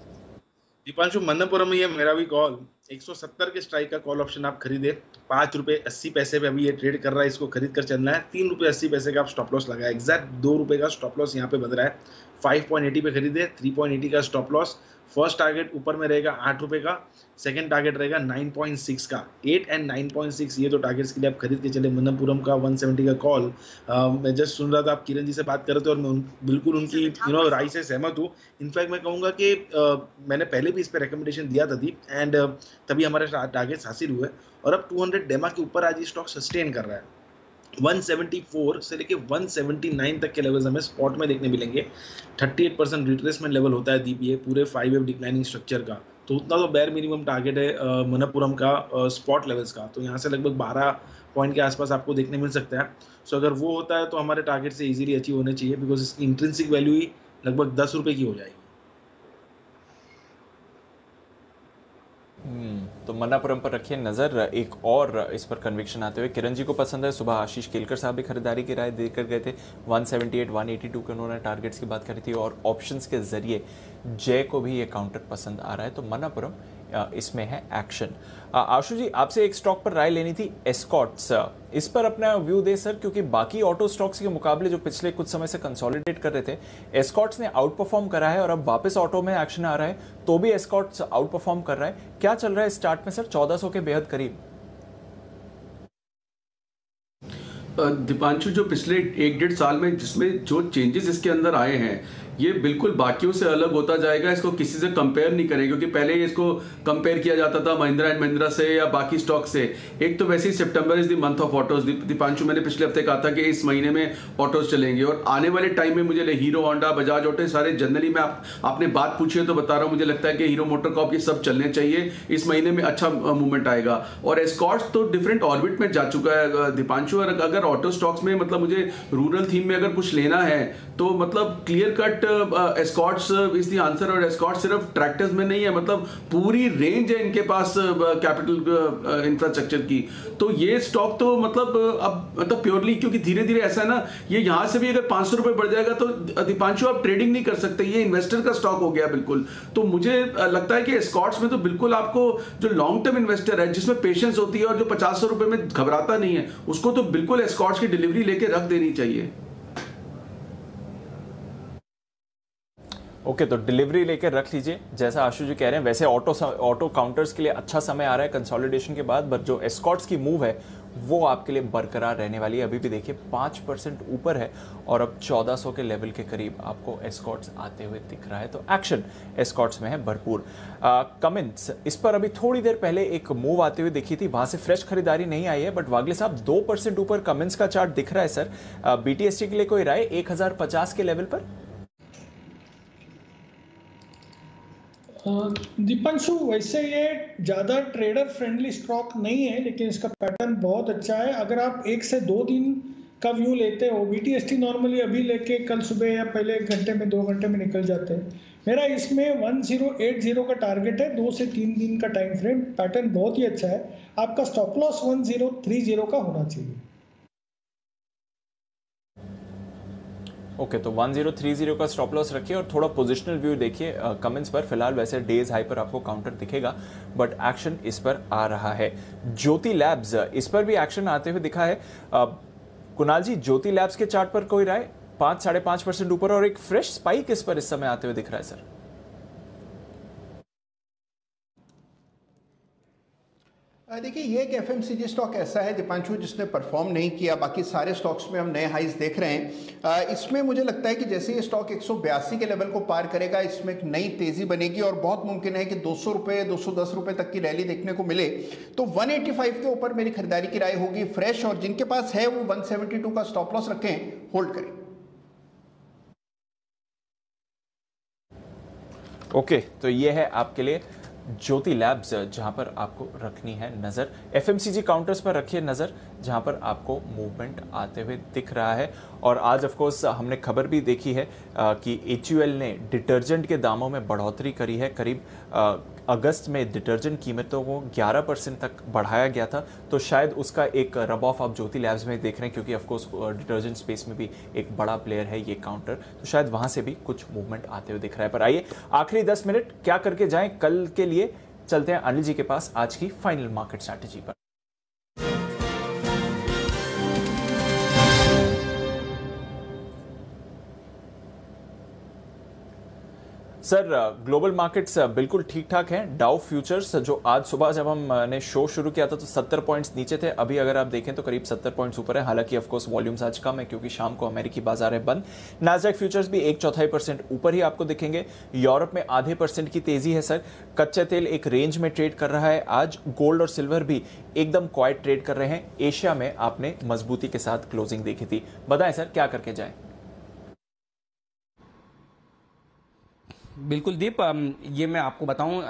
दीपांशु मन्नापुरम में ये मेरा भी कॉल 170 के स्ट्राइक का कॉल ऑप्शन आप खरीदे, ₹5.80 पे अभी ये ट्रेड कर रहा है, इसको खरीद कर चलना है। ₹3.80 का आप स्टॉप लॉस लगाया, एग्जैक्ट ₹2 का स्टॉप लॉस यहाँ पे बन रहा है। 5.80 पे खरीदे, 3.80 का स्टॉप लॉस। फर्स्ट टारगेट ऊपर में रहेगा ₹8 का, सेकंड टारगेट रहेगा 9.6 का। 8 एंड 9.6 ये तो टारगेट्स के लिए आप खरीद के चले। मन्नापुरम का 170 का कॉल। मैं जस्ट सुन रहा था, आप किरण जी से बात कर रहे थे और मैं बिल्कुल उनकी राय से सहमत हूँ। इनफैक्ट मैं कहूँगा कि मैंने पहले भी इस पर रिकमेंडेशन दिया था दीप, एंड तभी हमारे टारगेट्स हासिल हुए और अब 200 डेमा के ऊपर आज ये स्टॉक सस्टेन कर रहा है। 174 से लेके 179 तक के लेवल्स हमें स्पॉट में देखने मिलेंगे। 38% रिट्रेसमेंट लेवल होता है दीप ये पूरे 5 वेव डिक्लाइनिंग स्ट्रक्चर का, तो उतना तो बेयर मिनिमम टारगेट है मन्नापुरम का स्पॉट लेवल्स का। तो यहाँ से लगभग 12 पॉइंट के आसपास आपको देखने मिल सकता है। सो अगर वो होता है तो हमारे टारगेट से इजीली अचीव होने चाहिए, बिकॉज इसकी इंट्रिंसिक वैल्यू ही लगभग ₹10 की हो जाएगी। तो मन्नापुरम पर रखिए नजर। एक और इस पर कन्विक्शन आते हुए किरण जी को पसंद है। सुबह आशीष केलकर साहब भी खरीदारी की राय देकर गए थे। 178 182 के उन्होंने टारगेट्स की बात करी थी और ऑप्शंस के जरिए जय को भी ये काउंटर पसंद आ रहा है। तो मन्नापुरम इसमें है एक्शन। आशु जी आपसे एक स्टॉक पर राय लेनी थी, एस्कॉर्ट्स। इस पर अपना व्यू दे सर, क्योंकि बाकी ऑटो स्टॉक्स के मुकाबले जो पिछले कुछ समय से कंसोलिडेट कर रहे थे, एस्कॉर्ट्स ने आउट परफॉर्म करा है और अब वापस ऑटो में एक्शन आ रहा है, तो भी एस्कॉर्ट्स आउट परफॉर्म कर रहा है। क्या चल रहा है स्टार्ट में सर 1400 के बेहद करीब? दीपांशु, जो पिछले 1-1.5 साल में जिसमें जो चेंजेस इसके अंदर आए हैं, ये बिल्कुल बाकियों से अलग होता जाएगा। इसको किसी से कंपेयर नहीं करें, क्योंकि पहले इसको कंपेयर किया जाता था महिंद्रा एंड महिंद्रा से या बाकी स्टॉक से। एक तो वैसे ही September is the month of autos. Deepanshu, मैंने पिछले हफ्ते कहा था कि इस महीने में ऑटोज चलेंगे और आने वाले टाइम में मुझे हीरो होंडा, बजाज ऑटो सारे जनरली मैं आपने बात पूछी है तो बता रहा हूँ, मुझे लगता है कि हीरो मोटर कॉर्प ये सब चलने चाहिए। इस महीने में अच्छा मूवमेंट आएगा। और एस्कॉर्ट्स तो डिफरेंट ऑर्बिट में जा चुका है दीपांशु। और अगर ऑटो स्टॉक्स में मतलब मुझे रूरल थीम में अगर कुछ लेना है तो मतलब clear cut Escorts is the answer. और एस्कॉर्ट सिर्फ ट्रैक्टर्स में नहीं है, मतलब पूरी रेंज है इनके पास कैपिटल इंफ्रास्ट्रक्चर की। तो ये स्टॉक तो मतलब अब मतलब प्योरली, क्योंकि धीरे धीरे ऐसा है ना, ये यहां से भी अगर 500 रुपए बढ़ जाएगा तो दीपांशु आप ट्रेडिंग नहीं कर सकते, ये इन्वेस्टर का स्टॉक हो गया बिल्कुल। तो मुझे लगता है कि एस्कॉर्ट्स में तो बिल्कुल आपको जो लॉन्ग टर्म इन्वेस्टर है, जिसमें पेशेंस होती है और जो 500 रुपए में घबराता नहीं है, उसको तो बिल्कुल एस्कॉर्ट्स की डिलीवरी लेके रख देनी चाहिए। ओके, तो डिलीवरी लेकर रख लीजिए, जैसा आशु जी कह रहे हैं। वैसे ऑटो काउंटर्स के लिए अच्छा समय आ रहा है कंसोलिडेशन के बाद, बट जो एस्कॉर्ट्स की मूव है वो आपके लिए बरकरार रहने वाली है। अभी भी देखिए 5% ऊपर है और अब 1400 के लेवल के करीब आपको एस्कॉर्ट्स आते हुए दिख रहा है। तो एक्शन एस्कॉर्ट्स में है भरपूर। कमिंस, इस पर अभी थोड़ी देर पहले एक मूव आते हुए दिखी थी, वहां से फ्रेश खरीदारी नहीं आई है, बट वागले साहब 2% ऊपर कमिंस का चार्ट दिख रहा है सर। बीटीएसटी के लिए कोई राय 1050 के लेवल पर? दीपांशु, वैसे ये ज़्यादा ट्रेडर फ्रेंडली स्टॉक नहीं है, लेकिन इसका पैटर्न बहुत अच्छा है। अगर आप 1 से 2 दिन का व्यू लेते हो, बीटीएसटी नॉर्मली अभी लेके कल सुबह या पहले 1 घंटे में 2 घंटे में निकल जाते हैं। मेरा इसमें 1080 का टारगेट है, 2 से 3 दिन का टाइम फ्रेम। पैटर्न बहुत ही अच्छा है। आपका स्टॉप लॉस 1030 का होना चाहिए। ओके, तो 1030 का स्टॉप लॉस रखिए और थोड़ा पोजिशनल व्यू देखिए कमेंट्स पर। फिलहाल वैसे डेज हाई पर आपको काउंटर दिखेगा, बट एक्शन इस पर आ रहा है। ज्योति लैब्स, इस पर भी एक्शन आते हुए दिखा है। कुणाल जी, ज्योति लैब्स के चार्ट पर कोई राय? 5-5.5% ऊपर और एक फ्रेश स्पाइक इस पर इस समय आते हुए दिख रहा है सर। देखिए, ये एक एफएमसीजी स्टॉक ऐसा है दीपांशु जिसने परफॉर्म नहीं किया। बाकी सारे स्टॉक्स में हम नए हाइज देख रहे हैं। इसमें मुझे लगता है कि जैसे ये स्टॉक 182 के लेवल को पार करेगा, इसमें एक नई तेजी बनेगी और बहुत मुमकिन है कि 200 रुपये 210 रुपये तक की रैली देखने को मिले। तो 185 के ऊपर मेरी खरीदारी की राय होगी फ्रेश, और जिनके पास है वो 172 का स्टॉप लॉस रखें, होल्ड करें। ओके, तो ये है आपके लिए ज्योति लैब्स, जहां पर आपको रखनी है नजर। एफएमसीजी काउंटर्स पर रखिए नजर, जहां पर आपको मूवमेंट आते हुए दिख रहा है। और आज ऑफ कोर्स हमने खबर भी देखी है कि HUL ने डिटर्जेंट के दामों में बढ़ोतरी करी है। करीब अगस्त में डिटर्जेंट कीमतों को 11% तक बढ़ाया गया था, तो शायद उसका एक रब ऑफ आप ज्योति लैब्स में देख रहे हैं, क्योंकि ऑफकोर्स डिटर्जेंट स्पेस में भी एक बड़ा प्लेयर है ये काउंटर, तो शायद वहां से भी कुछ मूवमेंट आते हुए दिख रहा है। पर आइए आखिरी 10 मिनट क्या करके जाएं कल के लिए, चलते हैं अनिल जी के पास आज की फाइनल मार्केट स्ट्रैटेजी पर। सर, ग्लोबल मार्केट्स बिल्कुल ठीक ठाक हैं। डाउ फ्यूचर्स जो आज सुबह जब हमने शो शुरू किया था तो 70 पॉइंट्स नीचे थे, अभी अगर आप देखें तो करीब 70 पॉइंट्स ऊपर है। हालांकि ऑफ कोर्स वॉल्यूम्स आज कम है क्योंकि शाम को अमेरिकी बाजार है बंद। नास्डैक फ्यूचर्स भी 1/4% ऊपर ही आपको दिखेंगे। यूरोप में 0.5% की तेजी है सर। कच्चा तेल एक रेंज में ट्रेड कर रहा है आज। गोल्ड और सिल्वर भी एकदम क्वाइट ट्रेड कर रहे हैं। एशिया में आपने मजबूती के साथ क्लोजिंग देखी थी। बताएं सर, क्या करके जाए? बिल्कुल दीप, ये मैं आपको बताऊं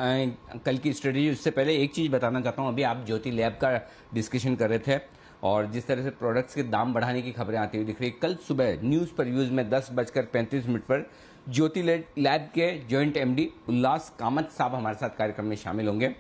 कल की स्ट्रेटेजी। उससे पहले एक चीज़ बताना चाहता हूं। अभी आप ज्योति लैब का डिस्कशन कर रहे थे और जिस तरह से प्रोडक्ट्स के दाम बढ़ाने की खबरें आती हुई दिख रही। कल सुबह न्यूज़ पर यूज़ में 10:35 पर ज्योति लैब के जॉइंट MD उल्लास कामत साहब हमारे साथ कार्यक्रम में शामिल होंगे।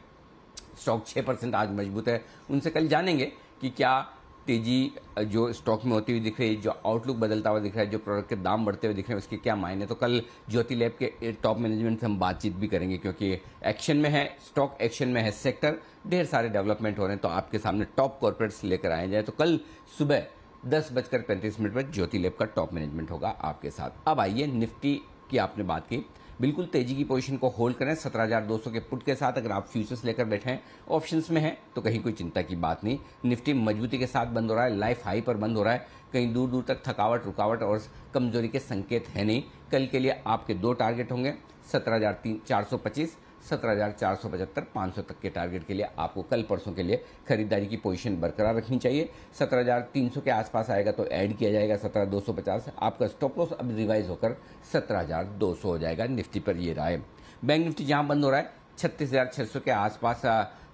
स्टॉक 6% आज मजबूत है। उनसे कल जानेंगे कि क्या तेजी जो स्टॉक में होती हुई दिख रही है, जो आउटलुक बदलता हुआ दिख रहा है, जो प्रोडक्ट के दाम बढ़ते हुए दिख रहे हैं, उसके क्या मायने। तो कल ज्योति लैब के टॉप मैनेजमेंट से हम बातचीत भी करेंगे, क्योंकि एक्शन में है स्टॉक, एक्शन में है सेक्टर, ढेर सारे डेवलपमेंट हो रहे हैं। तो आपके सामने टॉप कॉर्पोरेट्स लेकर आए जाए। तो कल सुबह 10:35 पर ज्योति लैब का टॉप मैनेजमेंट होगा आपके साथ। अब आइए निफ्टी की आपने बात की, बिल्कुल तेजी की पोजीशन को होल्ड करें 17,200 के पुट के साथ। अगर आप फ्यूचर्स लेकर बैठे हैं, ऑप्शंस में हैं, तो कहीं कोई चिंता की बात नहीं। निफ्टी मजबूती के साथ बंद हो रहा है, लाइफ हाई पर बंद हो रहा है। कहीं दूर दूर तक थकावट, रुकावट और कमजोरी के संकेत है नहीं। कल के लिए आपके 2 टारगेट होंगे, 17,425, 17,475, 500 तक के टारगेट के लिए आपको कल परसों के लिए खरीदारी की पोजीशन बरकरार रखनी चाहिए। 17,300 के आसपास आएगा तो ऐड किया जाएगा 17,250। आपका स्टॉप लॉस अब रिवाइज होकर 17,200 हो जाएगा। निफ्टी पर ये राय। बैंक निफ्टी जहां बंद हो रहा है 36,600 के आसपास।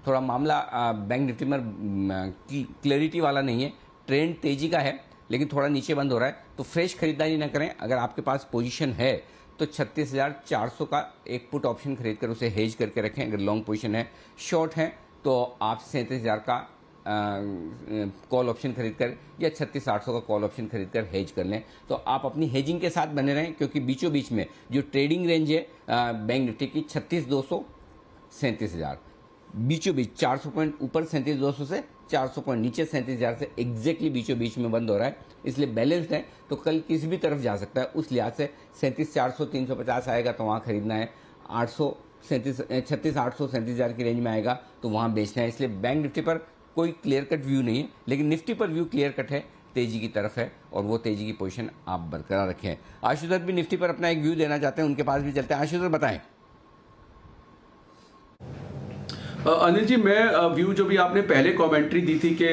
थोड़ा मामला बैंक निफ्टी में क्लैरिटी वाला नहीं है। ट्रेंड तेजी का है, लेकिन थोड़ा नीचे बंद हो रहा है, तो फ्रेश खरीदारी ना करें। अगर आपके पास पोजीशन है तो 36,400 का एक पुट ऑप्शन खरीद कर उसे हेज करके रखें। अगर लॉन्ग पोजीशन है, शॉर्ट है, तो आप 37,000 का कॉल ऑप्शन खरीद कर या 36,800 का कॉल ऑप्शन खरीद कर हेज कर लें। तो आप अपनी हेजिंग के साथ बने रहें, क्योंकि बीचों बीच में जो ट्रेडिंग रेंज है बैंक निफ्टी की 36,200 37,000, बीचों बीच 400 पॉइंट ऊपर 37,200 से 400 पॉइंट नीचे 37,000 से एग्जैक्टली बीचों बीच में बंद हो रहा है, इसलिए बैलेंस्ड है। तो कल किसी भी तरफ जा सकता है। उस लिहाज से 37,400 350 आएगा तो वहाँ खरीदना है, 36,800 37,000 की रेंज में आएगा तो वहाँ बेचना है। इसलिए बैंक निफ्टी पर कोई क्लियर कट व्यू नहीं है, लेकिन निफ्टी पर व्यू क्लियर कट है, तेजी की तरफ है, और वो तेजी की पोजीशन आप बरकरार रखें। आशुतोष भी निफ्टी पर अपना एक व्यू देना चाहते हैं, उनके पास भी चलते हैं। आशुतोष बताएं। अनिल जी, मैं व्यू जो भी आपने पहले कमेंट्री दी थी कि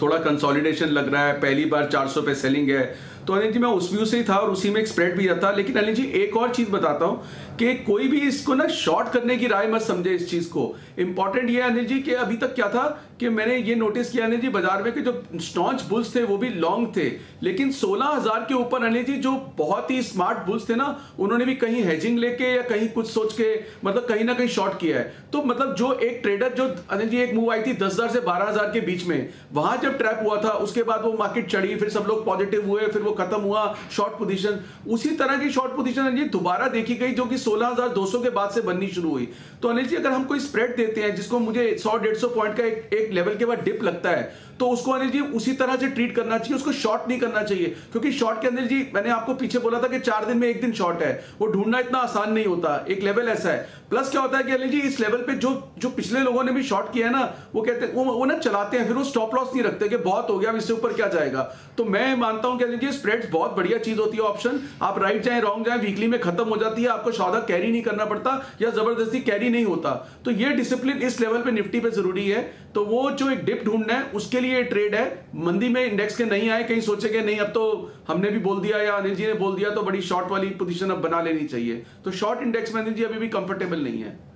थोड़ा कंसोलिडेशन लग रहा है, पहली बार 400 पे सेलिंग है, तो अनिल जी मैं उस व्यू से ही था और उसी में एक स्प्रेड भी था। लेकिन अनिल जी एक और चीज बताता हूं कि कोई भी इसको ना शॉर्ट करने की राय मत समझे इस चीज को। इंपॉर्टेंट ये अनिल जी कि अभी तक क्या था कि मैंने ये नोटिस किया अनिल जी बाजार में कि जो स्टॉन्च बुल्स थे वो भी लॉन्ग थे, लेकिन 16,000 के ऊपर अनिल जी जो बहुत ही स्मार्ट बुल्स थे ना, उन्होंने भी कहीं हेजिंग लेके या कहीं कुछ सोच के मतलब कहीं ना कहीं शॉर्ट किया है। तो मतलब जो एक ट्रेडर जो अनिल जी एक मूव आई थी 10,000 से 12,000 के बीच में, वहां जब ट्रैप हुआ था उसके बाद वो मार्केट चढ़ी, फिर सब लोग पॉजिटिव हुए, फिर वो खत्म हुआ शॉर्ट पोजीशन। उसी तरह की शॉर्ट पोजीशन अनिल जी दोबारा देखी गई जो कि 16,200 के बाद से बननी शुरू हुई। तो अनिल जी अगर हम कोई स्प्रेड देते हैं जिसको मुझे 100-150 पॉइंट का एक लेवल के बाद डिप लगता है, तो उसको अनिल जी उसी तरह से ट्रीट करना चाहिए, उसको शॉर्ट नहीं करना चाहिए। क्योंकि शॉर्ट के अंदर जी मैंने आपको पीछे बोला था कि 4 दिन में एक दिन शॉर्ट है, वो ढूंढना इतना आसान नहीं होता, एक लेवल ऐसा है। प्लस क्या होता है कि अनिल जी इस लेवल पे जो पिछले लोगों ने भी शॉर्ट किया है ना, वो कहते हैं वो ना चलाते हैं, फिर वो स्टॉप लॉस नहीं रखते कि बहुत हो गया अब इससे ऊपर क्या जाएगा। तो मैं मानता हूं कि अनिल जी स्प्रेड्स बहुत बढ़िया चीज होती है, ऑप्शन आप राइट जाए रॉन्ग जाए वीकली में खत्म हो जाती है, आपको सौदा कैरी नहीं करना पड़ता या जबरदस्ती कैरी नहीं होता। तो ये डिसिप्लिन इस लेवल पे निफ्टी पे जरूरी है। तो वो जो एक डिप ढूंढना है उसके लिए ट्रेड है। मंदी में इंडेक्स के नहीं आए, कहीं सोचे कि नहीं अब तो हमने भी बोल दिया या अनिल जी ने बोल दिया तो बड़ी शॉर्ट वाली पोजीशन अब बना लेनी चाहिए। तो शॉर्ट इंडेक्स में अनिल जी अभी भी कंफर्टेबल नहीं है।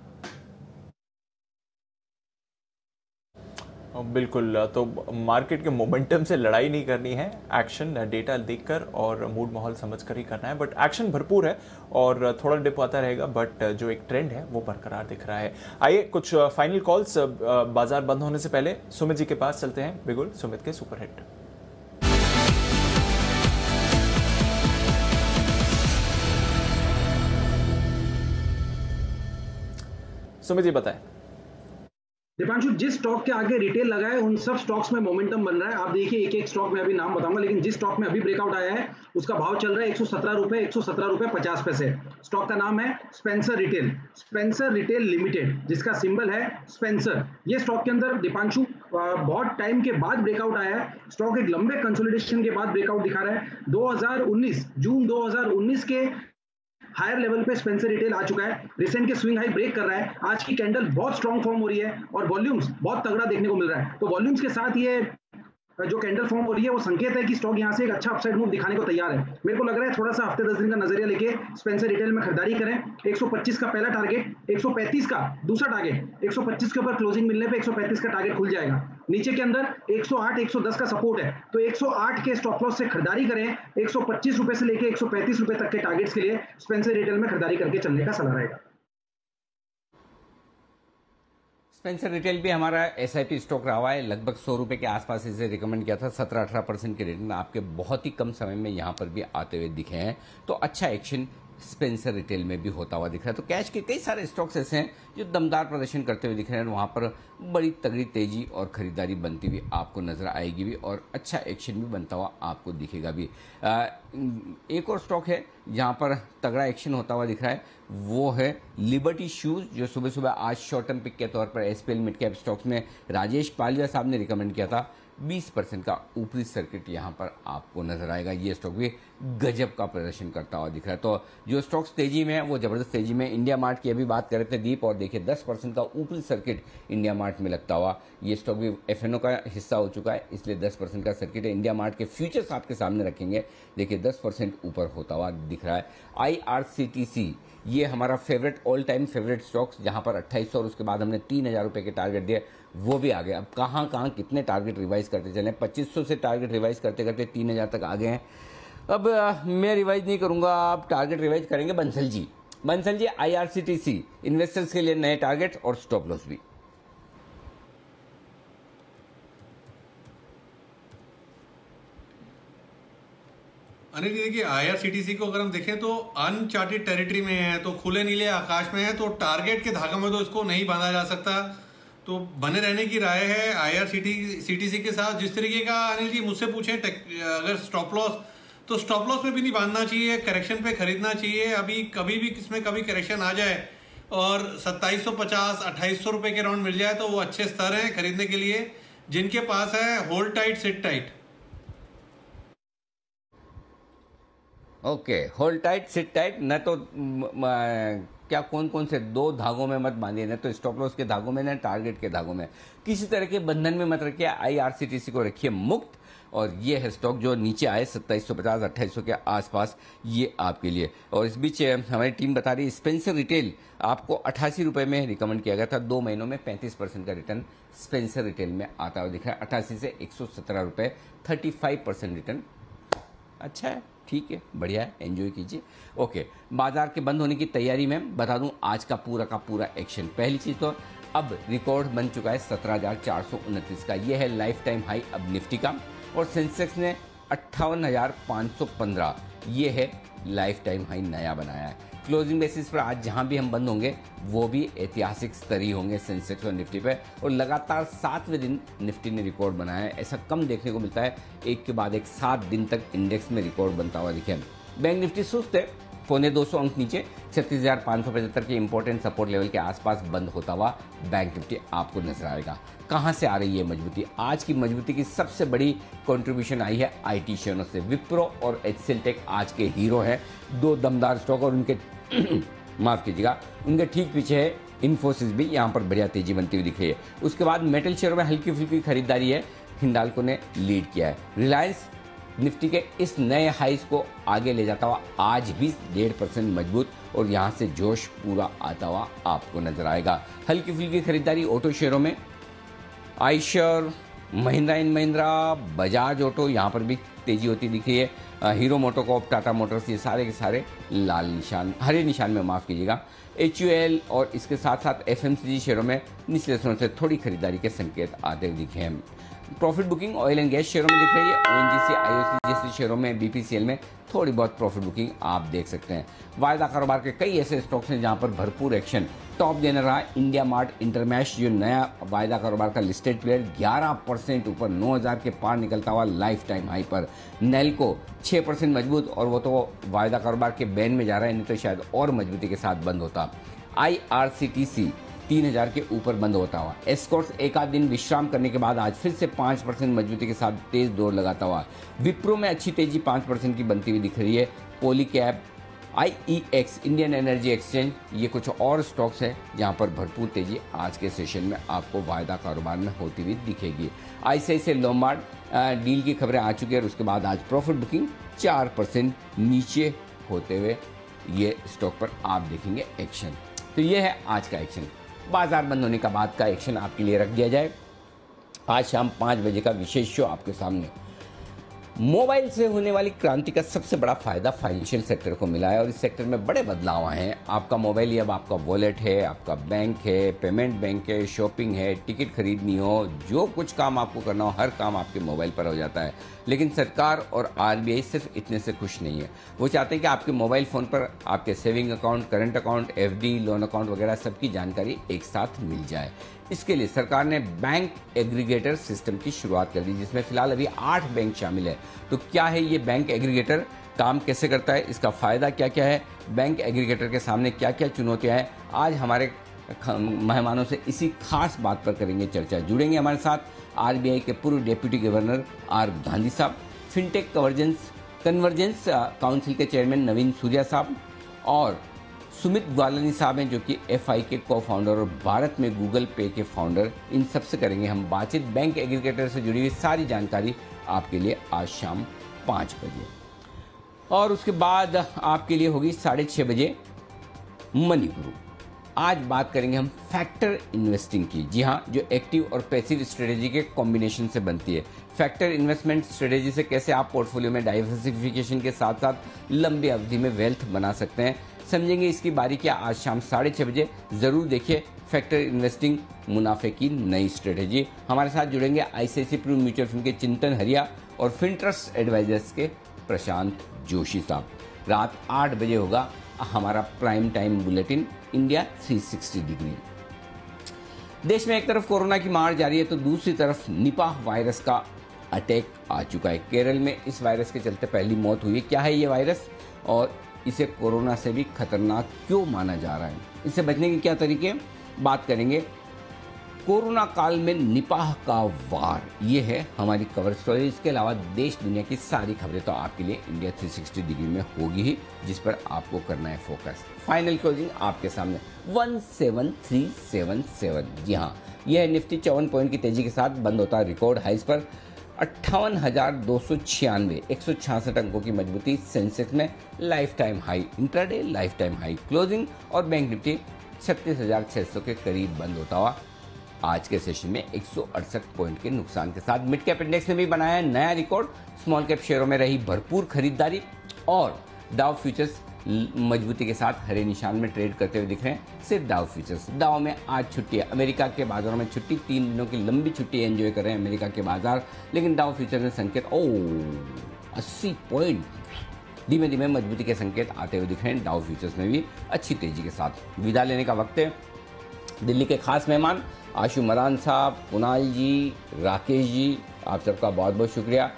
बिल्कुल, तो मार्केट के मोमेंटम से लड़ाई नहीं करनी है, एक्शन डेटा देखकर और मूड माहौल समझकर ही करना है। बट एक्शन भरपूर है और थोड़ा डिप आता रहेगा, बट जो एक ट्रेंड है वो बरकरार दिख रहा है। आइए कुछ फाइनल कॉल्स बाजार बंद होने से पहले सुमित जी के पास चलते हैं। बिल्कुल सुमित के सुपरहिट। सुमित जी बताएं। दीपांशु, जिस स्टॉक के आगे रिटेल लगा है उन सब स्टॉक्स में मोमेंटम बन रहा है। आप देखिए एक एक स्टॉक में अभी नाम बताऊंगा, लेकिन जिस स्टॉक में अभी ब्रेकआउट आया है उसका भाव चल रहा है 117 रुपए 50 पैसे। स्टॉक का नाम है स्पेंसर रिटेल लिमिटेड, जिसका सिंबल है स्पेंसर। ये स्टॉक के अंदर दीपांशु बहुत टाइम के बाद ब्रेकआउट आया है। स्टॉक एक लंबे कंसोलिडेशन के बाद ब्रेकआउट दिखा रहा है। 2019 जून 2019 के हायर लेवल पे स्पेंसर रिटेल आ चुका है, रिसेंट के स्विंग हाई ब्रेक कर रहा है। आज की कैंडल बहुत स्ट्रॉन्ग फॉर्म हो रही है और वॉल्यूम्स बहुत तगड़ा देखने को मिल रहा है। तो वॉल्यूम्स के साथ ये जो कैंडल फॉर्म हो रही है वो संकेत है कि स्टॉक यहां से एक अच्छा अपसाइड मूव दिखाने को तैयार है। मेरे को लग रहा है थोड़ा सा हफ्ते 10 दिन का नजरिया लेके स्पेंसर रिटेल में खरीदारी करें। 125 का पहला टारगेट, 135 का दूसरा टारगेट, 125 के ऊपर क्लोजिंग मिलने पे 135 का टारगेट खुल जाएगा। नीचे के अंदर 108 110 का सपोर्ट है, तो 108 के स्टॉप लॉस से खरीदारी करें। 125 रुपए से लेके 135 रुपए तक के टारगेट्स के लिए स्पेंसर रिटेल में खरीदारी करके चलने का सलाह रहेगा। स्पेंसर रिटेल भी हमारा एसआईपी स्टॉक रहा हुआ है, लगभग 100 रुपए के आसपास इसे रिकमेंड किया था। 17-18% के रिटर्न आपके बहुत ही कम समय में यहाँ पर भी आते हुए दिखे हैं। तो अच्छा एक्शन स्पेंसर रिटेल में भी होता हुआ दिख रहा है। तो कैश के कई सारे स्टॉक्स ऐसे हैं जो दमदार प्रदर्शन करते हुए दिख रहे हैं, वहाँ पर बड़ी तगड़ी तेजी और खरीदारी बनती हुई आपको नजर आएगी भी और अच्छा एक्शन भी बनता हुआ आपको दिखेगा भी। एक और स्टॉक है जहाँ पर तगड़ा एक्शन होता हुआ दिख रहा है, वो है लिबर्टी शूज, जो सुबह सुबह आज शॉर्ट टर्म पिक के तौर पर एसपीएल मिड कैप स्टॉक्स में राजेश पालिया साहब ने रिकमेंड किया था। 20% का ऊपरी सर्किट यहाँ पर आपको नजर आएगा। ये स्टॉक भी गजब का प्रदर्शन करता हुआ दिख रहा है। तो जो स्टॉक्स तेजी में है वो जबरदस्त तेजी में। इंडिया मार्ट की अभी बात कर रहे थे दीप, और देखिए 10% का ऊपरी सर्किट इंडिया मार्ट में लगता हुआ। ये स्टॉक भी एफएनओ का हिस्सा हो चुका है, इसलिए 10% का सर्किट है। इंडिया मार्ट के फ्यूचर्स आपके सामने रखेंगे, देखिए 10% ऊपर होता हुआ दिख रहा है। IRCTC ये हमारा favourite, all time favourite stocks, जहां पर 2800 और उसके बाद हमने 3000 रुपये के टारगेट दिए, वो भी आ गए। अब कहाँ कितने टारगेट रिवाइज करते चले, 2500 से टारगेट रिवाइज करते करते 3000 तक आ गए हैं। अब मैं रिवाइज नहीं करूंगा, आप टारगेट रिवाइज करेंगे बंसल जी। IRCTC इन्वेस्टर्स के लिए नए टारगेट और स्टॉप लॉस भी। अनिल जी देखिए, IRCTC को अगर हम देखें तो अनचार्टेड टेरिटरी में है, तो खुले नीले आकाश में है, तो टारगेट के धागा में तो इसको नहीं बांधा जा सकता। तो बने रहने की राय है IRCTC के साथ। जिस तरीके का अनिल जी मुझसे पूछें अगर स्टॉप लॉस, तो स्टॉप लॉस में भी नहीं बांधना चाहिए, करेक्शन पे खरीदना चाहिए। अभी कभी भी किसमें कभी करेक्शन आ जाए और 2750 2800 रुपए के राउंड मिल जाए तो वो अच्छे स्तर हैं खरीदने के लिए। जिनके पास है hold tight seat tight. Okay, hold tight seat tight, न तो क्या कौन से दो धागों में मत बांधिए, न तो स्टॉप लॉस के धागों में, न टारगेट के धागों में, किसी तरह के बंधन में मत रखिए। IRCTC को रखिए मुक्त। और ये है स्टॉक जो नीचे आए 2750 2800 के आसपास, ये आपके लिए। और इस बीच हमारी टीम बता रही है स्पेंसर रिटेल आपको 88 रुपए में रिकमेंड किया गया था। 2 महीनों में 35% का रिटर्न स्पेंसर रिटेल में आता हुआ दिख रहा है। 88 से 117 रुपए, 35% रिटर्न। अच्छा है, ठीक है, बढ़िया है, एंजॉय कीजिए। ओके, बाजार के बंद होने की तैयारी में बता दूं आज का पूरा एक्शन। पहली चीज तो अब रिकॉर्ड बन चुका है 17,429 का, यह है लाइफ टाइम हाई अब निफ्टी का। और सेंसेक्स ने 58,515, ये है लाइफ टाइम हाई नया बनाया है। क्लोजिंग बेसिस पर आज जहां भी हम बंद होंगे वो भी ऐतिहासिक स्तर ही होंगे सेंसेक्स और निफ्टी पे। और लगातार 7वें दिन निफ्टी ने रिकॉर्ड बनाया है, ऐसा कम देखने को मिलता है। एक के बाद एक 7 दिन तक इंडेक्स में रिकॉर्ड बनता हुआ दिखे। बैंक निफ्टी सुस्त है, 250 अंक नीचे 36,575 के इंपॉर्टेंट सपोर्ट लेवल के आसपास बंद होता हुआ बैंक निफ्टी आपको नजर आएगा। कहां से आ रही है मजबूती? आज की मजबूती की सबसे बड़ी कंट्रीब्यूशन आई है IT शेयरों से। विप्रो और HCL टेक आज के हीरो हैं, दो दमदार स्टॉक। और उनके माफ कीजिएगा, उनके ठीक पीछे है इन्फोसिस भी, यहां पर बढ़िया तेजी बनती हुई दिख रही है। उसके बाद मेटल शेयरों में हल्की फुल्की खरीदारी है, हिंडाल्को ने लीड किया है। रिलायंस निफ्टी के इस नए हाइस को आगे ले जाता हुआ आज भी 1.5% मजबूत, और यहां से जोश पूरा आता हुआ आपको नजर आएगा। हल्की फुल्की खरीदारी ऑटो शेयरों में, आइशर, महिंद्रा एंड महिंद्रा, बजाज ऑटो, यहां पर भी तेजी होती दिख रही है। हीरो मोटोकॉर्प, टाटा मोटर्स, ये सारे के सारे लाल निशान, हरे निशान में माफ कीजिएगा। HUL और इसके साथ साथ FMCG शेयरों में निचले स्तरों से थोड़ी खरीदारी के संकेत आते हुए दिखे हैं। Profit booking oil and gas शेयरों में दिख रही है। ONGC, IOC जैसे शेयरों में, BPCL में थोड़ी बहुत प्रॉफिट बुकिंग आप देख सकते हैं। वायदा कारोबार के कई ऐसे स्टॉक्स हैं जहां पर भरपूर एक्शन। टॉप देने रहा इंडिया मार्ट इंटरमैश, जो नया वायदा कारोबार का लिस्टेड प्लेयर, 11% ऊपर 9,000 के पार निकलता हुआ लाइफ टाइम हाई पर। नेल्को 6% मजबूत, और वो तो वायदा कारोबार के बैन में जा रहा है, नहीं तो शायद और मजबूती के साथ बंद होता। IRCTC 3,000 के ऊपर बंद होता हुआ। एस्कॉर्ट्स एक आध दिन विश्राम करने के बाद आज फिर से 5% मजबूती के साथ तेज दौड़ लगाता हुआ। विप्रो में अच्छी तेजी 5% की बनती हुई दिख रही है। Polycab, IEX, Indian energy exchange, ये कुछ और स्टॉक्स हैं जहां पर भरपूर तेजी आज के सेशन में आपको वायदा कारोबार में होती हुई दिखेगी। ICICI लोम्बार्ड डील की खबरें आ चुकी है, और उसके बाद आज प्रॉफिट बुकिंग 4% नीचे होते हुए ये स्टॉक पर आप देखेंगे एक्शन। तो ये है आज का एक्शन। बाजार बंद होने का बाद का एक्शन आपके लिए रख दिया जाए। आज शाम 5 बजे का विशेष शो आपके सामने। मोबाइल से होने वाली क्रांति का सबसे बड़ा फायदा फाइनेंशियल सेक्टर को मिला है, और इस सेक्टर में बड़े बदलाव आए हैं। आपका मोबाइल ही अब आपका वॉलेट है, आपका बैंक है, पेमेंट बैंक है, शॉपिंग है, टिकट खरीदनी हो, जो कुछ काम आपको करना हो, हर काम आपके मोबाइल पर हो जाता है। लेकिन सरकार और RBI सिर्फ इतने से खुश नहीं है। वो चाहते हैं कि आपके मोबाइल फ़ोन पर आपके saving account, current account, FD, loan account वगैरह सबकी जानकारी एक साथ मिल जाए। इसके लिए सरकार ने बैंक एग्रीगेटर सिस्टम की शुरुआत कर दी, जिसमें फिलहाल अभी 8 बैंक शामिल है। तो क्या है ये बैंक एग्रीगेटर, काम कैसे करता है, इसका फायदा क्या क्या है, बैंक एग्रीगेटर के सामने क्या क्या चुनौतियां हैं, आज हमारे मेहमानों से इसी खास बात पर करेंगे चर्चा। जुड़ेंगे हमारे साथ RBI के पूर्व डेप्यूटी गवर्नर R गांधी साहब, फिनटेक कन्वर्जेंस कन्वर्जेंस काउंसिल के चेयरमैन नवीन सूर्या साहब और सुमित ग्वालानी साहब हैं जो कि FI के को फाउंडर और भारत में गूगल पे के फाउंडर। इन सबसे करेंगे हम बातचीत। बैंक एग्रीगेटर से जुड़ी हुई सारी जानकारी आपके लिए आज शाम 5 बजे, और उसके बाद आपके लिए होगी 6:30 बजे मनी गुरु। आज बात करेंगे हम फैक्टर इन्वेस्टिंग की। जी हाँ, जो एक्टिव और पैसिव स्ट्रेटेजी के कॉम्बिनेशन से बनती है। फैक्टर इन्वेस्टमेंट स्ट्रेटेजी से कैसे आप पोर्टफोलियो में डाइवर्सिफिकेशन के साथ साथ लंबी अवधि में वेल्थ बना सकते हैं, समझेंगे इसकी बारीकियां आज शाम 6:30 बजे। जरूर देखिए फैक्टर इन्वेस्टिंग, मुनाफे की नई स्ट्रेटेजी। हमारे साथ जुड़ेंगे ICICI प्रू म्यूचुअल फंड के चिंतन हरिया और फिनट्रस्ट एडवाइजर्स के प्रशांत जोशी साहब। रात 8 बजे होगा हमारा prime time bulletin India 360 degree. देश में एक तरफ कोरोना की मार जारी है तो दूसरी तरफ निपाह वायरस का अटैक आ चुका है। केरल में इस वायरस के चलते पहली मौत हुई है। क्या है ये वायरस और इसे कोरोना से भी खतरनाक क्यों माना जा रहा है, इससे बचने के क्या तरीके, बात करेंगे। कोरोना काल में निपाह का वार, ये है हमारी कवर स्टोरी। इसके अलावा देश दुनिया की सारी खबरें तो आपके लिए इंडिया 360 डिग्री में होगी ही, जिस पर आपको करना है फोकस। फाइनल क्लोजिंग आपके सामने 17377। जी हाँ, यह निफ्टी 54 पॉइंट की तेजी के साथ बंद होता है रिकॉर्ड हाइस पर 58,296, 166 अंकों की मजबूती सेंसेक्स में, life time high intraday, life time high closing, और बैंक निफ्टी 36,600 के करीब बंद होता हुआ आज के सेशन में 168 पॉइंट के नुकसान के साथ। मिड कैप इंडेक्स ने भी बनाया नया रिकॉर्ड। स्मॉल कैप शेयरों में रही भरपूर खरीदारी और डाउ फ्यूचर्स मजबूती के साथ हरे निशान में ट्रेड करते हुए दिख रहे हैं। सिर्फ डाउ फ्यूचर्स। डाउ में आज छुट्टी है, अमेरिका के बाजारों में छुट्टी, 3 दिनों की लंबी छुट्टी एंजॉय कर रहे हैं अमेरिका के बाजार, लेकिन डाउ फ्यूचर में संकेत 80 पॉइंट धीमे धीमे मजबूती के संकेत आते हुए दिख रहे हैं। डाउ फ्यूचर्स में भी अच्छी तेजी के साथ। विदा लेने का वक्त है। दिल्ली के खास मेहमान आशु मरान साहब, कुणाल जी, राकेश जी, आप सबका बहुत बहुत शुक्रिया।